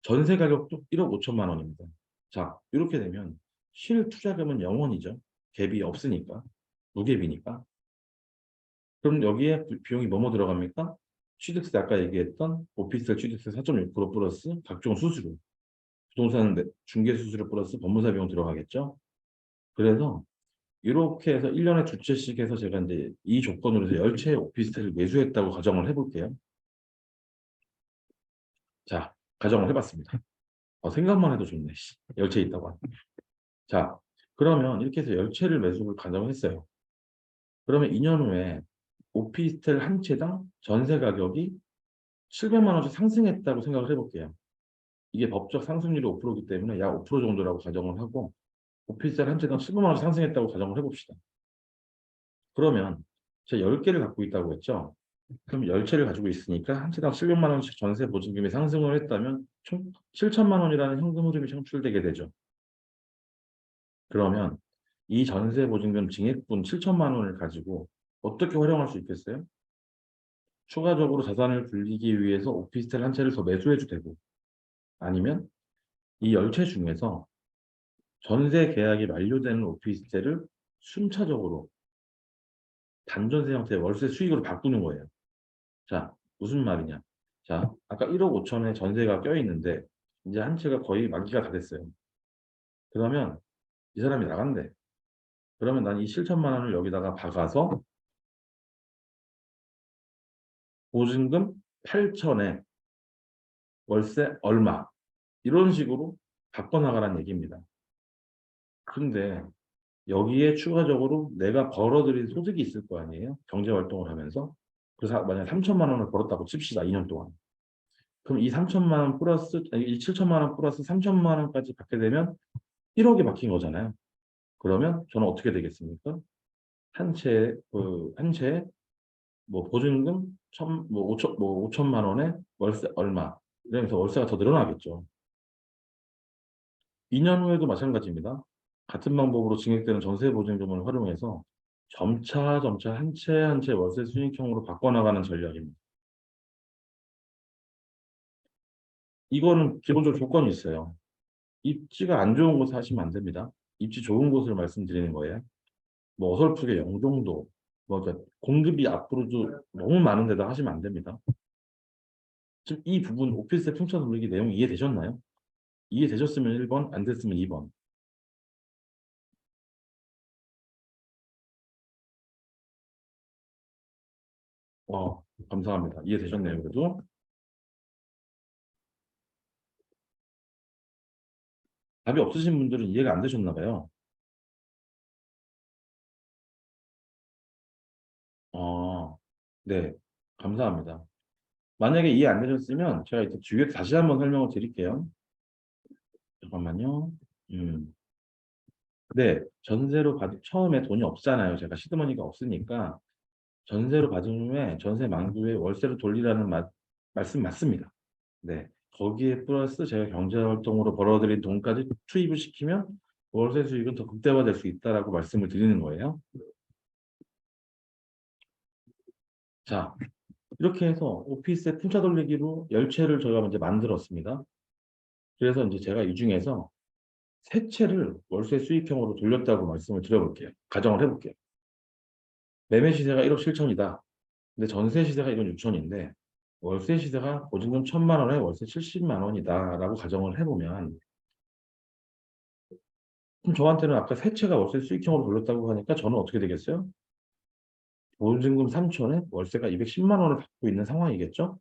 전세 가격도 1억 5천만 원입니다. 자, 이렇게 되면 실투자금은 0원이죠. 갭이 없으니까. 무갭이니까. 그럼 여기에 비용이 뭐뭐 들어갑니까? 취득세 아까 얘기했던 오피스텔 취득세 4.6% 플러스 각종 수수료, 부동산 중개 수수료 플러스 법무사 비용 들어가겠죠. 그래서 이렇게 해서 1년에 두 채씩 해서 제가 이제 이 조건으로 해서 10채의 오피스텔을 매수했다고 가정을 해볼게요. 자, 가정을 해봤습니다. 생각만 해도 좋네. 10채 있다고 하니까. 자, 그러면 이렇게 해서 10채를 매수를 가정했어요. 그러면 2년 후에 오피스텔 한 채당 전세 가격이 700만 원씩 상승했다고 생각을 해볼게요. 이게 법적 상승률이 5%이기 때문에 약 5% 정도라고 가정을 하고 오피스텔 한 채당 15만 원씩 상승했다고 가정을 해봅시다. 그러면 제가 10개를 갖고 있다고 했죠. 그럼 10채를 가지고 있으니까 한 채당 700만 원씩 전세 보증금이 상승을 했다면 총 7천만 원이라는 현금 흐름이 창출되게 되죠. 그러면 이 전세 보증금 증액분 7천만 원을 가지고 어떻게 활용할 수 있겠어요? 추가적으로 자산을 불리기 위해서 오피스텔 한 채를 더 매수해도 되고, 아니면 이 10채 중에서 전세 계약이 만료되는 오피스텔을 순차적으로 단전세 형태의 월세 수익으로 바꾸는 거예요. 자, 무슨 말이냐? 자, 아까 1억 5천에 전세가 껴있는데 이제 한 채가 거의 만기가 다 됐어요. 그러면 이 사람이 나간대. 그러면 난 이 7천만 원을 여기다가 박아서 보증금 8천에 월세 얼마 이런 식으로 바꿔나가라는 얘기입니다. 근데 여기에 추가적으로 내가 벌어들인 소득이 있을 거 아니에요? 경제활동을 하면서. 그래서 만약에 3천만 원을 벌었다고 칩시다. 2년 동안. 그럼 이 3천만 원 플러스, 아니, 이 7천만 원 플러스 3천만 원까지 받게 되면 1억이 박힌 거잖아요. 그러면 저는 어떻게 되겠습니까? 한 채에 뭐 보증금 뭐 5천만 원에 월세 얼마. 이러면서 월세가 더 늘어나겠죠. 2년 후에도 마찬가지입니다. 같은 방법으로 증액되는 전세 보증금을 활용해서 점차 점차 한 채 한 채 월세 수익형으로 바꿔나가는 전략입니다. 이거는 기본적으로 조건이 있어요. 입지가 안 좋은 곳에 하시면 안 됩니다. 입지 좋은 곳을 말씀드리는 거예요. 뭐 어설프게 영종도, 뭐 공급이 앞으로도 너무 많은 데다 하시면 안 됩니다. 지금 이 부분 오피스텔 풍차 돌리기 내용 이해되셨나요? 이해되셨으면 1번, 안 됐으면 2번. 감사합니다. 이해되셨네요, 그래도. 답이 없으신 분들은 이해가 안 되셨나 봐요. 어, 네. 감사합니다. 만약에 이해 안 되셨으면 제가 이제 뒤에 다시 한번 설명을 드릴게요. 잠깐만요. 음. 네. 전세로 처음에 돈이 없잖아요. 제가 시드머니가 없으니까 전세로 받은 후에 전세 만기 후에 월세로 돌리라는 말씀 맞습니다. 네. 거기에 플러스 제가 경제활동으로 벌어들인 돈까지 투입을 시키면 월세 수익은 더 극대화될 수 있다라고 말씀을 드리는 거예요. 자, 이렇게 해서 오피스의 풍차 돌리기로 열채를 저희가 먼저 만들었습니다. 그래서 이제 제가 이 중에서 세 채를 월세 수익형으로 돌렸다고 말씀을 드려볼게요. 가정을 해볼게요. 매매 시세가 1억 7천이다. 근데 전세 시세가 1억 6천인데 월세 시세가 보증금 1,000만 원에 월세 70만 원이다라고 가정을 해보면 그럼 저한테는 아까 세 채가 월세 수익형으로 돌렸다고 하니까 저는 어떻게 되겠어요? 보증금 3천에 월세가 210만 원을 받고 있는 상황이겠죠?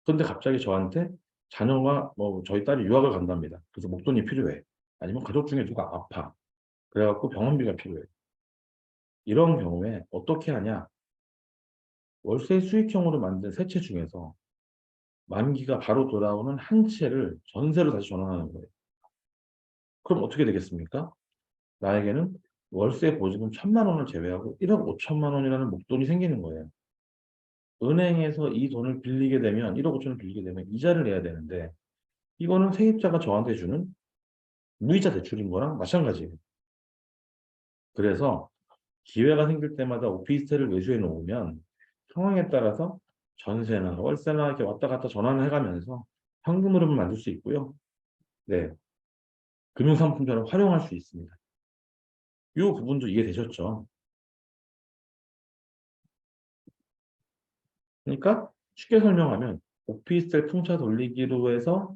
그런데 갑자기 저한테 자녀가 뭐 저희 딸이 유학을 간답니다. 그래서 목돈이 필요해. 아니면 가족 중에 누가 아파. 그래갖고 병원비가 필요해. 이런 경우에 어떻게 하냐? 월세 수익형으로 만든 세 채 중에서 만기가 바로 돌아오는 한 채를 전세로 다시 전환하는 거예요. 그럼 어떻게 되겠습니까? 나에게는 월세 보증금 1,000만 원을 제외하고 1억 5천만 원이라는 목돈이 생기는 거예요. 은행에서 이 돈을 빌리게 되면 1억 5천을 빌리게 되면 이자를 내야 되는데 이거는 세입자가 저한테 주는 무이자 대출인 거랑 마찬가지예요. 그래서 기회가 생길 때마다 오피스텔을 매수해 놓으면 상황에 따라서 전세나 월세나 이렇게 왔다 갔다 전환을 해가면서 현금 흐름을 만들 수 있고요. 네, 금융상품처럼 활용할 수 있습니다. 이 부분도 이해되셨죠? 그러니까 쉽게 설명하면 오피스텔 풍차 돌리기로 해서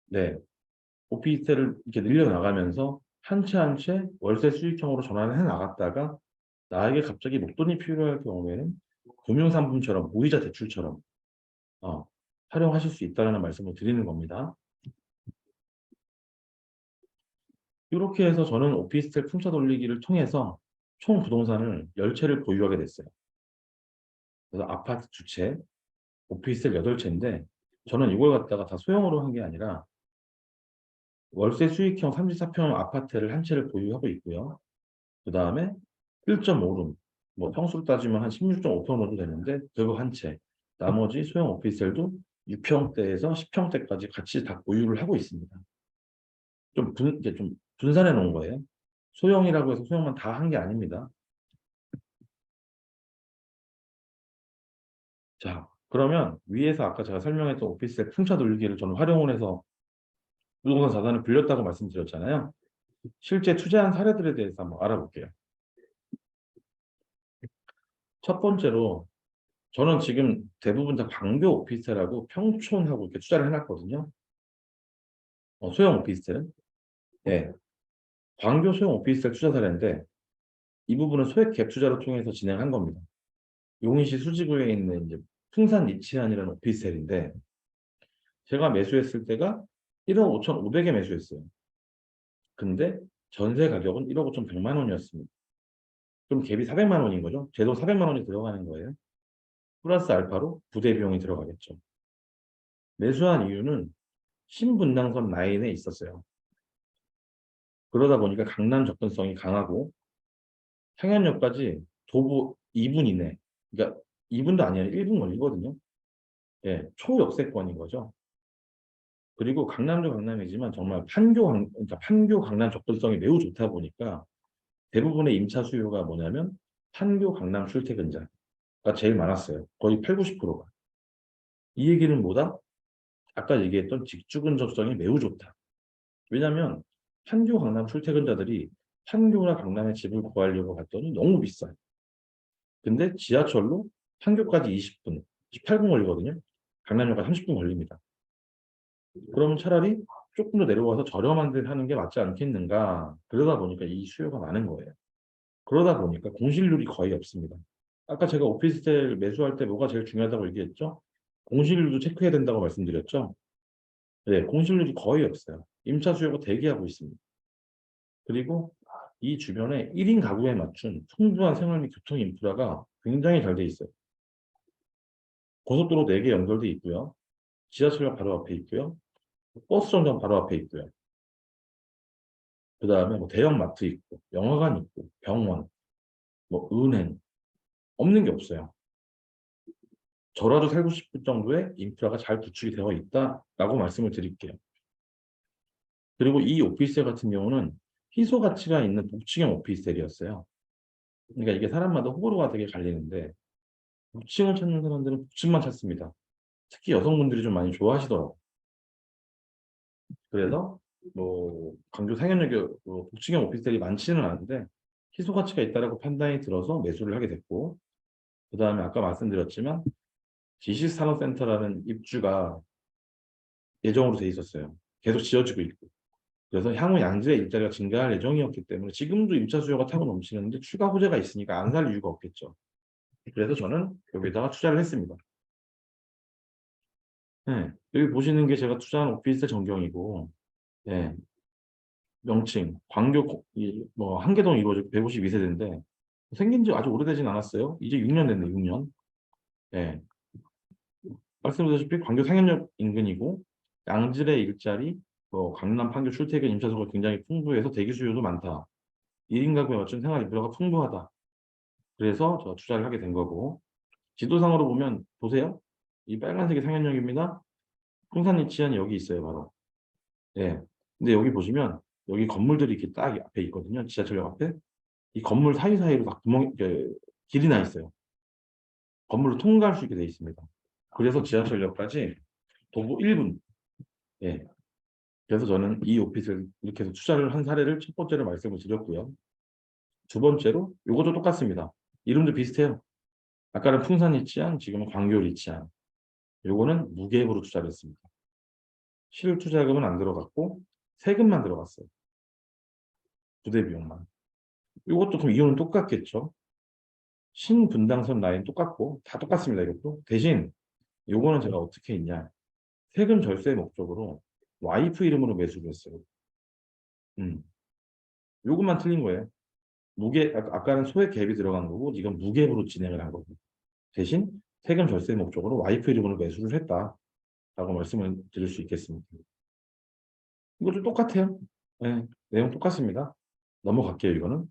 네, 오피스텔을 이렇게 늘려나가면서 한 채 한 채 월세 수익형으로 전환을 해 나갔다가 나에게 갑자기 목돈이 필요할 경우에는 금융상품처럼 무이자 대출처럼 어, 활용하실 수 있다는 말씀을 드리는 겁니다. 이렇게 해서 저는 오피스텔 풍차 돌리기를 통해서 총 부동산을 10채를 보유하게 됐어요. 그래서 아파트 2채, 오피스텔 8채인데 저는 이걸 갖다가 다 소형으로 한 게 아니라 월세 수익형 34평 아파트를 한 채를 보유하고 있고요. 그 다음에 1.5룸, 뭐 평수로 따지면 한 16.5평 정도 되는데 그거 한 채. 나머지 소형 오피스텔도 6평대에서 10평대까지 같이 다 보유를 하고 있습니다. 이제 좀 분산해 놓은 거예요. 소형이라고 해서 소형만 다 한 게 아닙니다. 자, 그러면 위에서 아까 제가 설명했던 오피스텔 풍차 돌리기를 저는 활용을 해서 부동산 자산을 빌렸다고 말씀드렸잖아요. 실제 투자한 사례들에 대해서 한번 알아볼게요. 첫 번째로 저는 지금 대부분 다 광교 오피스텔하고 평촌하고 이렇게 투자를 해놨거든요. 소형 오피스텔은. 네. 광교 소형 오피스텔 투자 사례인데 이 부분은 소액 갭 투자를 통해서 진행한 겁니다. 용인시 수지구에 있는 이제 풍산 이치안이라는 오피스텔인데 제가 매수했을 때가 1억 5,500에 매수했어요. 근데 전세 가격은 1억 5,100만 원이었습니다. 그럼 갭이 400만 원인 거죠. 제 돈 400만 원이 들어가는 거예요. 플러스 알파로 부대 비용이 들어가겠죠. 매수한 이유는 신분당선 라인에 있었어요. 그러다 보니까 강남 접근성이 강하고 상현역까지 도보 2분 이내, 그러니까 2분도 아니라 1분 걸리거든요. 예, 초역세권인 거죠. 그리고 강남도 강남이지만 정말 그러니까 판교 강남 접근성이 매우 좋다 보니까 대부분의 임차 수요가 뭐냐면 판교 강남 출퇴근자가 제일 많았어요. 거의 8, 90%가. 이 얘기는 뭐다? 아까 얘기했던 직주 근접성이 매우 좋다. 왜냐하면 판교 강남 출퇴근자들이 판교나 강남에 집을 구하려고 갔더니 너무 비싸요. 근데 지하철로 판교까지 20분, 18분 걸리거든요. 강남역까지 30분 걸립니다. 그러면 차라리 조금 더 내려와서 저렴한 데 하는 게 맞지 않겠는가. 그러다 보니까 이 수요가 많은 거예요. 그러다 보니까 공실률이 거의 없습니다. 아까 제가 오피스텔 매수할 때 뭐가 제일 중요하다고 얘기했죠? 공실률도 체크해야 된다고 말씀드렸죠? 네, 공실률이 거의 없어요. 임차 수요가 대기하고 있습니다. 그리고 이 주변에 1인 가구에 맞춘 풍부한 생활 및 교통 인프라가 굉장히 잘 돼 있어요. 고속도로 4개 연결돼 있고요. 지하철역 바로 앞에 있고요. 버스 정류장 바로 앞에 있고요. 그 다음에 뭐 대형 마트 있고, 영화관 있고, 병원, 뭐 은행, 없는 게 없어요. 저라도 살고 싶을 정도의 인프라가 잘 구축이 되어 있다라고 말씀을 드릴게요. 그리고 이 오피스텔 같은 경우는 희소 가치가 있는 복층형 오피스텔이었어요. 그러니까 이게 사람마다 호불호가 되게 갈리는데 복층을 찾는 사람들은 복층만 찾습니다. 특히 여성분들이 좀 많이 좋아하시더라고요. 그래서 뭐 광주 상현역에 뭐 복층형 오피스텔이 많지는 않은데 희소 가치가 있다라고 판단이 들어서 매수를 하게 됐고, 그 다음에 아까 말씀드렸지만 지식산업센터라는 입주가 예정으로 돼 있었어요. 계속 지어지고 있고. 그래서 향후 양질의 일자리가 증가할 예정이었기 때문에 지금도 임차 수요가 타고 넘치는데 추가 호재가 있으니까 안 살 이유가 없겠죠. 그래서 저는 여기다가 투자를 했습니다. 네, 여기 보시는 게 제가 투자한 오피스텔 전경이고, 네, 명칭 광교 뭐 한계동 이루어지고 152세대인데 생긴 지 아주 오래되진 않았어요. 이제 6년 됐네, 6년. 네, 말씀드렸다시피 광교 상현역 인근이고 양질의 일자리, 뭐 강남 판교 출퇴근 임차수가 굉장히 풍부해서 대기 수요도 많다. 1인 가구에 맞춘 생활 인프라가 풍부하다. 그래서 저 투자를 하게 된 거고, 지도상으로 보면 보세요. 이 빨간색이 상현역입니다. 풍산 위치한 여기 있어요, 바로. 예. 근데 여기 보시면 여기 건물들이 이렇게 딱 앞에 있거든요. 지하철역 앞에. 이 건물 사이사이로 딱 길이 나 있어요. 건물로 통과할 수 있게 돼 있습니다. 그래서 지하철역까지 도보 1분. 예. 그래서 저는 이 오피스를 이렇게 해서 투자를 한 사례를 첫 번째로 말씀을 드렸고요. 두 번째로 요것도 똑같습니다. 이름도 비슷해요. 아까는 풍산 리치안, 지금은 광교 리치안. 요거는 무계획으로 투자를 했습니다. 실투자금은 안 들어갔고 세금만 들어갔어요. 부대 비용만. 요것도 그럼 이유는 똑같겠죠. 신분당선 라인 똑같고 다 똑같습니다. 이것도. 대신 요거는 제가 어떻게 했냐. 세금 절세 목적으로 와이프 이름으로 매수를 했어요. 요것만 틀린 거예요. 아까는 소액 갭이 들어간 거고 이건 무갭으로 진행을 한 거고. 대신 세금 절세 목적으로 와이프 이름으로 매수를 했다라고 말씀을 드릴 수 있겠습니다. 이것도 똑같아요. 네, 내용 똑같습니다. 넘어갈게요, 이거는.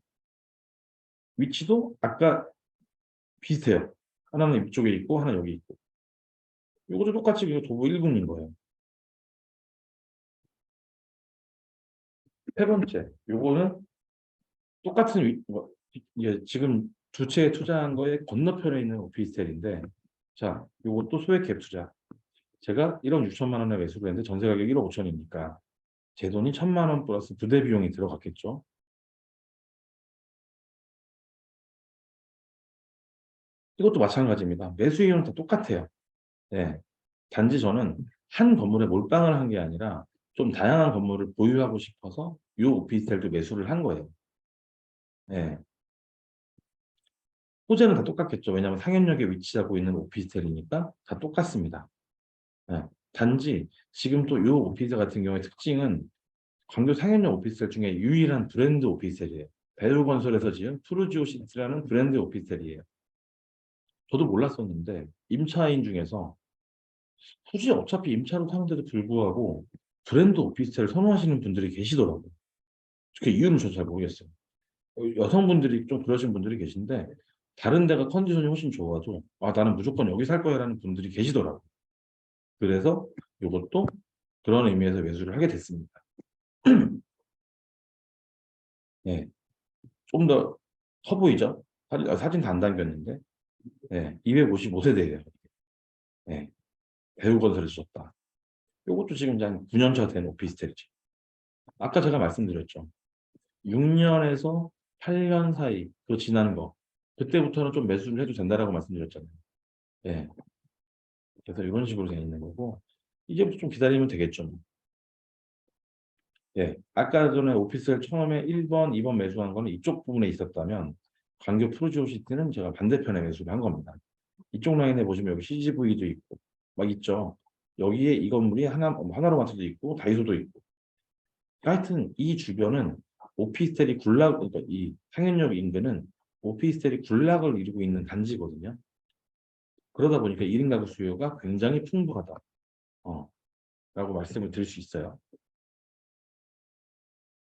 위치도 아까 비슷해요. 하나는 이쪽에 있고, 하나는 여기 있고. 이것도 똑같이 이거 도보 1군인 거예요. 세 번째, 요거는 똑같은 이게 지금 두 채에 투자한 거에 건너편에 있는 오피스텔인데, 자, 요것도 소액 갭 투자. 제가 1억 6천만 원에 매수를 했는데 전세 가격 1억 5천이니까 제 돈이 1,000만 원 플러스 부대 비용이 들어갔겠죠. 이것도 마찬가지입니다. 매수 이유는 다 똑같아요. 네. 단지 저는 한 건물에 몰빵을 한 게 아니라 좀 다양한 건물을 보유하고 싶어서 이 오피스텔도 매수를 한 거예요. 네. 소재는 다 똑같겠죠. 왜냐하면 상현역에 위치하고 있는 오피스텔이니까 다 똑같습니다. 네. 단지 지금 또 이 오피스텔 같은 경우의 특징은 광교 상현역 오피스텔 중에 유일한 브랜드 오피스텔이에요. 벨로건설에서 지은 푸르지오 시티라는 브랜드 오피스텔이에요. 저도 몰랐었는데 임차인 중에서 굳이 어차피 임차로 사는데도 불구하고 브랜드 오피스텔을 선호하시는 분들이 계시더라고요. 그 이유는 저도 잘 모르겠어요. 여성분들이 좀 그러신 분들이 계신데 다른 데가 컨디션이 훨씬 좋아도 나는 무조건 여기 살 거야라는 분들이 계시더라고요. 그래서 이것도 그런 의미에서 매수를 하게 됐습니다. 네. 좀 더 커 보이죠? 사진 다 안 담겼는데. 네, 255세대예요. 네, 대우건설에서 줬다. 요것도 지금 이제 한 9년 차 된 오피스텔이죠. 아까 제가 말씀드렸죠. 6년에서 8년 사이 그 지난 거 그때부터는 좀 매수를 해도 된다라고 말씀드렸잖아요. 예. 그래서 이런 식으로 되어 있는 거고 이제부터 좀 기다리면 되겠죠. 뭐. 예. 아까 전에 오피스텔 처음에 1번, 2번 매수한 거는 이쪽 부분에 있었다면 광교 프루지오시티는 제가 반대편에 매수를 한 겁니다. 이쪽 라인에 보시면 여기 CGV도 있고 막 있죠. 여기에 이 건물이 하나로마트도 있고 다이소도 있고 하여튼 이 주변은 오피스텔이 그러니까 이 상현역 인근은 오피스텔이 군락을 이루고 있는 단지거든요. 그러다 보니까 1인 가구 수요가 굉장히 풍부하다. 라고 말씀을 드릴 수 있어요.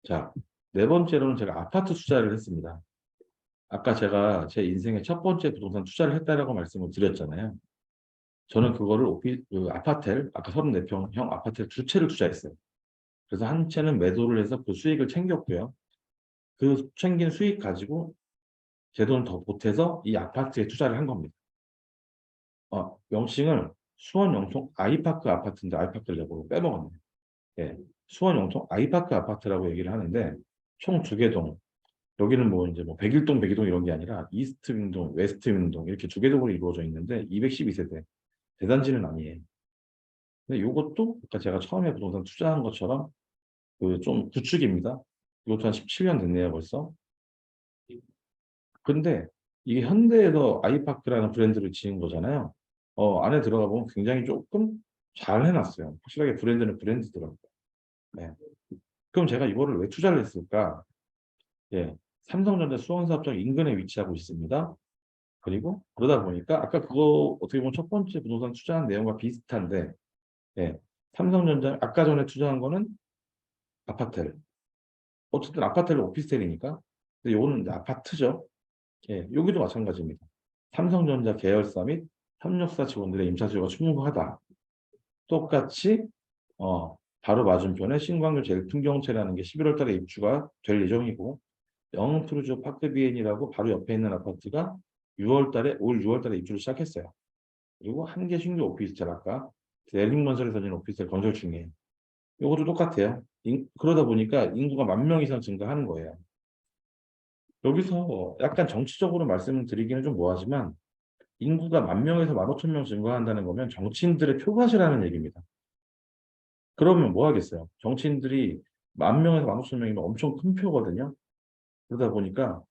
자, 네 번째로는 제가 아파트 투자를 했습니다. 아까 제가 제 인생의 첫 번째 부동산 투자를 했다라고 말씀을 드렸잖아요. 저는 그거를 아파텔, 아까 34평형 아파트를 두 채를 투자했어요. 그래서 한 채는 매도를 해서 그 수익을 챙겼고요. 그 챙긴 수익 가지고 제 돈 더 보태서 이 아파트에 투자를 한 겁니다. 명칭을 수원 영통 아이파크 아파트인데 아이파크를 내가 빼먹었네요. 예, 수원 영통 아이파크 아파트라고 얘기를 하는데 총 두 개 동. 여기는 뭐 이제 뭐 백일동, 백이동 이런 게 아니라 이스트 윈동, 웨스트 윈동 이렇게 두 개 동으로 이루어져 있는데 212세대 대단지는 아니에요. 근데 이것도 아까 제가 처음에 부동산 투자한 것처럼 그 좀 구축입니다. 이것도 한 17년 됐네요 벌써. 근데 이게 현대에서 아이파크라는 브랜드를 지은 거잖아요. 안에 들어가 보면 굉장히 조금 잘 해놨어요. 확실하게 브랜드는 브랜드더라고요. 네. 그럼 제가 이거를 왜 투자를 했을까? 예. 삼성전자 수원사업장 인근에 위치하고 있습니다. 그리고 그러다 보니까 아까 그거 어떻게 보면 첫 번째 부동산 투자한 내용과 비슷한데, 예. 삼성전자 아까 전에 투자한 거는 아파트를. 어쨌든 아파트를 오피스텔이니까. 근데 요거는 이제 아파트죠. 예. 여기도 마찬가지입니다. 삼성전자 계열사 및 협력사 직원들의 임차 수요가 충분하다. 똑같이 바로 맞은편에 신광교 제일풍경채라는 게 11월 달에 입주가 될 예정이고 영흥푸르지오 파크비엔이라고 바로 옆에 있는 아파트가 올 6월 달에 입주를 시작했어요. 그리고 한 개 신규 오피스텔 아까 대림건설에서 진 오피스텔 건설 중이에요. 이것도 똑같아요. 그러다 보니까 인구가 10,000명 이상 증가하는 거예요. 여기서 약간 정치적으로 말씀을 드리기는 좀 뭐하지만 인구가 10,000명에서 15,000명 증가한다는 거면 정치인들의 표밭이라는 얘기입니다. 그러면 뭐 하겠어요? 정치인들이 10,000명에서 15,000명이면 엄청 큰 표거든요. 그러다 보니까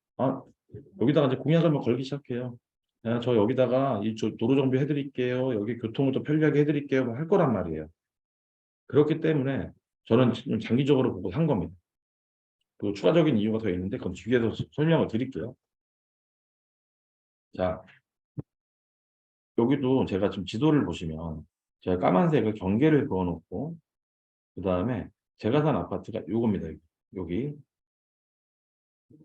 여기다가 이제 공약을 막 걸기 시작해요. 야, 저 여기다가 도로 정비 해드릴게요. 여기 교통을 더 편리하게 해드릴게요. 뭐 할 거란 말이에요. 그렇기 때문에 저는 지금 장기적으로 보고 산 겁니다. 그 추가적인 이유가 더 있는데 그건 뒤에서 설명을 드릴게요. 자, 여기도 제가 지금 지도를 보시면 제가 까만색을 경계를 그어놓고 그 다음에 제가 산 아파트가 요겁니다. 여기.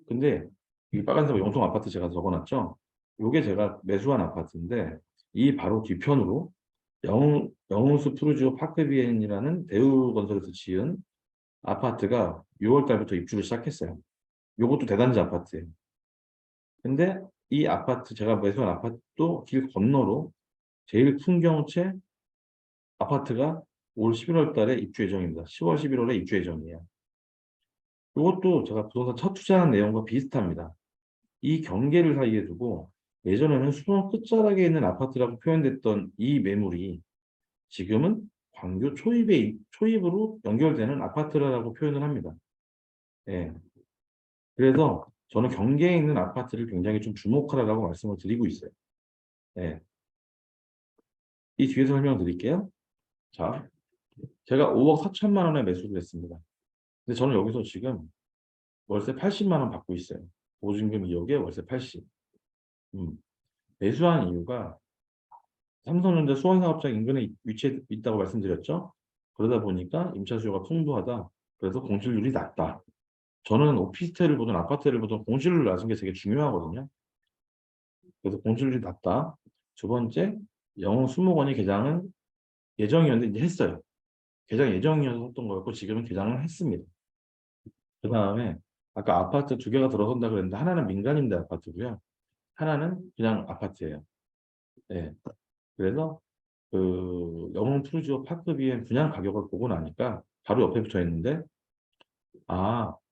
근데 이 빨간색 영통 아파트 제가 적어놨죠. 요게 제가 매수한 아파트인데 이 바로 뒤편으로 영흥수 푸르지오 파크비엔이라는 대우건설에서 지은 아파트가 6월 달부터 입주를 시작했어요. 요것도 대단지 아파트예요. 근데 이 아파트 제가 매수한 아파트도 길 건너로 제일 풍경채 아파트가 올 11월 달에 입주 예정입니다. 10월, 11월에 입주 예정이에요. 이것도 제가 부동산 첫 투자한 내용과 비슷합니다. 이 경계를 사이에 두고 예전에는 수원 끝자락에 있는 아파트라고 표현됐던 이 매물이 지금은 광교 초입으로 연결되는 아파트라고 표현을 합니다. 예. 그래서 저는 경계에 있는 아파트를 굉장히 좀 주목하라고 말씀을 드리고 있어요. 예. 이 뒤에서 설명드릴게요. 자, 제가 5억 4천만 원에 매수를 했습니다. 근데 저는 여기서 지금 월세 80만 원 받고 있어요. 보증금 2억에 월세 80. 매수한 이유가 삼성전자 수원사업장 인근에 위치해 있다고 말씀드렸죠. 그러다 보니까 임차 수요가 풍부하다. 그래서 공실률이 낮다. 저는 오피스텔을 보든 아파트를 보든 공실률 낮은 게 되게 중요하거든요. 그래서 공실률이 낮다. 두 번째, 영흥 수목원이 개장은 예정이었는데 이제 했어요. 개장 예정이었던 거였고 지금은 개장을 했습니다. 그 다음에 아까 아파트 두 개가 들어선다 그랬는데 하나는 민간임대 아파트고요. 하나는 그냥 아파트예요. 예. 그래서 그 영흥 푸르지오 파크 비엔 분양 가격을 보고 나니까 바로 옆에 붙어 있는데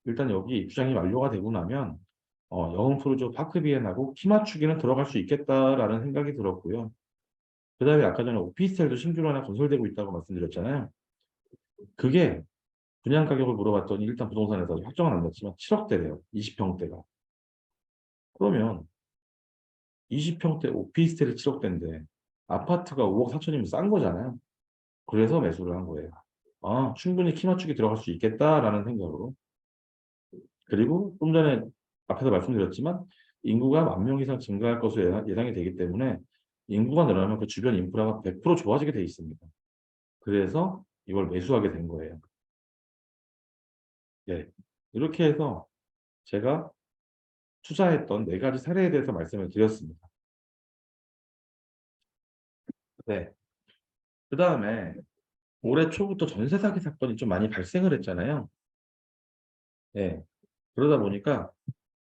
일단 여기 입주장이 완료가 되고 나면 영흥 푸르지오 파크 비엔하고 키 맞추기는 들어갈 수 있겠다라는 생각이 들었고요. 그다음에 아까 전에 오피스텔도 신규로 하나 건설되고 있다고 말씀드렸잖아요. 그게 분양 가격을 물어봤더니 일단 부동산에서 확정은 안 됐지만 7억대래요. 20평대가. 그러면 20평대 오피스텔이 7억대인데 아파트가 5억 4천이면 싼 거잖아요. 그래서 매수를 한 거예요. 충분히 키 맞추기 들어갈 수 있겠다라는 생각으로. 그리고 좀 전에 앞에서 말씀드렸지만 인구가 10,000명 이상 증가할 것으로 예상이 되기 때문에 인구가 늘어나면 그 주변 인프라가 100% 좋아지게 돼 있습니다. 그래서 이걸 매수하게 된 거예요. 네. 이렇게 해서 제가 투자했던 4가지 사례에 대해서 말씀을 드렸습니다. 네. 그 다음에 올해 초부터 전세 사기 사건이 좀 많이 발생을 했잖아요. 네. 그러다 보니까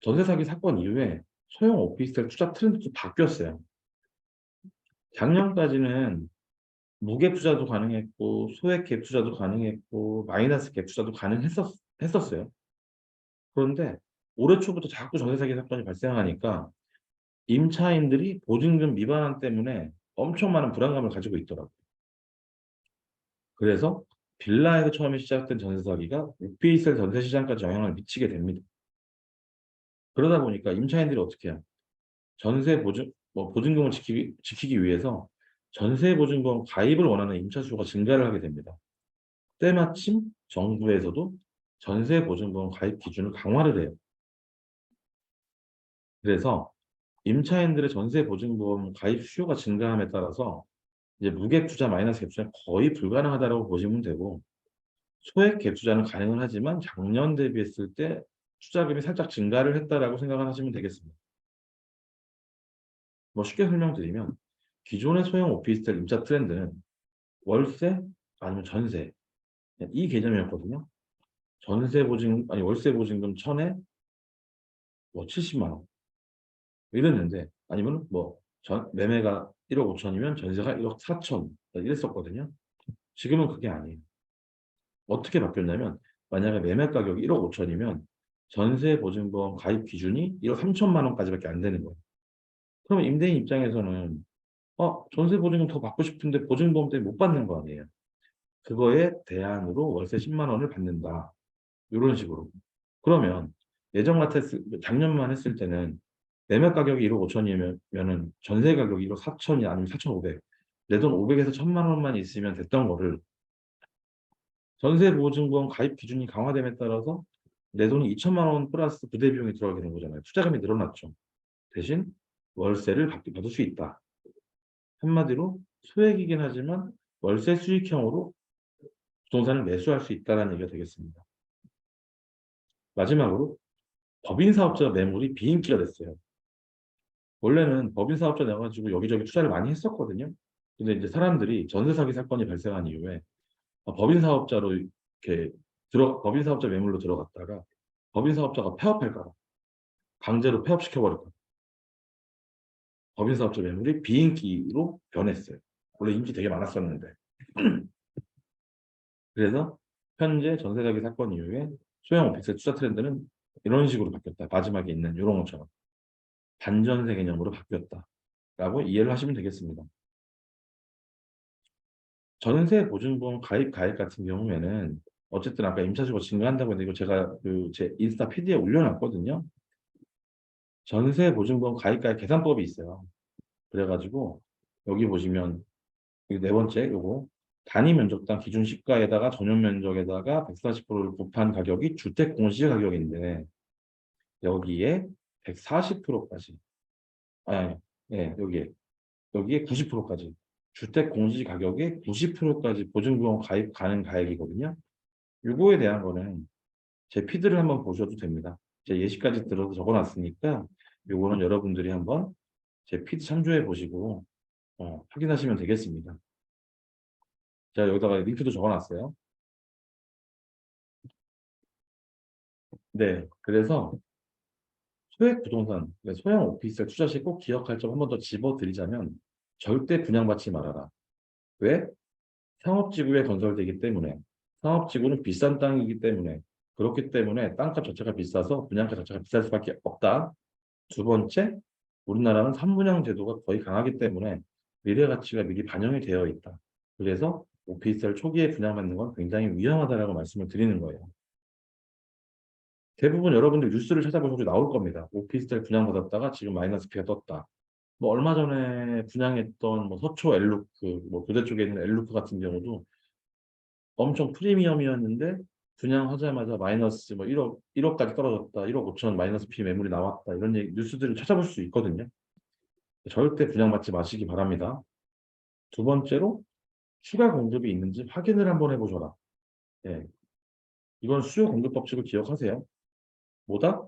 전세 사기 사건 이후에 소형 오피스텔 투자 트렌드도 바뀌었어요. 작년까지는 무갭 투자도 가능했고 소액 갭 투자도 가능했고 마이너스 갭 투자도 했었어요. 그런데 올해 초부터 자꾸 전세 사기 사건이 발생하니까 임차인들이 보증금 미반환 때문에 엄청 많은 불안감을 가지고 있더라고요. 그래서 빌라에서 처음에 시작된 전세 사기가 오피스텔 전세 시장까지 영향을 미치게 됩니다. 그러다 보니까 임차인들이 어떻게 해요? 전세 보증금을 지키기 위해서 전세 보증금 가입을 원하는 임차 수가 증가를 하게 됩니다. 때마침 정부에서도 전세 보증금 가입 기준을 강화를 해요. 그래서 임차인들의 전세 보증금 가입 수요가 증가함에 따라서 이제 무갭 투자, 마이너스 갭 투자는 거의 불가능하다고 보시면 되고 소액 갭 투자는 가능은 하지만 작년 대비했을 때 투자금이 살짝 증가를 했다라고 생각을 하시면 되겠습니다. 뭐 쉽게 설명드리면 기존의 소형 오피스텔 임차 트렌드는 월세 아니면 전세 이 개념이었거든요. 월세 보증금 1,000에 뭐 70만 원 이랬는데 아니면 뭐 매매가 1억 5천이면 전세가 1억 4천 이랬었거든요. 지금은 그게 아니에요. 어떻게 바뀌었냐면 만약에 매매 가격이 1억 5천이면 전세 보증금 가입 기준이 1억 3천만 원까지밖에 안 되는 거예요. 그러면 임대인 입장에서는 전세 보증금 더 받고 싶은데 보증보험 때문에 못 받는 거 아니에요. 그거에 대안으로 월세 10만 원을 받는다. 이런 식으로. 그러면 작년만 했을 때는 매매 가격이 1억 5천이면은 전세 가격이 1억 4천이 아니면 4,500. 내 돈 500에서 1,000만 원만 있으면 됐던 거를 전세 보증금 가입 기준이 강화됨에 따라서 내 돈이 2천만 원 플러스 부대 비용이 들어가게 된 거잖아요. 투자금이 늘어났죠. 대신 월세를 받을 수 있다. 한마디로 소액이긴 하지만 월세 수익형으로 부동산을 매수할 수 있다는 얘기가 되겠습니다. 마지막으로 법인 사업자 매물이 비인기가 됐어요. 원래는 법인 사업자 내가지고 여기저기 투자를 많이 했었거든요. 근데 이제 사람들이 전세 사기 사건이 발생한 이후에 법인 사업자로 이렇게 법인 사업자 매물로 들어갔다가 법인 사업자가 폐업할까 봐 강제로 폐업시켜버릴까 봐 법인 사업자 매물이 비인기로 변했어요. 원래 인기 되게 많았었는데. 그래서 현재 전세 사기 사건 이후에 소형 오피스텔 투자 트렌드는 이런 식으로 바뀌었다. 마지막에 있는 이런 것처럼 반전세 개념으로 바뀌었다라고 이해를 하시면 되겠습니다. 전세 보증보험 가입 같은 경우에는 어쨌든 아까 임차수가 증가한다고 했는데 이거 제가 제 인스타 피드에 올려놨거든요. 전세 보증보험 가입 계산법이 있어요. 그래가지고 여기 보시면 네 번째 요거 단위 면적당 기준 시가에다가 전용 면적에다가 140%를 곱한 가격이 주택 공시 가격인데 여기에 140%까지 예, 여기에 90%까지 주택 공시 가격의 90%까지 보증보험 가입 가능 가액이거든요. 요거에 대한 거는 제 피드를 한번 보셔도 됩니다. 제 예시까지 들어서 적어놨으니까 요거는 여러분들이 한번 제 피드 참조해 보시고 확인하시면 되겠습니다. 제가 여기다가 링크도 적어놨어요. 네, 그래서 소액 부동산, 그러니까 소형 오피스텔 투자 시 꼭 기억할 점 한 번 더 집어드리자면 절대 분양받지 말아라. 왜? 상업지구에 건설되기 때문에 상업지구는 비싼 땅이기 때문에 그렇기 때문에 땅값 자체가 비싸서 분양가 자체가 비쌀 수밖에 없다. 두 번째, 우리나라는 삼분양 제도가 거의 강하기 때문에 미래 가치가 미리 반영이 되어 있다. 그래서 오피스텔 초기에 분양받는 건 굉장히 위험하다라고 말씀을 드리는 거예요. 대부분 여러분들 뉴스를 찾아보셔도 나올 겁니다. 오피스텔 분양받았다가 지금 마이너스 피가 떴다. 뭐 얼마 전에 분양했던 뭐 서초 엘루크, 뭐 교대 쪽에 있는 엘루크 같은 경우도 엄청 프리미엄이었는데 분양하자마자 마이너스 뭐 1억까지 떨어졌다. 1억 5천 마이너스 피 매물이 나왔다. 이런 뉴스들을 찾아볼 수 있거든요. 절대 분양받지 마시기 바랍니다. 두 번째로 추가 공급이 있는지 확인을 한번 해보셔라. 예. 이건 수요 공급 법칙을 기억하세요. 뭐다?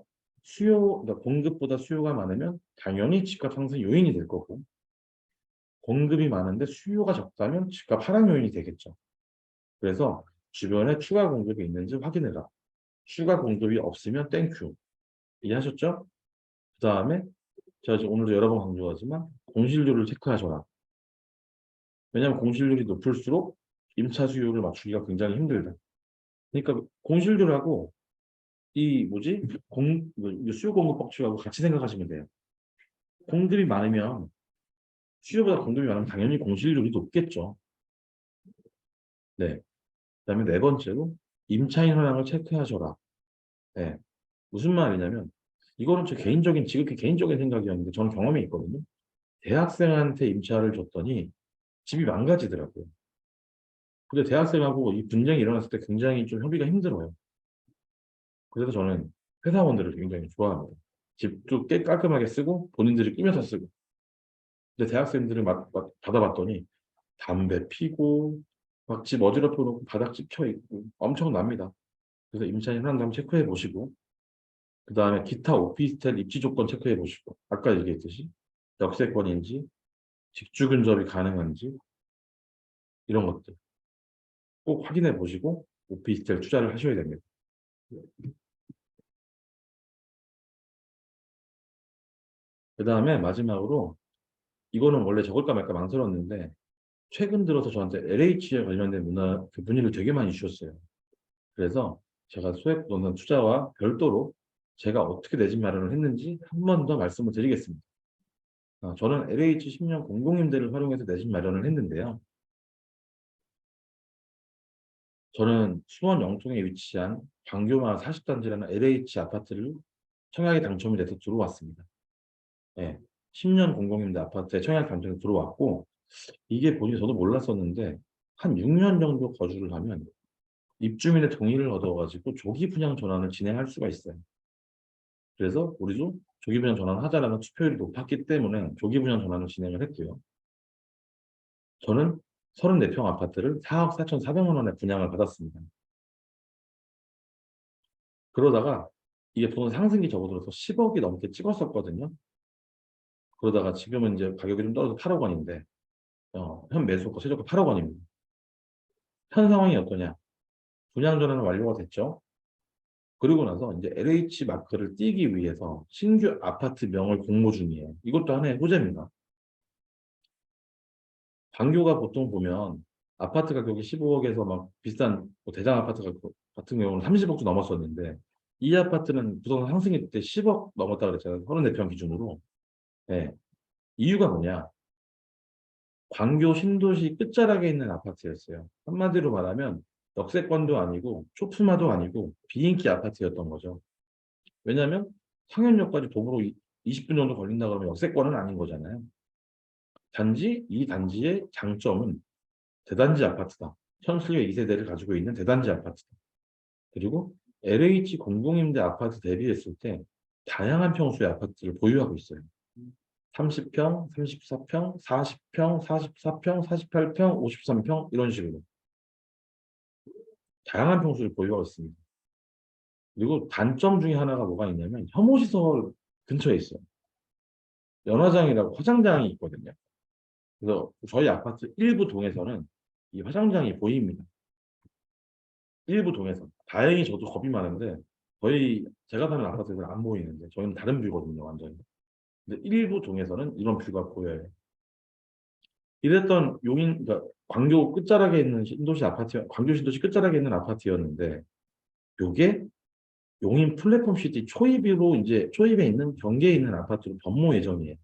그러니까 공급보다 수요가 많으면 당연히 집값 상승 요인이 될 거고, 공급이 많은데 수요가 적다면 집값 하락 요인이 되겠죠. 그래서 주변에 추가 공급이 있는지 확인해라. 추가 공급이 없으면 땡큐. 이해하셨죠? 그 다음에 제가 지금 오늘도 여러 번 강조하지만 공실률을 체크하셔라. 왜냐하면 공실률이 높을수록 임차 수요를 맞추기가 굉장히 힘들다. 그러니까 공실률하고 이 뭐지? 수요 공급 법칙하고 같이 생각하시면 돼요. 공급이 많으면 수요보다 공급이 많으면 당연히 공실률이 높겠죠. 네. 그다음에 네 번째로 임차인 현황을 체크하셔라. 네. 무슨 말이냐면 이거는 제 개인적인 지극히 개인적인 생각이었는데 저는 경험이 있거든요. 대학생한테 임차를 줬더니 집이 망가지더라고요. 근데 대학생하고 이 분쟁이 일어났을 때 굉장히 좀 협의가 힘들어요. 그래서 저는 회사원들을 굉장히 좋아합니다. 집도 깨 깔끔하게 쓰고 본인들이 끼면서 쓰고. 근데 대학생들을 받아봤더니 담배 피고 막 집 어지럽혀 놓고 바닥집 켜 있고 엄청납니다. 그래서 임차인 현황 한번 체크해 보시고 그 다음에 기타 오피스텔 입지 조건 체크해 보시고 아까 얘기했듯이 역세권인지 직주 근접이 가능한지 이런 것들 꼭 확인해 보시고 오피스텔 투자를 하셔야 됩니다. 그 다음에 마지막으로 이거는 원래 적을까 말까 망설였는데 최근 들어서 저한테 LH에 관련된 문의를 되게 많이 주셨어요. 그래서 제가 소액부동산 투자와 별도로 제가 어떻게 내 집 마련을 했는지 한 번 더 말씀을 드리겠습니다. 저는 LH 10년 공공임대를 활용해서 내 집 마련을 했는데요. 저는 수원 영통에 위치한 광교마을 40단지라는 LH 아파트를 청약에 당첨이 돼서 들어왔습니다. 네, 10년 공공임대 아파트에 청약 당첨이 들어왔고 이게 본인이 저도 몰랐었는데 한 6년 정도 거주를 하면 입주민의 동의를 얻어가지고 조기 분양 전환을 진행할 수가 있어요. 그래서 우리도 조기 분양 전환을 하자라는 투표율이 높았기 때문에 조기 분양 전환을 진행을 했고요. 저는 34평 아파트를 4억 4,400만 원에 분양을 받았습니다. 그러다가 이게 부동산 상승기 접어들어서 10억이 넘게 찍었었거든요. 그러다가 지금은 이제 가격이 좀 떨어져서 8억 원인데 현 매수가 최저가 8억 원입니다. 현 상황이 어떠냐? 분양 전환은 완료가 됐죠. 그리고 나서 이제 LH 마크를 띄기 위해서 신규 아파트 명을 공모 중이에요. 이것도 하나의 호재입니다. 광교가 보통 보면 아파트 가격이 15억에서 막 비싼 뭐 대장 아파트 같은 경우는 30억도 넘었었는데 이 아파트는 부동산 상승일 때 10억 넘었다 그랬잖아요. 34평 기준으로. 네. 이유가 뭐냐? 광교 신도시 끝자락에 있는 아파트였어요. 한마디로 말하면 역세권도 아니고 초품화도 아니고 비인기 아파트였던 거죠. 왜냐하면 상현역까지 도보로 20분 정도 걸린다 그러면 역세권은 아닌 거잖아요. 단지 이 단지의 장점은 대단지 아파트다. 현실의 2세대를 가지고 있는 대단지 아파트다. 그리고 LH 공공임대 아파트 대비했을 때 다양한 평수의 아파트를 보유하고 있어요. 30평, 34평, 40평, 44평, 48평, 53평 이런 식으로 다양한 평수를 보유하고 있습니다. 그리고 단점 중에 하나가 뭐가 있냐면 혐오시설 근처에 있어요. 연화장이라고 화장장이 있거든요. 그래서 저희 아파트 일부 동에서는 이 화장장이 보입니다. 일부 동에서. 다행히 저도 겁이 많은데 거의 제가 사는 아파트에서는 안 보이는데 저희는 다른 뷰거든요, 완전히. 근데 일부 동에서는 이런 뷰가 보여요. 이랬던 그러니까 광교 끝자락에 있는 신도시 아파트, 광교 신도시 끝자락에 있는 아파트였는데, 요게 용인 플랫폼 시티 초입으로 이제 초입에 있는 경계에 있는 아파트로 변모 예정이에요.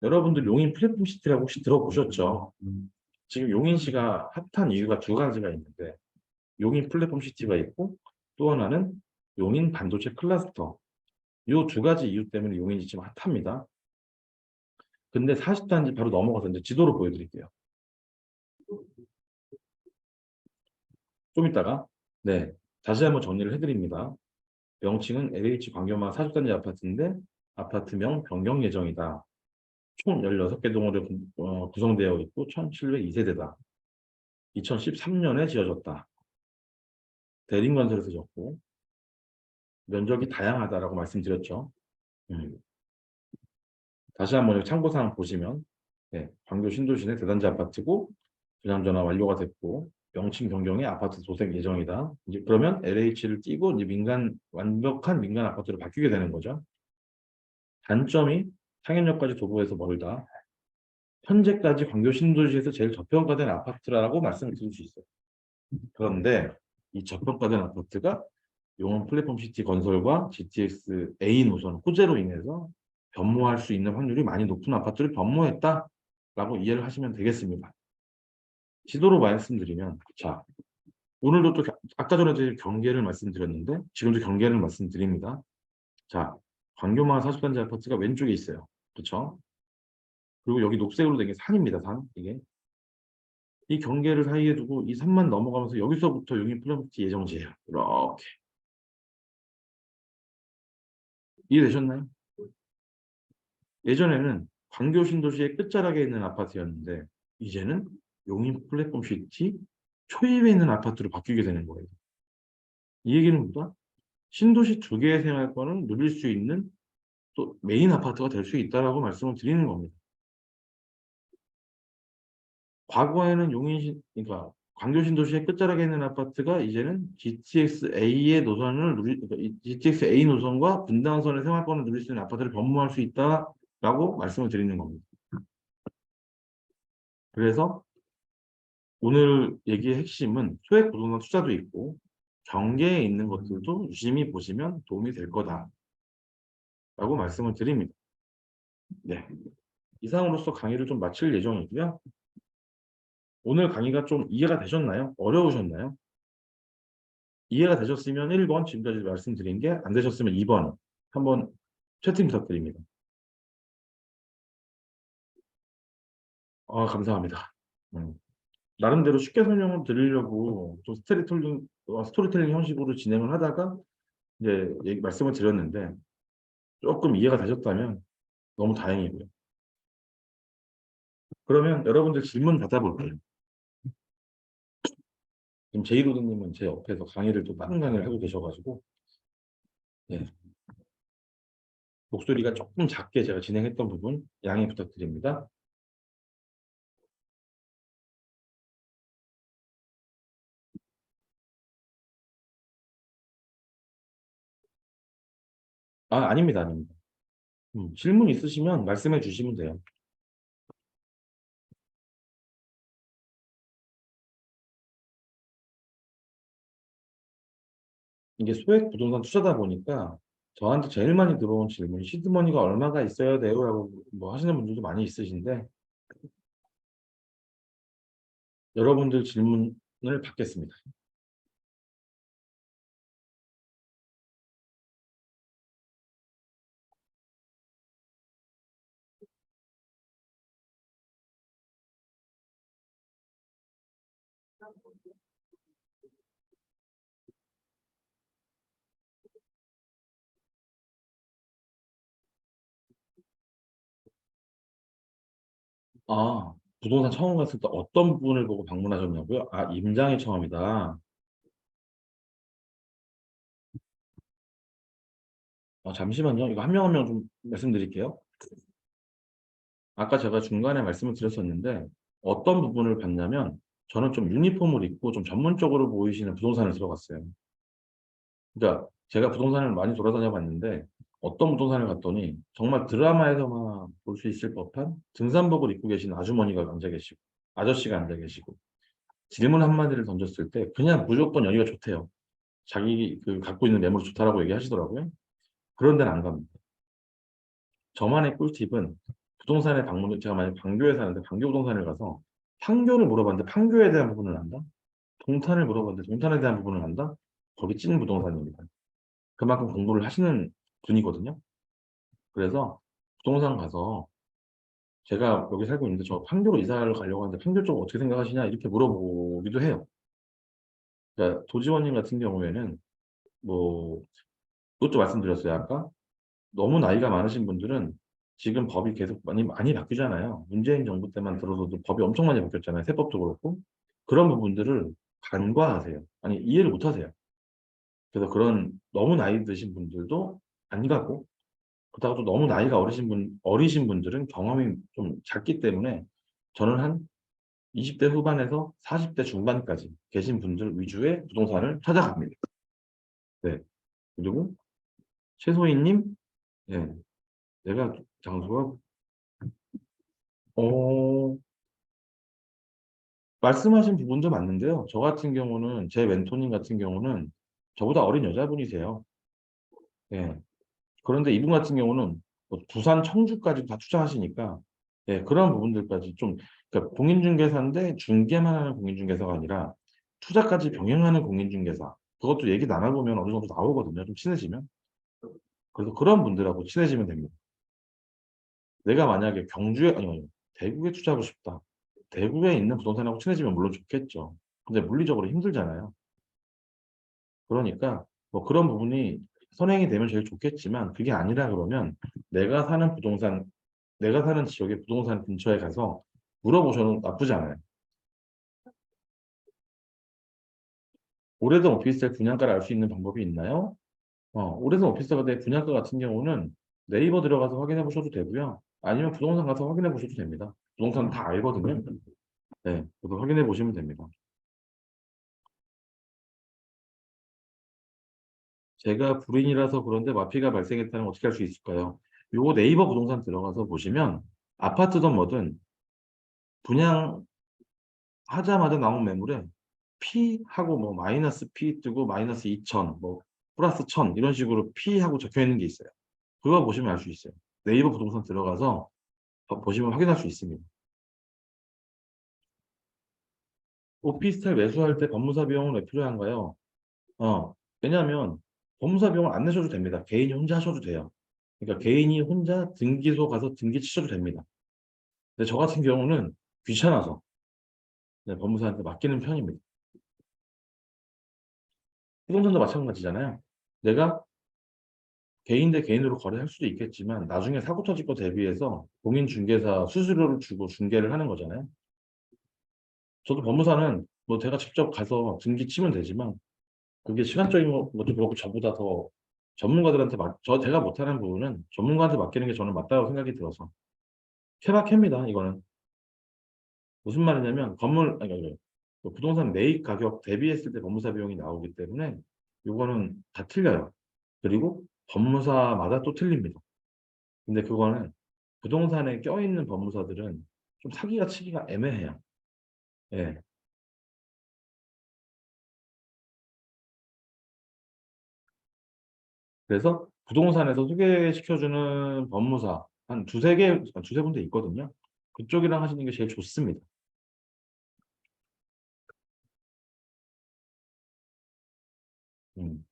여러분들 용인 플랫폼 시티라고 혹시 들어보셨죠? 지금 용인시가 핫한 이유가 두 가지가 있는데, 용인 플랫폼 시티가 있고, 또 하나는 용인 반도체 클러스터. 이 두 가지 이유 때문에 용인이 지금 핫합니다. 근데 40단지 바로 넘어가서 이제 지도로 보여드릴게요. 좀 이따가. 네. 다시 한번 정리를 해드립니다. 명칭은 LH 광교마 40단지 아파트인데, 아파트명 변경 예정이다. 총 16개 동으로 구성되어 있고 1702세대다. 2013년에 지어졌다. 대림건설에서 지었고 면적이 다양하다라고 말씀드렸죠. 음. 다시 한번 여기 참고사항 보시면 네, 광교 신도시내 대단지 아파트고 분양전화 완료가 됐고 명칭 변경에 아파트 도색 예정이다. 이제 그러면 LH를 띄고 이제 완벽한 민간 아파트로 바뀌게 되는 거죠. 단점이 상현역까지 도보에서 멀다. 현재까지 광교 신도시에서 제일 저평가된 아파트라고 말씀을 드릴 수 있어요. 그런데 이 저평가된 아파트가 용원 플랫폼 시티 건설과 GTX A 노선 호재로 인해서 변모할 수 있는 확률이 많이 높은 아파트를 변모했다라고 이해를 하시면 되겠습니다. 지도로 말씀드리면, 자, 오늘도 또 아까 전에 경계를 말씀드렸는데 지금도 경계를 말씀드립니다. 자, 광교마을 40단지 아파트가 왼쪽에 있어요. 그렇죠? 그리고 여기 녹색으로 된 게 산입니다. 산 이게. 이 경계를 사이에 두고 이 산만 넘어가면서 여기서부터 용인 플랫폼 예정지예요. 이렇게. 이해되셨나요? 예전에는 광교 신도시의 끝자락에 있는 아파트였는데 이제는 용인 플랫폼 시티 초입에 있는 아파트로 바뀌게 되는 거예요. 이 얘기는 뭐다? 신도시 두 개의 생활권을 누릴 수 있는 또 메인 아파트가 될 수 있다라고 말씀을 드리는 겁니다. 과거에는 그러니까 광교 신도시의 끝자락에 있는 아파트가 이제는 GTX-A의 노선을 그러니까 GTX-A 노선과 분당선의 생활권을 누릴 수 있는 아파트를 변모할 수 있다라고 말씀을 드리는 겁니다. 그래서 오늘 얘기의 핵심은 소액 부동산 투자도 있고 경계에 있는 것들도 유심히 보시면 도움이 될 거다라고 말씀을 드립니다. 네. 이상으로서 강의를 좀 마칠 예정이고요. 오늘 강의가 좀 이해가 되셨나요? 어려우셨나요? 이해가 되셨으면 1번 지금까지 말씀드린 게 안 되셨으면 2번 한번 채팅 부탁드립니다. 감사합니다. 나름대로 쉽게 설명을 드리려고 좀 스토리텔링 형식으로 진행을 하다가 이제 말씀을 드렸는데 조금 이해가 되셨다면 너무 다행이고요. 그러면 여러분들 질문 받아볼게요. 지금 제이로드님은 제 옆에서 강의를 또 다른 강의를 하고 계셔가지고 네. 목소리가 조금 작게 제가 진행했던 부분 양해 부탁드립니다. 아닙니다, 아닙니다. 질문 있으시면 말씀해 주시면 돼요. 이게 소액 부동산 투자다 보니까 저한테 제일 많이 들어온 질문이 시드머니가 얼마가 있어야 돼요? 라고 뭐 하시는 분들도 많이 있으신데 여러분들 질문을 받겠습니다. 부동산 처음 갔을 때 어떤 부분을 보고 방문하셨냐고요? 임장이 처음이다. 잠시만요. 이거 한 명 한 명 좀 말씀드릴게요. 아까 제가 중간에 말씀을 드렸었는데 어떤 부분을 봤냐면 저는 좀 유니폼을 입고 좀 전문적으로 보이시는 부동산을 들어갔어요. 그러니까 제가 부동산을 많이 돌아다녀 봤는데 어떤 부동산을 갔더니 정말 드라마에서만 볼 수 있을 법한 등산복을 입고 계신 아주머니가 앉아 계시고 아저씨가 앉아 계시고 질문 한마디를 던졌을 때 그냥 무조건 여기가 좋대요. 자기 그 갖고 있는 매물이 좋다라고 얘기하시더라고요. 그런 데는 안 갑니다. 저만의 꿀팁은 부동산에 방문, 제가 만약 판교에 사는데 판교 부동산을 가서 판교를 물어봤는데 판교에 대한 부분을 안다? 동탄을 물어봤는데 동탄에 대한 부분을 안다? 거기 찐 부동산입니다. 그만큼 공부를 하시는 분이거든요. 그래서 부동산 가서 제가 여기 살고 있는데 저 판교로 이사를 가려고 하는데 판교 쪽 어떻게 생각하시냐 이렇게 물어보기도 해요. 그러니까 도지원님 같은 경우에는 뭐 그것도 말씀드렸어요 아까 너무 나이가 많으신 분들은 지금 법이 계속 많이 바뀌잖아요. 문재인 정부 때만 들어서도 법이 엄청 많이 바뀌었잖아요. 세법도 그렇고 그런 부분들을 간과하세요. 아니 이해를 못 하세요. 그래서 그런 너무 나이 드신 분들도 안 가고 그렇다고 또 너무 나이가 어리신 분들은 경험이 좀 작기 때문에 저는 한 20대 후반에서 40대 중반까지 계신 분들 위주의 부동산을 찾아갑니다. 네. 그리고 최소희님, 네. 내가 장소가, 어, 말씀하신 부분도 맞는데요. 저 같은 경우는, 제 멘토님 같은 경우는 저보다 어린 여자분이세요. 네. 그런데 이분 같은 경우는 뭐 부산, 청주까지 다 투자하시니까, 예, 그런 부분들까지 좀, 그러니까 공인중개사인데 중개만 하는 공인중개사가 아니라 투자까지 병행하는 공인중개사. 그것도 얘기 나눠보면 어느 정도 나오거든요. 좀 친해지면. 그래서 그런 분들하고 친해지면 됩니다. 내가 만약에 경주에, 아니, 대구에 투자하고 싶다. 대구에 있는 부동산하고 친해지면 물론 좋겠죠. 근데 물리적으로 힘들잖아요. 그러니까 뭐 그런 부분이 선행이 되면 제일 좋겠지만 그게 아니라 그러면 내가 사는 부동산, 내가 사는 지역의 부동산 근처에 가서 물어보셔도 나쁘지 않아요. 오래된 오피스텔 분양가를 알 수 있는 방법이 있나요? 오래된 오피스텔의 분양가 같은 경우는 네이버 들어가서 확인해 보셔도 되고요. 아니면 부동산 가서 확인해 보셔도 됩니다. 부동산 다 알거든요. 네, 그래서 확인해 보시면 됩니다. 제가 불인이라서 그런데 마피가 발생했다면 어떻게 할 수 있을까요? 요거 네이버 부동산 들어가서 보시면 아파트든 뭐든 분양하자마자 나온 매물에 P 하고 뭐 마이너스 P 뜨고 마이너스 2천, 뭐 플러스 1,000 이런 식으로 P 하고 적혀 있는 게 있어요. 그거 보시면 알 수 있어요. 네이버 부동산 들어가서 보시면 확인할 수 있습니다. 오피스텔 매수할 때 법무사 비용은 왜 필요한가요? 왜냐하면 법무사 비용을 안 내셔도 됩니다. 개인이 혼자 하셔도 돼요. 그러니까 개인이 혼자 등기소 가서 등기 치셔도 됩니다. 근데 저 같은 경우는 귀찮아서 네, 법무사한테 맡기는 편입니다. 부동산도 마찬가지잖아요. 내가 개인 대 개인으로 거래할 수도 있겠지만 나중에 사고 터질 거 대비해서 공인중개사 수수료를 주고 중개를 하는 거잖아요. 저도 법무사는 뭐 제가 직접 가서 등기 치면 되지만 그게 시간적인 것도 그렇고 저보다 더 전문가들한테 제가 못하는 부분은 전문가한테 맡기는 게 저는 맞다고 생각이 들어서 케바케입니다. 이거는 무슨 말이냐면 아니, 그 부동산 매입 가격 대비했을 때 법무사 비용이 나오기 때문에 이거는 다 틀려요. 그리고 법무사마다 또 틀립니다. 근데 그거는 부동산에 껴있는 법무사들은 좀 사기가 치기가 애매해요. 예. 그래서 부동산에서 소개시켜주는 법무사 한 두세 군데 있거든요. 그쪽이랑 하시는 게 제일 좋습니다. 음.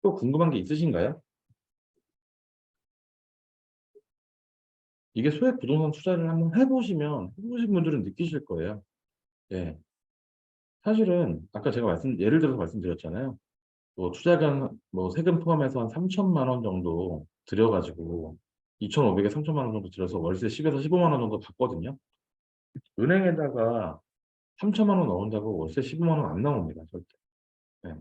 또 궁금한 게 있으신가요? 이게 소액 부동산 투자를 한번 해보신 분들은 느끼실 거예요. 예. 사실은 아까 제가 예를 들어서 말씀드렸잖아요. 뭐 투자금, 뭐 세금 포함해서 한 3천만 원 정도 들여가지고 2,500에 3천만 원 정도 들여서 월세 10에서 15만 원 정도 받거든요. 은행에다가 3천만 원 넣은다고 월세 15만 원 안 나옵니다. 절대. 네.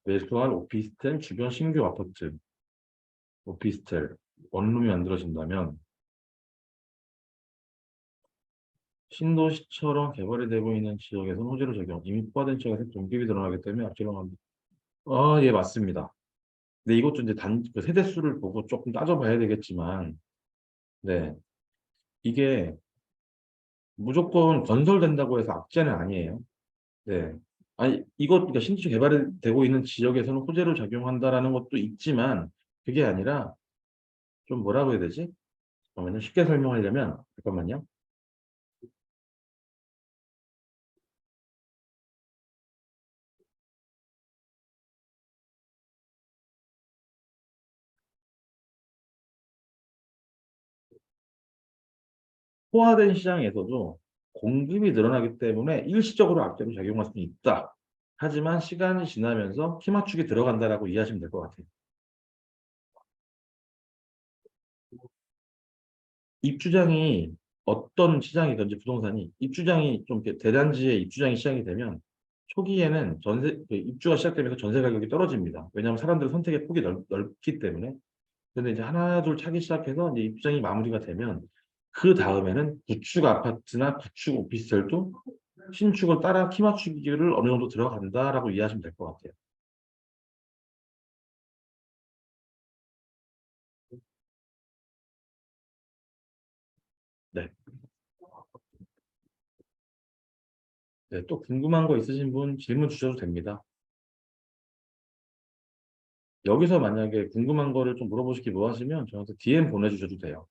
매수할 오피스텔 주변 신규 아파트, 오피스텔 원룸이 만들어진다면 신도시처럼 개발이 되고 있는 지역에서는 호재를 적용. 이미 포화된 지역에서 동급이 드러나기 때문에 앞지렁합니다. 예, 맞습니다. 근데 이것도 이제 그 세대수를 보고 조금 따져봐야 되겠지만, 네. 이게 무조건 건설된다고 해서 악재는 아니에요. 네. 아니, 그러니까 신도시 개발이 되고 있는 지역에서는 호재를 적용한다라는 것도 있지만, 그게 아니라, 좀 뭐라고 해야 되지? 잠깐만요. 쉽게 설명하려면, 잠깐만요. 포화된 시장에서도 공급이 늘어나기 때문에 일시적으로 악재로 작용할 수는 있다. 하지만 시간이 지나면서 키 맞추기 들어간다라고 이해하시면 될 것 같아요. 입주장이 어떤 시장이든지 부동산이 입주장이 좀 이렇게 대단지에 입주장이 시작이 되면 초기에는 그 입주가 시작되면서 전세 가격이 떨어집니다. 왜냐하면 사람들 선택의 폭이 넓기 때문에. 근데 이제 하나 둘 차기 시작해서 이제 입주장이 마무리가 되면 그 다음에는 구축 아파트나 구축 오피스텔도 신축을 따라 키 맞추기를 어느 정도 들어간다라고 이해하시면 될 것 같아요. 네. 네, 또 궁금한 거 있으신 분 질문 주셔도 됩니다. 여기서 만약에 궁금한 거를 좀 물어보시기 뭐 하시면 저한테 DM 보내주셔도 돼요.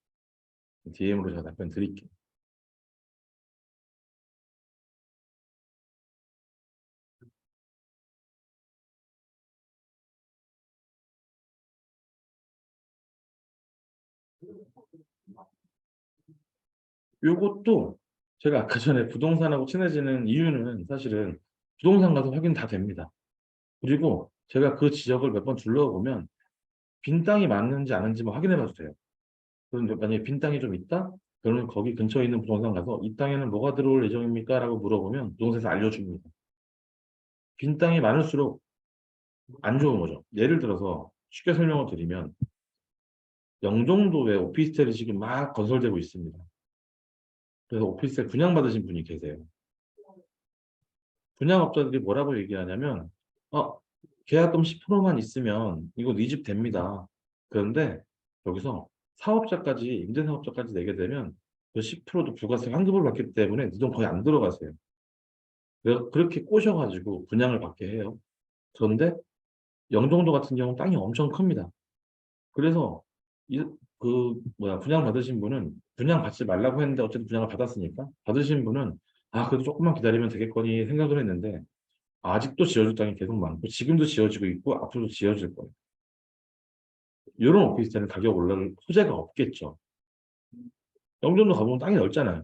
DM으로 제가 답변 드릴게요. 요것도 제가 아까 전에 부동산하고 친해지는 이유는 사실은 부동산 가서 확인 다 됩니다. 그리고 제가 그 지역을 몇 번 둘러보면 빈 땅이 많은지 아닌지 뭐 확인해 봐도 돼요. 그런데 만약에 빈 땅이 좀 있다? 그러면 거기 근처에 있는 부동산 가서 이 땅에는 뭐가 들어올 예정입니까? 라고 물어보면 부동산에서 알려줍니다. 빈 땅이 많을수록 안 좋은 거죠. 예를 들어서 쉽게 설명을 드리면 영종도에 오피스텔이 지금 막 건설되고 있습니다. 그래서 오피스텔 분양받으신 분이 계세요. 분양업자들이 뭐라고 얘기하냐면 어, 계약금 10%만 있으면 이거 네 집 됩니다. 그런데 여기서 사업자까지 임대사업자까지 내게 되면 그 10%도 부가세 환급을 받기 때문에 네 돈 거의 안 들어가세요. 그렇게 꼬셔가지고 분양을 받게 해요. 그런데 영종도 같은 경우는 땅이 엄청 큽니다. 그래서 분양 받으신 분은 분양 받지 말라고 했는데 어쨌든 분양을 받았으니까 받으신 분은 그래도 조금만 기다리면 되겠거니 생각을 했는데 아직도 지어질 땅이 계속 많고 지금도 지어지고 있고 앞으로도 지어질 거예요. 이런 오피스텔은 가격 올라갈 소재가 없겠죠. 영종도 가보면 땅이 넓잖아요.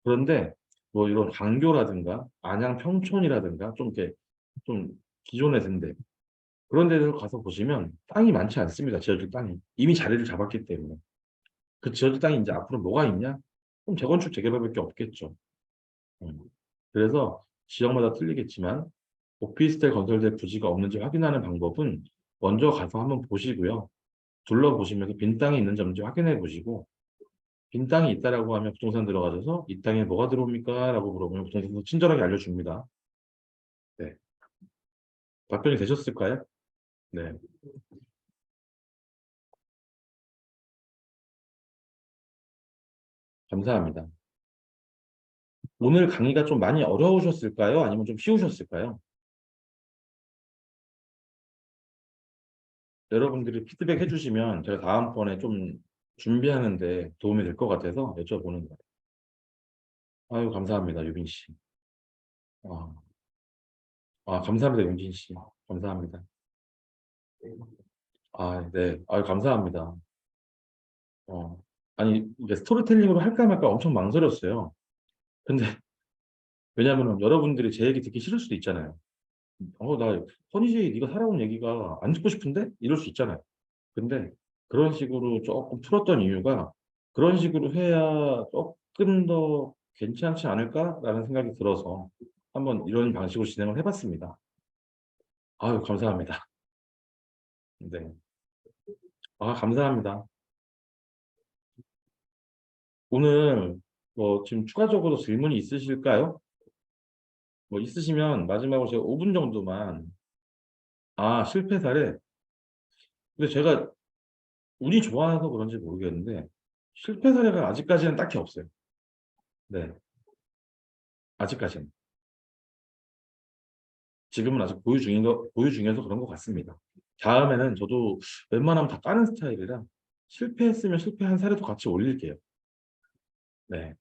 그런데 뭐 이런 광교라든가 안양 평촌이라든가 좀 이렇게 좀 기존의 데인데 그런 데들 가서 보시면 땅이 많지 않습니다. 지어질 땅이 이미 자리를 잡았기 때문에 그 지어질 땅이 이제 앞으로 뭐가 있냐? 그럼 재건축 재개발밖에 없겠죠. 음. 그래서 지역마다 틀리겠지만 오피스텔 건설될 부지가 없는지 확인하는 방법은 먼저 가서 한번 보시고요. 둘러보시면서 빈 땅이 있는지 없는지 확인해 보시고 빈 땅이 있다라고 하면 부동산 들어가셔서 이 땅에 뭐가 들어옵니까? 라고 물어보면 부동산에서 친절하게 알려줍니다. 네. 답변이 되셨을까요? 네. 감사합니다. 오늘 강의가 좀 많이 어려우셨을까요? 아니면 좀 쉬우셨을까요? 여러분들이 피드백 해주시면 제가 다음번에 좀 준비하는데 도움이 될 것 같아서 여쭤보는 거예요. 아유, 감사합니다, 유빈 씨. 아, 감사합니다, 윤진 씨. 감사합니다. 네. 감사합니다. 어, 아니, 이게 스토리텔링으로 할까 말까 엄청 망설였어요. 근데, 왜냐하면 여러분들이 제 얘기 듣기 싫을 수도 있잖아요. 나, 허니제이 네가 살아온 얘기가 안 듣고 싶은데? 이럴 수 있잖아요. 근데, 그런 식으로 조금 풀었던 이유가, 그런 식으로 해야 조금 더 괜찮지 않을까라는 생각이 들어서 한번 이런 방식으로 진행을 해봤습니다. 감사합니다. 네. 감사합니다. 오늘 뭐 지금 추가적으로 질문이 있으실까요? 뭐 있으시면 마지막으로 제가 5분 정도만. 실패 사례. 근데 제가 운이 좋아서 그런지 모르겠는데 실패 사례가 아직까지는 딱히 없어요. 네, 아직까지는. 지금은 아직 보유 중에서 그런 것 같습니다. 다음에는 저도 웬만하면 다 까는 스타일이라 실패했으면 실패한 사례도 같이 올릴게요. 네,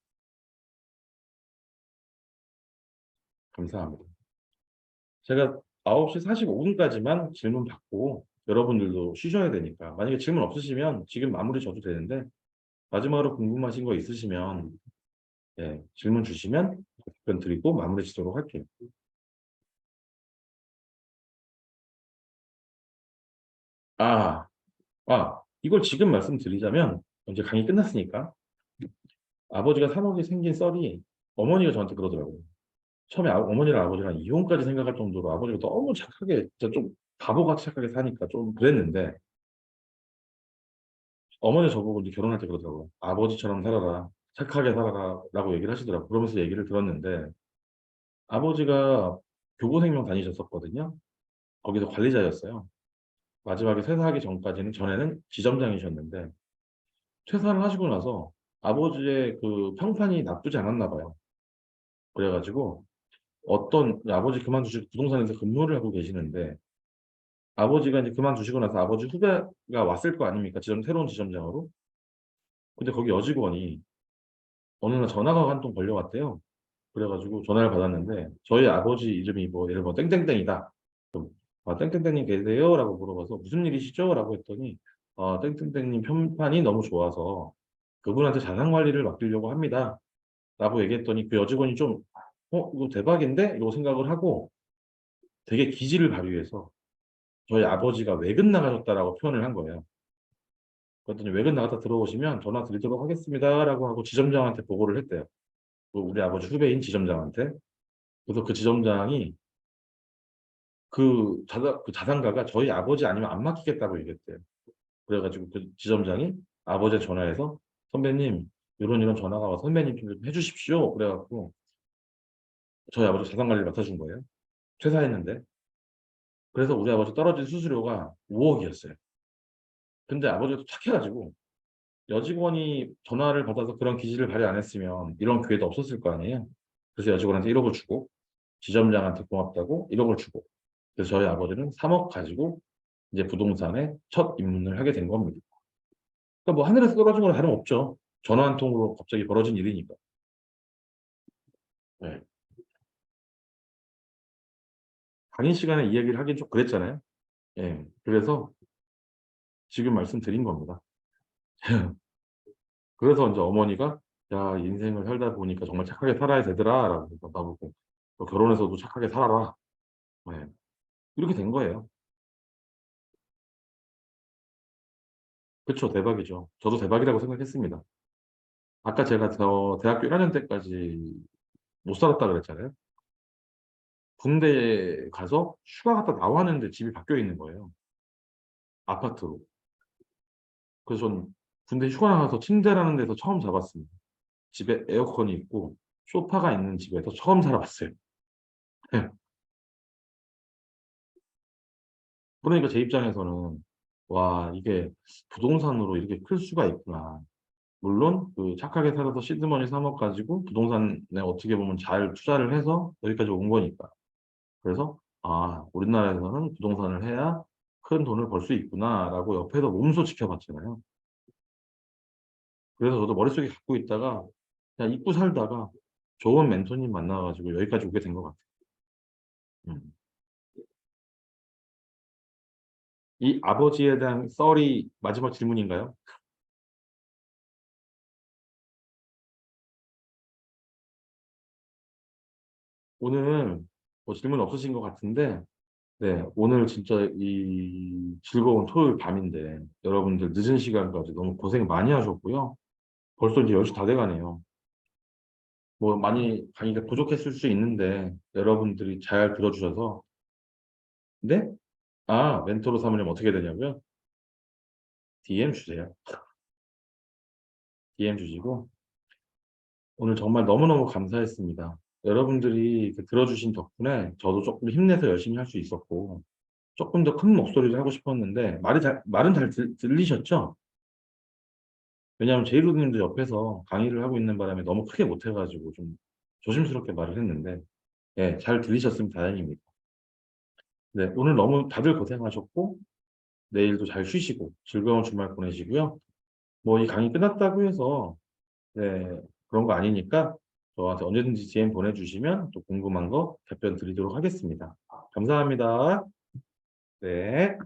감사합니다. 제가 9시 45분까지만 질문 받고 여러분들도 쉬셔야 되니까 만약에 질문 없으시면 지금 마무리 져도 되는데 마지막으로 궁금하신 거 있으시면 질문 주시면 답변 드리고 마무리 지도록 할게요. 아, 이걸 지금 말씀드리자면 이제 강의 끝났으니까 아버지가 3억이 생긴 썰이 어머니가 저한테 그러더라고요. 처음에 어머니랑 아버지랑 이혼까지 생각할 정도로 아버지가 너무 착하게, 진짜 좀 바보같이 착하게 사니까 좀 그랬는데 어머니 저보고 이제 결혼할 때 그러더라고요. 아버지처럼 살아라, 착하게 살아라 라고 얘기를 하시더라고요. 그러면서 얘기를 들었는데 아버지가 교보생명 다니셨었거든요. 거기서 관리자였어요. 마지막에 퇴사하기 전에는 지점장이셨는데 퇴사를 하시고 나서 아버지의 그 평판이 나쁘지 않았나 봐요. 그래가지고 어떤 아버지 그만두시고 부동산에서 근무를 하고 계시는데 아버지가 이제 그만두시고 나서 아버지 후배가 왔을 거 아닙니까? 새로운 지점장으로. 근데 거기 여직원이 어느 날 전화가 한 통 걸려왔대요. 그래가지고 전화를 받았는데 저희 아버지 이름이 뭐 예를 들어 땡땡땡이다. 그럼 땡땡땡님 계세요? 라고 물어봐서 무슨 일이시죠? 라고 했더니 땡땡땡님 편판이 너무 좋아서 그분한테 자산 관리를 맡기려고 합니다. 라고 얘기했더니 그 여직원이 좀 이거 대박인데? 이거 생각을 하고 되게 기지를 발휘해서 저희 아버지가 외근 나가셨다라고 표현을 한 거예요. 그랬더니 외근 나갔다 들어오시면 전화 드리도록 하겠습니다라고 하고 지점장한테 보고를 했대요. 우리 아버지 후배인 지점장한테. 그래서 그 지점장이 그 자산가가 저희 아버지 아니면 안 맡기겠다고 얘기했대요. 그래가지고 그 지점장이 아버지에 전화해서 선배님 이런 전화가 와 선배님 좀 해주십시오. 그래갖고 저희 아버지 자산관리를 맡아준 거예요. 퇴사했는데. 그래서 우리 아버지 떨어진 수수료가 5억이었어요. 근데 아버지가 또 착해가지고 여직원이 전화를 받아서 그런 기지를 발휘 안 했으면 이런 기회도 없었을 거 아니에요. 그래서 여직원한테 1억을 주고 지점장한테 고맙다고 1억을 주고 그래서 저희 아버지는 3억 가지고 이제 부동산에 첫 입문을 하게 된 겁니다. 그러니까 뭐 하늘에서 떨어진 거랑 다름없죠. 전화 한 통으로 갑자기 벌어진 일이니까. 네. 강의 시간에 이야기를 하긴 좀 그랬잖아요. 예. 그래서 지금 말씀드린 겁니다. 그래서 이제 어머니가 야, 인생을 살다 보니까 정말 착하게 살아야 되더라 라고 나보고 너 결혼해서도 착하게 살아라. 네. 이렇게 된 거예요. 그쵸, 대박이죠. 저도 대박이라고 생각했습니다. 아까 제가 저 대학교 1학년 때까지 못 살았다 그랬잖아요. 군대 가서 휴가 갔다 나왔는데 집이 바뀌어 있는 거예요. 아파트로. 그래서 전 군대 휴가 나가서 침대라는 데서 처음 잡았습니다. 집에 에어컨이 있고 소파가 있는 집에서 처음 살아봤어요. 그러니까 제 입장에서는 와, 이게 부동산으로 이렇게 클 수가 있구나. 물론 그 착하게 살아서 시드머니 3억 가지고 부동산에 어떻게 보면 잘 투자를 해서 여기까지 온 거니까. 그래서 우리나라에서는 부동산을 해야 큰 돈을 벌 수 있구나라고 옆에서 몸소 지켜봤잖아요. 그래서 저도 머릿속에 갖고 있다가 그냥 잊고 살다가 좋은 멘토님 만나가지고 여기까지 오게 된 것 같아요. 음. 이 아버지에 대한 썰이 마지막 질문인가요? 오늘 뭐 질문 없으신 것 같은데, 네, 오늘 진짜 이 즐거운 토요일 밤인데 여러분들 늦은 시간까지 너무 고생 많이 하셨고요. 벌써 이제 10시 다 돼가네요. 뭐 많이 강의가 부족했을 수 있는데 여러분들이 잘 들어주셔서 네? 멘토로 삼으려면 어떻게 되냐고요? DM 주세요. DM 주시고 오늘 정말 너무너무 감사했습니다. 여러분들이 이렇게 들어주신 덕분에 저도 조금 힘내서 열심히 할 수 있었고, 조금 더 큰 목소리를 하고 싶었는데, 말은 잘 들리셨죠? 왜냐하면 제이로님도 옆에서 강의를 하고 있는 바람에 너무 크게 못해가지고 좀 조심스럽게 말을 했는데, 예, 잘 들리셨으면 다행입니다. 네, 오늘 너무 다들 고생하셨고, 내일도 잘 쉬시고, 즐거운 주말 보내시고요. 뭐 이 강의 끝났다고 해서, 네, 그런 거 아니니까 저한테 언제든지 DM 보내주시면 또 궁금한 거 답변 드리도록 하겠습니다. 감사합니다. 네.